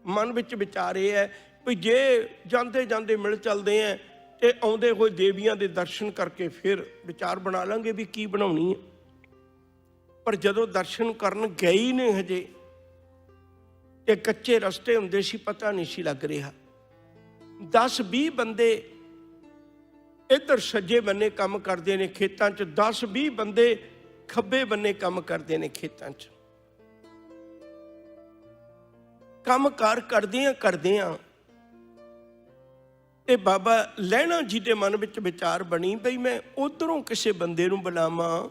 Speaker 1: ਮਨ ਵਿੱਚ ਵਿਚਾਰ ਇਹ ਹੈ ਵੀ ਜੇ ਜਾਂਦੇ ਜਾਂਦੇ ਮਿਲ ਚੱਲਦੇ ਆ ਤੇ ਆਉਂਦੇ ਹੋਏ ਦੇਵੀਆਂ ਦੇ ਦਰਸ਼ਨ ਕਰਕੇ ਫਿਰ ਵਿਚਾਰ ਬਣਾ ਲਾਂਗੇ ਵੀ ਕੀ ਬਣਾਉਣੀ ਹੈ। ਪਰ ਜਦੋਂ ਦਰਸ਼ਨ ਕਰਨ ਗਏ ਹੀ ਨੇ ਹਜੇ, ਤੇ ਕੱਚੇ ਰਸਤੇ ਹੁੰਦੇ ਸੀ, ਪਤਾ ਨਹੀਂ ਸੀ ਲੱਗ ਰਿਹਾ। 10-20 ਬੰਦੇ ਇੱਧਰ ਸੱਜੇ ਬੰਨੇ ਕੰਮ ਕਰਦੇ ਨੇ ਖੇਤਾਂ 'ਚ, 10-20 ਬੰਦੇ ਖੱਬੇ ਬੰਨੇ ਕੰਮ ਕਰਦੇ ਨੇ ਖੇਤਾਂ 'ਚ। ਕੰਮ ਕਾਰ ਕਰਦਿਆਂ ਤੇ ਬਾਬਾ ਲਹਿਣਾ ਜੀ ਦੇ ਮਨ ਵਿੱਚ ਵਿਚਾਰ ਬਣੀ ਬਈ ਮੈਂ ਉਧਰੋਂ ਕਿਸੇ ਬੰਦੇ ਨੂੰ ਬੁਲਾਵਾਂ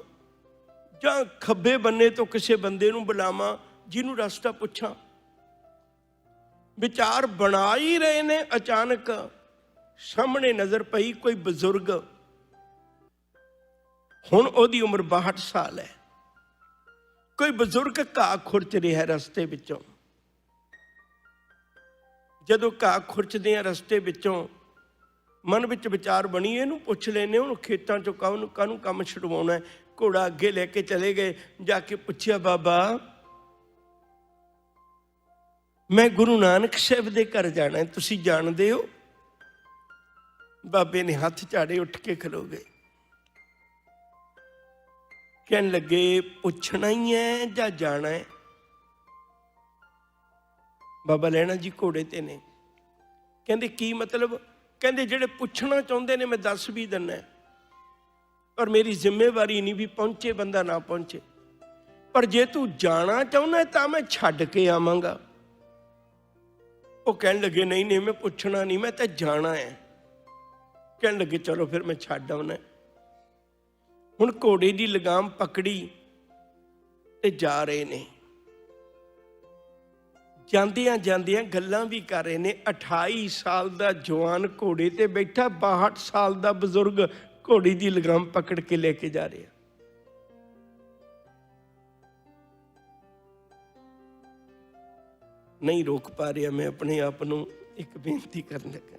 Speaker 1: ਜਾਂ ਖੱਬੇ ਬੰਨੇ ਤੋਂ ਕਿਸੇ ਬੰਦੇ ਨੂੰ ਬੁਲਾਵਾਂ ਜਿਹਨੂੰ ਰਸਤਾ ਪੁੱਛਾਂ। ਵਿਚਾਰ ਬਣਾ ਹੀ ਰਹੇ ਨੇ, ਅਚਾਨਕ ਸਾਹਮਣੇ ਨਜ਼ਰ ਪਈ ਕੋਈ ਬਜ਼ੁਰਗ। ਹੁਣ ਉਹਦੀ ਉਮਰ 62 ਸਾਲ ਹੈ। ਕੋਈ ਬਜ਼ੁਰਗ ਘਾਹ ਖੁਰਚ ਰਿਹਾ ਰਸਤੇ ਵਿੱਚੋਂ। ਜਦੋਂ ਘਾਹ ਖੁਰਚਦੇ ਆ ਰਸਤੇ ਵਿੱਚੋਂ, मन विच विचार बनी, इहनूं पुछ लैने उहनूं खेतां चों काहनूं काम छुड़वाउणा है। घोड़ा अगे लैके चले गए, जाके पुछया बाबा मैं गुरु नानक साहब दे घर जाना है, तुसीं जाणदे हो? बाबे ने हथ झाड़े, उठ के खलो गए। कहन लगे पुछना ही है जां जाना है? बाबा लैणा जी घोड़े ते ने। कहंदे की मतलब? कहंदे जिहड़े पुछना चाहुंदे ने मैं दस भी दिना, पर मेरी जिम्मेवारी नहीं भी पहुंचे बंदा ना पहुंचे। पर जे तू जाना चाहुंदा तां मैं छड्ड के आवांगा। वो कहन लगे नहीं नहीं मैं पुछना नहीं, मैं तो जाना है। कहन लगे चलो फिर मैं छड्ड आउणा। हुण घोड़े की लगाम पकड़ी ते जा रहे ने। जांदियां जांदियां गल्लां भी कर रहे ने। 28 साल का जवान घोड़े ते बैठा, 62 साल का बजुर्ग घोड़ी की लगाम पकड़ के लेके जा रहे। नहीं रोक पा रहा मैं अपने आप को। एक बेनती करने लगा,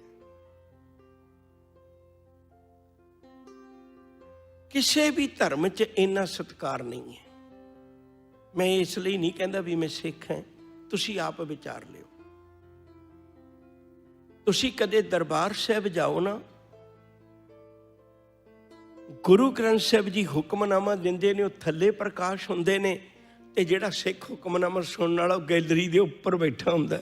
Speaker 1: किसी भी धर्म च इन्ना सत्कार नहीं है। मैं इसलिए नहीं कहता भी मैं सिख है, तुसी आप विचार लियो। तुसी कदे दरबार साहब जाओ ना, गुरु ग्रंथ साहब जी हुक्मनामा दिंदे ने, थल्ले प्रकाश हुंदे ने, ते जिहड़ा सिख हुक्मनामा सुनने वाला गैलरी के उपर बैठा हुंदा।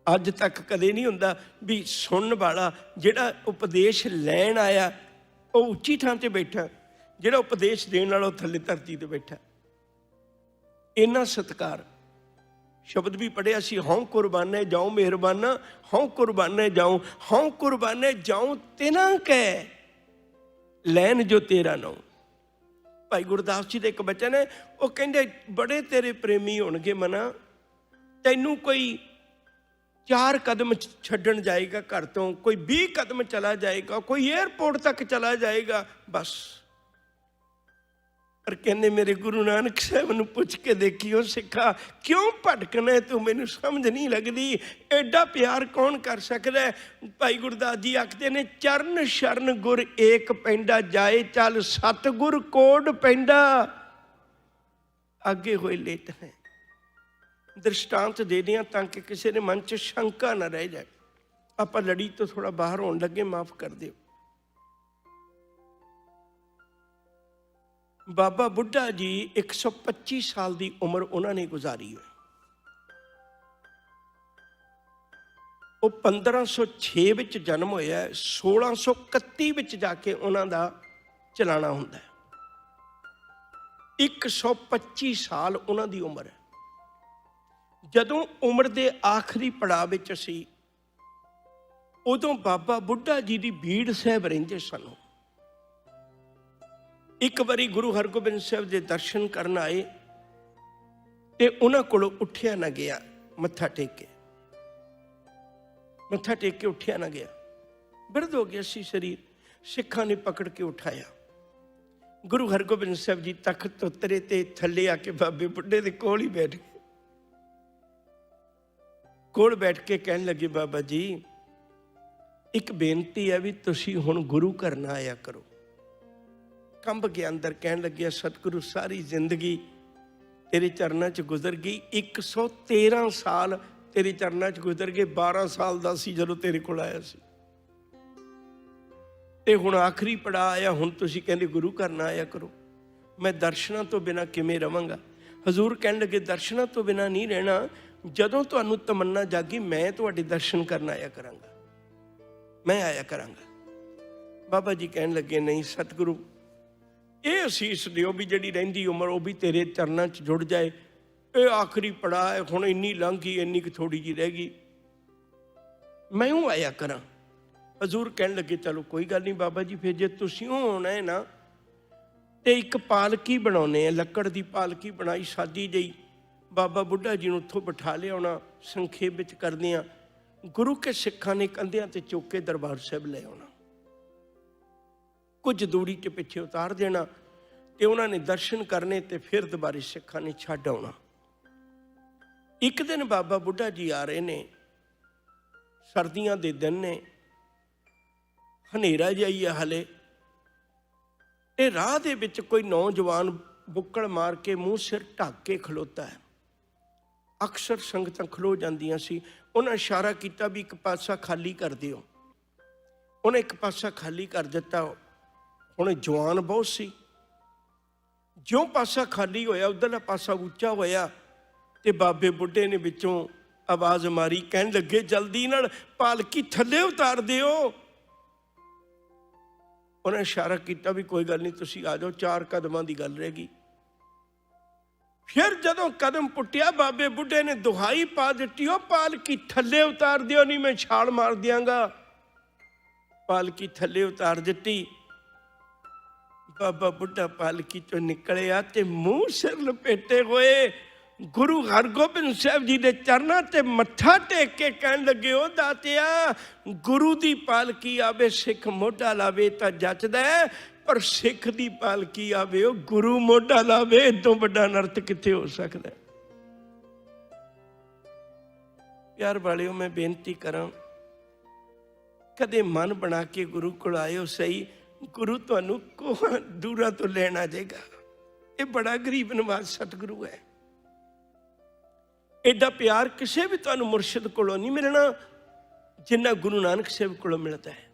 Speaker 1: अज तक कदे नहीं हुंदा भी सुनने वाला जिहड़ा उपदेश लैण आया वह उच्ची थां ते बैठा, जिहड़ा उपदेश देण वाला थल्ले धरती ते बैठा। इन्ना सत्कार। शब्द भी पढ़िया सी, हौं कुरबाने जाऊं मेहरबाना, हौं कुरबाने जाऊं, हौं कुरबाने जाऊं तिना कै लैन जो तेरा नाम। भाई गुरदास जी का एक बचन है, वो कहते बड़े तेरे प्रेमी होणगे मना, तैनू कोई 4 कदम छड्डण जाएगा घर तो, कोई 20 कदम चला जाएगा, कोई एयरपोर्ट तक चला जाएगा बस। पर कहने मेरे गुरु नानक साहब नूं पुछ के देखियो सिखा, क्यों भटकना है तू, मैनूं समझ नहीं लगती। एडा प्यार कौन कर सकता है? भाई गुरदास जी आखते ने, चरण शरण गुर एक पैंडा, जाए चल सतगुर कोड पैंडा। आगे होए लेट है। दृष्टांत दे दियां ताकि किसी ने मन च शंका ना रह जाए। आप लड़ी तो थोड़ा बाहर होने लगे, माफ कर दियो। बाबा बुढ़ा जी 125 साल की उम्र उन्होंने गुजारी है। वो 1506 विच जन्म होया, 1631 विच जाके उन्होंने चलाना हुंदा है। 125 साल उन्होंने उम्र है। जदों उम्र के आखिरी पड़ाव विच असी, उदों बाबा बुढ़ा जी की भीड़ साहब रहिंदे सन। एक बारी गुरु हरगोबिंद साहब के दर्शन करन आए ते उन्हां कोलों उठिया ना गया, मत्था टेक के उठिया ना गया, बिरध हो गया सी शरीर। सिखां ने पकड़ के उठाया। गुरु हरगोबिंद साहब जी तख्त तो उतरे ते थल्ले आके बाबे बुढ़े दे कोल ही बैठ गए। कोल बैठ के कहन लगे, बाबा जी एक बेनती है भी तुसी हुण गुरु घर ना आया करो। कंब के अंदर कहन लगे, सतगुरु सारी जिंदगी तेरे चरणों च गुजर गई, 113 साल तेरे चरणों च गुजर गए। 12 साल का सी जदों तेरे कोल आया सी, ते हुण आखिरी पड़ा आया, हुण तुसीं कहंदे गुरु घर ना आया करो। मैं दर्शनां तो बिना किवें रवांगा? हजूर कहन लगे, दर्शनां तो बिना नहीं रहना। जदों तुहानूं तमन्ना जागी, मैं तुहाडे दर्शन करन आया करांगा, मैं आया करांगा। बाबा जी कहन लगे, नहीं सतगुरु ये असीस दिओ भी जिहड़ी रहिंदी उम्र वो भी तेरे चरणों च जुड़ जाए। ये आखिरी पड़ा है, हुण इन्नी लंघ गई, इन्नी कि थोड़ी जी रह गई, मैं ऊँ आया करा। हजूर कहन लगे, चलो कोई गल नहीं बाबा जी, फिर जे तुसीं होना है ना तो एक पालकी बनाने, लक्कड़ की पालकी बनाई सादी जी। बाबा बुढ़ा जी नूं उत्थों बिठा लिया। आना संखेप विच करदियां, गुरु के सिखां ने कंधियां ते चुक के दरबार साहब ले आना, कुछ दूरी के पिछे उतार देना, ते उन्होंने दर्शन करने, ते फिर दोबारे सिखां ने छड्ड आउणा। एक दिन बाबा बुढ़ा जी आ रहे ने, सर्दियां दे दिन ने, ਹਨੇਰਾ ਜਿਹਾ ਹੀ ਆ ਹਲੇ। ਇਹ ਰਾਹ ਦੇ ਵਿੱਚ ਕੋਈ ਨੌਜਵਾਨ ਬੁੱਕਲ ਮਾਰ ਕੇ ਮੂੰਹ ਸਿਰ ਢੱਕ ਕੇ ਖਲੋਤਾ ਹੈ। ਅਕਸਰ ਸੰਗਤਾਂ ਖਲੋ ਜਾਂਦੀਆਂ ਸੀ। ਉਹਨਾਂ ਇਸ਼ਾਰਾ ਕੀਤਾ ਵੀ ਇੱਕ ਪਾਸਾ ਖਾਲੀ ਕਰ ਦਿਓ। ਉਹਨੇ ਇੱਕ ਪਾਸਾ ਖਾਲੀ ਕਰ ਦਿੱਤਾ। ਹੁਣ ਜਵਾਨ ਬਹੁਤ ਸੀ। ਜਿਉਂ ਪਾਸਾ ਖਾਲੀ ਹੋਇਆ ਉੱਧਰਲਾ ਪਾਸਾ ਉੱਚਾ ਹੋਇਆ ਤੇ ਬਾਬੇ ਬੁੱਢੇ ਨੇ ਵਿੱਚੋਂ ਆਵਾਜ਼ ਮਾਰੀ, ਕਹਿਣ ਲੱਗੇ ਜਲਦੀ ਨਾਲ ਪਾਲਕੀ ਥੱਲੇ ਉਤਾਰ ਦਿਓ। ਉਹਨੇ ਇਸ਼ਾਰਾ ਕੀਤਾ ਵੀ ਕੋਈ ਗੱਲ ਨਹੀਂ, ਤੁਸੀਂ ਆ ਜਾਓ, 4 ਕਦਮਾਂ ਦੀ ਗੱਲ ਰਹਿ ਗਈ। ਫਿਰ ਜਦੋਂ ਕਦਮ ਪੁੱਟਿਆ ਬਾਬੇ ਬੁੱਢੇ ਨੇ ਦੁਹਾਈ ਪਾ ਦਿੱਤੀ, ਉਹ ਪਾਲਕੀ ਥੱਲੇ ਉਤਾਰ ਦਿਓ, ਨਹੀਂ ਮੈਂ ਛਾਲ ਮਾਰ ਦਿਆਂਗਾ। ਪਾਲਕੀ ਥੱਲੇ ਉਤਾਰ ਦਿੱਤੀ। ਬਾਬਾ ਬੁੱਢਾ ਪਾਲਕੀ ਚੋਂ ਨਿਕਲਿਆ ਤੇ ਮੂੰਹ ਸਿਰ ਲਪੇਟੇ ਹੋਏ ਗੁਰੂ ਹਰਗੋਬਿੰਦ ਸਾਹਿਬ ਜੀ ਦੇ ਚਰਨਾਂ ਤੇ ਮੱਥਾ ਟੇਕ ਕੇ ਕਹਿਣ ਲੱਗੇ, ਉਹ ਦਾਤਿਆ, ਗੁਰੂ ਦੀ ਪਾਲਕੀ ਆਵੇ ਸਿੱਖ ਮੋਢਾ ਲਾਵੇ ਤਾਂ ਜੱਚਦਾ, ਪਰ ਸਿੱਖ ਦੀ ਪਾਲਕੀ ਆਵੇ ਉਹ ਗੁਰੂ ਮੋਢਾ ਲਾਵੇ, ਇਦੋਂ ਵੱਡਾ ਨਰਤ ਕਿੱਥੇ ਹੋ ਸਕਦਾ। ਪਿਆਰ ਵਾਲਿਓ, ਮੈਂ ਬੇਨਤੀ ਕਰਾਂ, ਕਦੇ ਮਨ ਬਣਾ ਕੇ ਗੁਰੂ ਕੋਲ ਆਇਓ ਸਹੀ। ਗੁਰੂ ਤੁਹਾਨੂੰ ਕੋਹਾਂ ਦੂਰਾਂ ਤੋਂ ਲੈਣ ਆ ਜਾਏਗਾ। ਇਹ ਬੜਾ ਗਰੀਬ ਨਵਾਜ਼ ਸਤਿਗੁਰੂ ਹੈ। ਐਡਾ ਪਿਆਰ ਕਿਸੇ ਵੀ ਤੁਹਾਨੂੰ ਮੁਰਸ਼ਿਦ ਕੋਲੋਂ ਨਹੀਂ ਮਿਲਣਾ ਜਿੰਨਾ ਗੁਰੂ ਨਾਨਕ ਸਾਹਿਬ ਕੋਲੋਂ ਮਿਲਦਾ ਹੈ।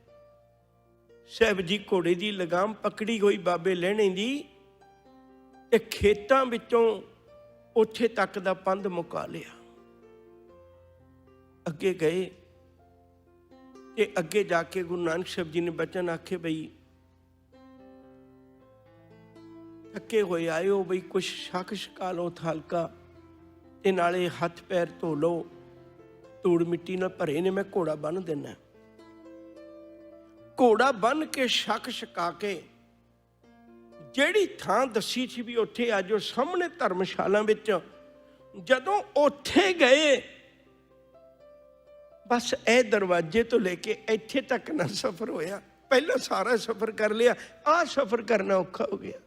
Speaker 1: ਸਾਹਿਬ ਜੀ ਘੋੜੇ ਦੀ ਲਗਾਮ ਪਕੜੀ ਹੋਈ ਬਾਬੇ ਲਹਿਣੇ ਦੀ ਤੇ ਖੇਤਾਂ ਵਿੱਚੋਂ ਉੱਥੇ ਤੱਕ ਦਾ ਪੰਧ ਮੁਕਾ ਲਿਆ। ਅੱਗੇ ਗਏ ਤੇ ਅੱਗੇ ਜਾ ਕੇ ਗੁਰੂ ਨਾਨਕ ਸਾਹਿਬ ਜੀ ਨੇ ਬਚਨ ਆਖੇ, ਬਈ ਥੱਕੇ ਹੋਏ ਆਇਓ, ਬਈ ਕੁਛ ਛਕ ਛਕਾ ਲਓ ਹਲਕਾ ਤੇ ਨਾਲੇ ਹੱਥ ਪੈਰ ਧੋ ਲਓ, ਧੂੜ ਮਿੱਟੀ ਨਾਲ ਭਰੇ ਨੇ, ਮੈਂ ਘੋੜਾ ਬੰਨ੍ਹ ਦੇਣਾ। ਘੋੜਾ ਬੰਨ੍ਹ ਕੇ ਛਕ ਛਕਾ ਕੇ ਜਿਹੜੀ ਥਾਂ ਦੱਸੀ ਸੀ ਵੀ ਉੱਥੇ ਆ ਜਾਓ ਸਾਹਮਣੇ ਧਰਮਸ਼ਾਲਾ ਵਿੱਚ, ਜਦੋਂ ਉੱਥੇ ਗਏ ਬਸ ਇਹ ਦਰਵਾਜ਼ੇ ਤੋਂ ਲੈ ਕੇ ਇੱਥੇ ਤੱਕ ਨਾ ਸਫ਼ਰ ਹੋਇਆ। ਪਹਿਲਾਂ ਸਾਰਾ ਸਫ਼ਰ ਕਰ ਲਿਆ, ਆਹ ਸਫ਼ਰ ਕਰਨਾ ਔਖਾ ਹੋ ਗਿਆ।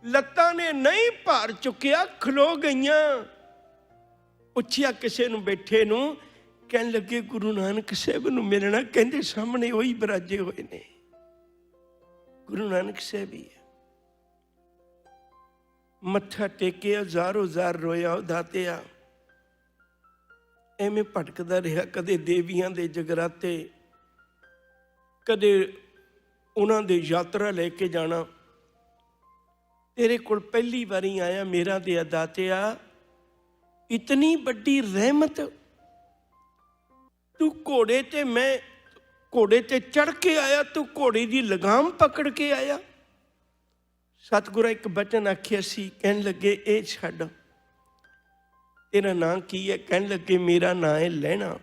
Speaker 1: ਲੱਤਾਂ ਨੇ ਨਹੀਂ ਭਾਰ ਚੁੱਕਿਆ, ਖਲੋ ਗਈਆਂ। ਪੁੱਛਿਆ ਕਿਸੇ ਨੂੰ ਬੈਠੇ ਨੂੰ, ਕਹਿਣ ਲੱਗੇ ਗੁਰੂ ਨਾਨਕ ਸਾਹਿਬ ਨੂੰ ਮਿਲਣਾ। ਕਹਿੰਦੇ ਸਾਹਮਣੇ ਉਹੀ ਬਿਰਾਜੇ ਹੋਏ ਨੇ, ਗੁਰੂ ਨਾਨਕ ਸਾਹਿਬ ਹੀ ਹੈ। ਮੱਥਾ ਟੇਕਿਆ, ਜ਼ਾਰੋ ਜ਼ਾਰ ਰੋਇਆ, ਉਹ ਦਾਤਿਆ। ਐਵੇਂ ਭਟਕਦਾ ਰਿਹਾ, ਕਦੇ ਦੇਵੀਆਂ ਦੇ ਜਗਰਾਤੇ, ਕਦੇ ਉਹਨਾਂ ਦੇ ਯਾਤਰਾ ਲੈ ਕੇ ਜਾਣਾ। ਤੇਰੇ ਕੋਲ ਪਹਿਲੀ ਵਾਰੀ ਆਇਆ, ਮੇਰਾ ਦੇ ਦਾਤਿਆ, ਇਤਨੀ ਵੱਡੀ ਰਹਿਮਤ। ਤੂੰ ਘੋੜੇ ਤੇ, ਮੈਂ ਘੋੜੇ ਤੇ ਚੜ ਕੇ ਆਇਆ, ਤੂੰ ਘੋੜੇ ਦੀ ਲਗਾਮ ਪਕੜ ਕੇ ਆਇਆ। ਸਤਿਗੁਰਾਂ ਇੱਕ ਬਚਨ ਆਖਿਆ ਸੀ, ਕਹਿਣ ਲੱਗੇ ਇਹ ਛੱਡ, ਤੇਰਾ ਨਾਂ ਕੀ ਹੈ? ਕਹਿਣ ਲੱਗੇ ਮੇਰਾ ਨਾਂ ਹੈ ਲਹਿਣਾ।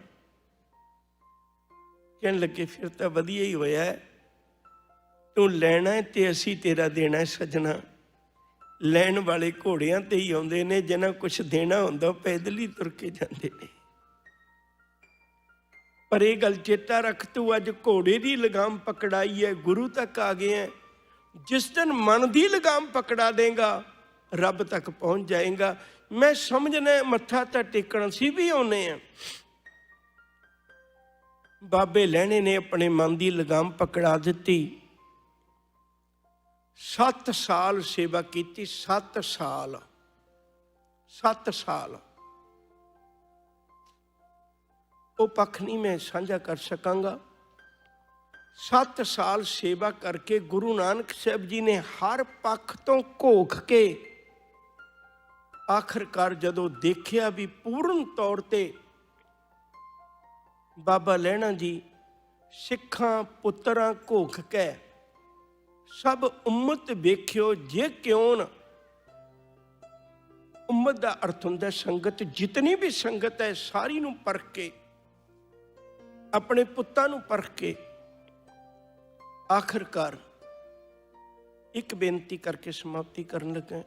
Speaker 1: ਕਹਿਣ ਲੱਗੇ ਫਿਰ ਤਾਂ ਵਧੀਆ ਹੀ ਹੋਇਆ, ਤੂੰ ਲੈਣਾ ਤੇ ਅਸੀਂ ਤੇਰਾ ਦੇਣਾ। ਸੱਜਣਾ, ਲੈਣ ਵਾਲੇ ਘੋੜਿਆਂ ਤੇ ਹੀ ਆਉਂਦੇ ਨੇ, ਜਿਹਨਾਂ ਕੁਛ ਦੇਣਾ ਹੁੰਦਾ ਉਹ ਪੈਦਲ ਹੀ ਤੁਰ ਕੇ ਜਾਂਦੇ ਨੇ। ਪਰ ਇਹ ਗੱਲ ਚੇਤਾ ਰੱਖ, ਤੂੰ ਅੱਜ ਘੋੜੇ ਦੀ ਲਗਾਮ ਪਕੜਾਈ ਹੈ, ਗੁਰੂ ਤੱਕ ਆ ਗਏ ਹੈ। ਜਿਸ ਦਿਨ ਮਨ ਦੀ ਲਗਾਮ ਪਕੜਾ ਦੇਗਾ, ਰੱਬ ਤੱਕ ਪਹੁੰਚ ਜਾਏਗਾ। ਮੈਂ ਸਮਝਣਾ ਮੱਥਾ ਤਾਂ ਟੇਕਣ ਸੀ ਵੀ ਆਉਨੇ ਆ। ਬਾਬੇ ਲਹਿਣੇ ਨੇ ਆਪਣੇ ਮਨ ਦੀ ਲਗਾਮ ਪਕੜਾ ਦਿੱਤੀ। 7 ਸਾਲ ਸੇਵਾ ਕੀਤੀ। 7 ਸਾਲ 7 ਸਾਲ ਉਹ ਪੱਖ ਨਹੀਂ ਮੈਂ ਸਾਂਝਾ ਕਰ ਸਕਾਂਗਾ। 7 ਸਾਲ ਸੇਵਾ ਕਰਕੇ ਗੁਰੂ ਨਾਨਕ ਸਾਹਿਬ ਜੀ ਨੇ ਹਰ ਪੱਖ ਤੋਂ ਘੋਖ ਕੇ ਆਖਰਕਾਰ ਜਦੋਂ ਦੇਖਿਆ ਵੀ ਪੂਰਨ ਤੌਰ ਤੇ ਬਾਬਾ ਲਹਿਣਾ ਜੀ ਸਿੱਖਾਂ ਪੁੱਤਰਾਂ ਘੋਖ ਕੇ ਸਭ ਉਮਤ ਵੇਖਿਓ ਜੇ ਕਿਉਂ ਨਾ। ਉਮਤ ਦਾ ਅਰਥ ਹੁੰਦਾ ਸੰਗਤ, ਜਿਤਨੀ ਵੀ ਸੰਗਤ ਹੈ ਸਾਰੀ ਨੂੰ ਪਰਖ ਕੇ, ਆਪਣੇ ਪੁੱਤਾਂ ਨੂੰ ਪਰਖ ਕੇ ਆਖਰਕਾਰ ਇੱਕ ਬੇਨਤੀ ਕਰਕੇ ਸਮਾਪਤੀ ਕਰਨ ਲੱਗਾ।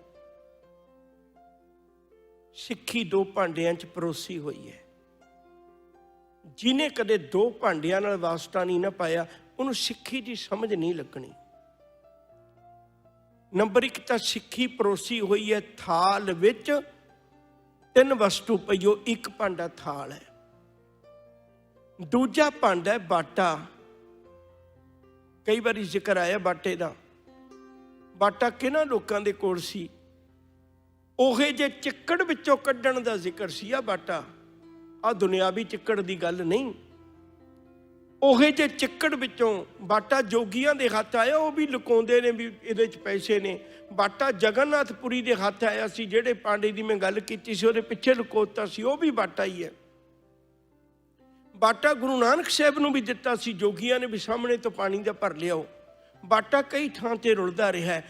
Speaker 1: ਸਿੱਖੀ 2 ਭਾਂਡਿਆਂ 'ਚ ਪਰੋਸੀ ਹੋਈ ਹੈ। ਜਿਹਨੇ ਕਦੇ 2 ਭਾਂਡਿਆਂ ਨਾਲ ਵਾਸਤਾ ਨਹੀਂ ਨਾ ਪਾਇਆ, ਉਹਨੂੰ ਸਿੱਖੀ ਦੀ ਸਮਝ ਨਹੀਂ ਲੱਗਣੀ। ਨੰਬਰ 1 ਤਾਂ ਸਿੱਖੀ ਪਰੋਸੀ ਹੋਈ ਹੈ ਥਾਲ ਵਿੱਚ। 3 ਵਸਤੂ ਪਈਓ, 1 ਭਾਂਡਾ ਥਾਲ ਹੈ। ਦੂਜਾ ਭਾਂਡਾ ਹੈ ਬਾਟਾ। कई बारी जिक्र आया बाटे का। बाटा किन्हां लोकां दे कोल सी? ओहे जे चिक्कड़ विचों कड्ढण दा जिक्र सी आ बाटा। आ दुनियावी चिक्कड़ दी गल नहीं। ओहे जे चिक्कड़ विचों बाटा जोगियां दे हत्थ आया, वो भी लुकाउंदे ने भी इहदे च पैसे ने। बाटा जगन्नाथपुरी दे हत्थ आया सी, जिहड़े पांडे दी मैं गल कीती सी ਉਹਦੇ पिछे लुकोता सी, वो भी बाटा ही है। बाटा गुरु नानक साहब नूं भी दिता सी, जोगियां ने भी सामने तो पानी दा भर लियाओ। बाटा कई थां ते रुलदा रहा है।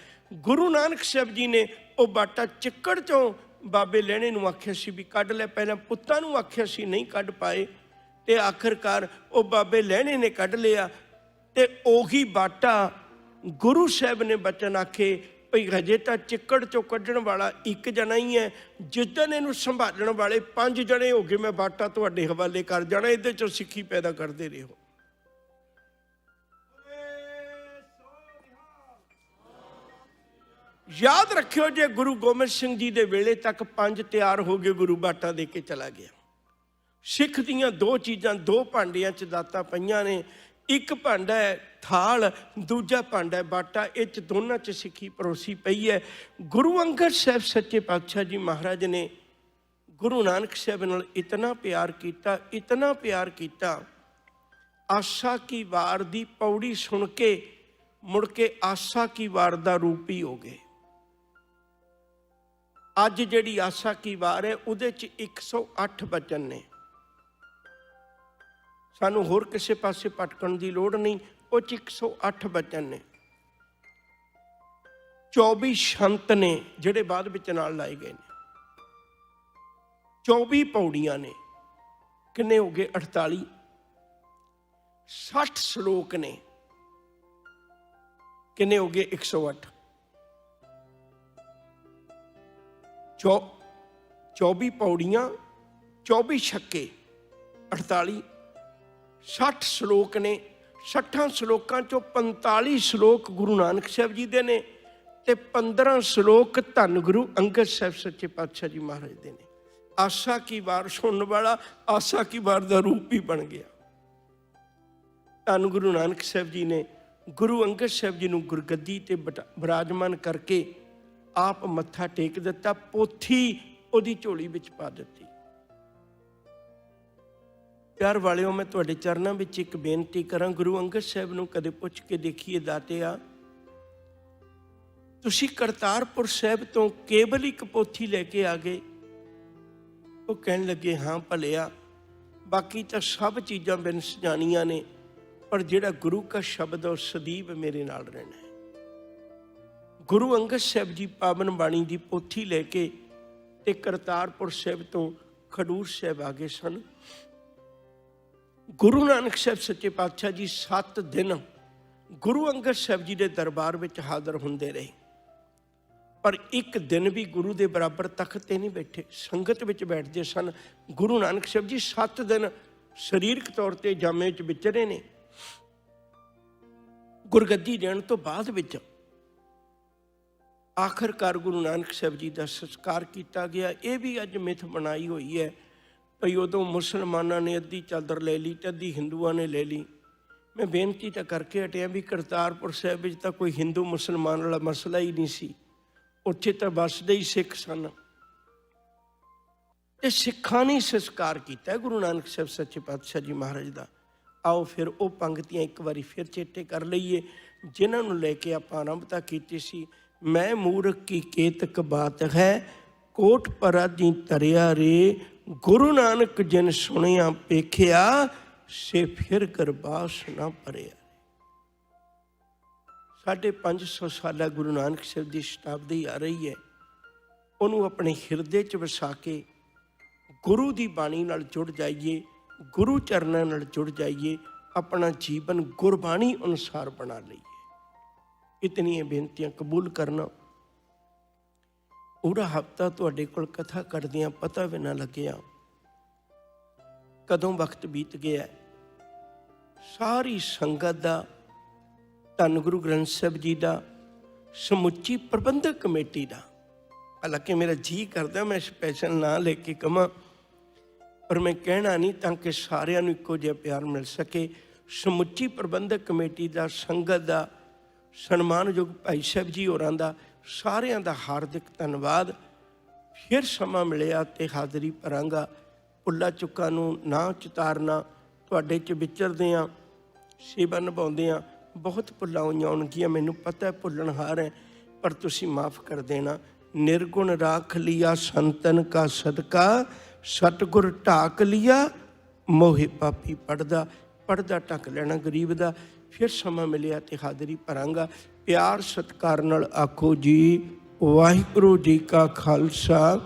Speaker 1: गुरु नानक साहब जी ने वो बाटा चिक्कड़ चों बाबे लहणे नूं आख्या सी भी कढ लै। पहलां पुत्तां नूं आख्या सी, नहीं कढ पाए, ते आखिरकार वो बाबे लहणे ने कढ लिया। ते ओही बाटा गुरु साहब ने बचन आखे भई हजे तां चिक्कड़ चों कढण वाला एक जना ही है, जिद्दन इहनूं संभालण वाले 5 जणे हो गए, मैं बाटा तुहाडे हवाले कर जाना, इहदे चों सिੱਖੀ पैदा करदे रहो। याद रखियो, जे गुरु गोबिंद सिंह जी दे वेले तक 5 तैयार हो गए, गुरु बाटा दे के चला गया। सिख दियां 2 चीज़ां 2 भांडियां च दातां पईयां ने। एक भांडा है थाल, दूजा भांडा है बाटा। इह दोनों च सिੱਖੀ परोसी पई है। गुरु अंगद साहब सच्चे पातशाह जी महाराज ने गुरु नानक साहब नाल इतना प्यार किया, इतना प्यार किया। आसा की वार दी पौड़ी सुन के मुड़ के आसा की वार दा रूप ही हो गए। अज जिहड़ी आसा की वार है उहदे च 108 वचन ने। सानू होर किसी पासे भटकण दी लोड़ नहीं। वो 108 वचन ने। 24 संत ने जिहड़े बाद विच नाल लाए गए ने। 24 पौड़ियां ने। किन्ने हो गए? 48। 60 श्लोक ने। किन्ने हो गए? 108। 24 पौड़ियां, 24 छक्के, 48, 60 श्लोक ने। 60 श्लोकां चों 45 श्लोक गुरु नानक साहब जी दे ने ते 15 श्लोक धन गुरु अंगद साहब सच्चे पातशाह जी महाराज दे ने। आसा की वार सुनने वाला आसा की वार दा रूप ही बन गया। धन गुरु नानक साहब जी ने गुरु अंगद साहब जी नूं गुरगद्दी ते विराजमान करके आप मत्था टेक दिता, पोथी उहदी झोली विच पा दित्ती। प्यार वालिओ, मैं तुहाडे चरनां विच एक बेनती करां, गुरु अंगद साहब नूं कदे पुछ के देखिए, दातिया तुसीं करतारपुर साहब तो केवल एक पोथी लैके आ गए? वो कहण लगे, हाँ भलिया, बाकी तो सब चीज़ां बिन सजानियां ने, पर जिहड़ा गुरु का शब्द है सदैव मेरे नाल रहना है। गुरु अंगद साहब जी पावन बाणी की पोथी लैके ते करतारपुर साहब तो खडूर साहब आ गए सन। गुरु नानक साहब सच्चे पातशाह जी 7 दिन गुरु अंगद साहब जी के दरबार में हाज़र होंदे रहे, पर एक दिन भी गुरु के बराबर तख्त ते नहीं बैठे, संगत में बैठते सन। गुरु नानक साहब जी 7 दिन शरीरक तौर पर जामे च विचरे ने। गुरगद्दी देण तो बाद विच आखिरकार गुरु नानक साहब जी का संस्कार किया गया। ये भी अज मिथ बनाई हुई है भई उदों मुसलमानों ने अद्धी चादर ले ली तो अद्धी हिंदुओं ने ले ली। मैं बेनती तो करके हटिया भी करतारपुर साहब विच तां कोई हिंदू मुसलमान वाला मसला ही नहीं सी, उत्थे तां बसदे ही सिख सन ते सिखां ने संस्कार किया गुरु नानक साहब सच्चे पातशाह जी महाराज का। आओ फिर वो पंक्तियां एक बारी फिर चेते कर लईए जिन्होंने लैके आपां आरंभता कीती सी। मैं मूर्ख की केतक बात है, कोट पराधी तरिया रे, गुरु नानक जिन सुनिया पेखिया, से फिर गरबास ना भरिया। 550 साल गुरु नानक साहब की शताब्दी आ रही है, उन्होंने अपने हिरदे च वसा के गुरु की बाणी नाल जुड़ जाइए, गुरु चरणों नाल जुड़ जाइए, अपना जीवन गुरबाणी अनुसार बना लईए। इतनी बेनतियां कबूल करना। पूरा हफ्ता तुहाडे कोल कथा करदियां पता भी ना लग्या कदों वक्त बीत गया। सारी संगत दा, धन गुरु ग्रंथ साहब जी का, समुची प्रबंधक कमेटी का, हालांकि मेरा जी करदा मैं स्पैशल ना लेके कमां, पर मैं कहना नहीं ताकि सारिਆਂ ਨੂੰ ਇੱਕੋ ਜਿਹਾ प्यार मिल सके। ਸਮੁੱਚੀ ਪ੍ਰਬੰਧਕ ਕਮੇਟੀ ਦਾ, ਸੰਗਤ ਦਾ, ਸਨਮਾਨਯੋਗ ਭਾਈ ਸਾਹਿਬ ਜੀ ਹੋਰਾਂ ਦਾ, ਸਾਰਿਆਂ ਦਾ ਹਾਰਦਿਕ ਧੰਨਵਾਦ। ਫਿਰ ਸਮਾਂ ਮਿਲਿਆ ਤੇ ਹਾਜ਼ਰੀ ਭਰਾਂਗਾ। ਭੁੱਲਾਂ ਚੁੱਕਾਂ ਨੂੰ ਨਾ ਚਿਤਾਰਨਾ, ਤੁਹਾਡੇ 'ਚ ਵਿਚਰਦੇ ਹਾਂ, ਸੇਵਾ ਨਿਭਾਉਂਦੇ ਹਾਂ। ਬਹੁਤ ਭੁੱਲਾਂ ਹੋਈਆਂ ਹੋਣਗੀਆਂ, ਮੈਨੂੰ ਪਤਾ ਭੁੱਲਣਹਾਰ ਹੈ, ਪਰ ਤੁਸੀਂ ਮਾफ़ ਕਰ ਦੇਣਾ। ਨਿਰਗੁਣ ਰਾਖ ਲਿਆ ਸੰਤਨ ਕਾ ਸਦਕਾ, ਸਤਿਗੁਰ ਢਾਕ ਲਿਆ ਮੋਹਿ ਪਾਪੀ। ਪੜਦਾ ਢੱਕ ਲੈਣਾ ਗਰੀਬ ਦਾ। ਫਿਰ ਸਮਾਂ ਮਿਲਿਆ ਤੇ ਹਾਜ਼ਰੀ ਭਰਾਂਗਾ। ਪਿਆਰ ਸਤਿਕਾਰ ਨਾਲ ਆਖੋ ਜੀ ਵਾਹਿਗੁਰੂ ਜੀ ਕਾ ਖਾਲਸਾ,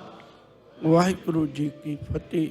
Speaker 1: ਵਾਹਿਗੁਰੂ ਜੀ ਕੀ ਫਤਿਹ।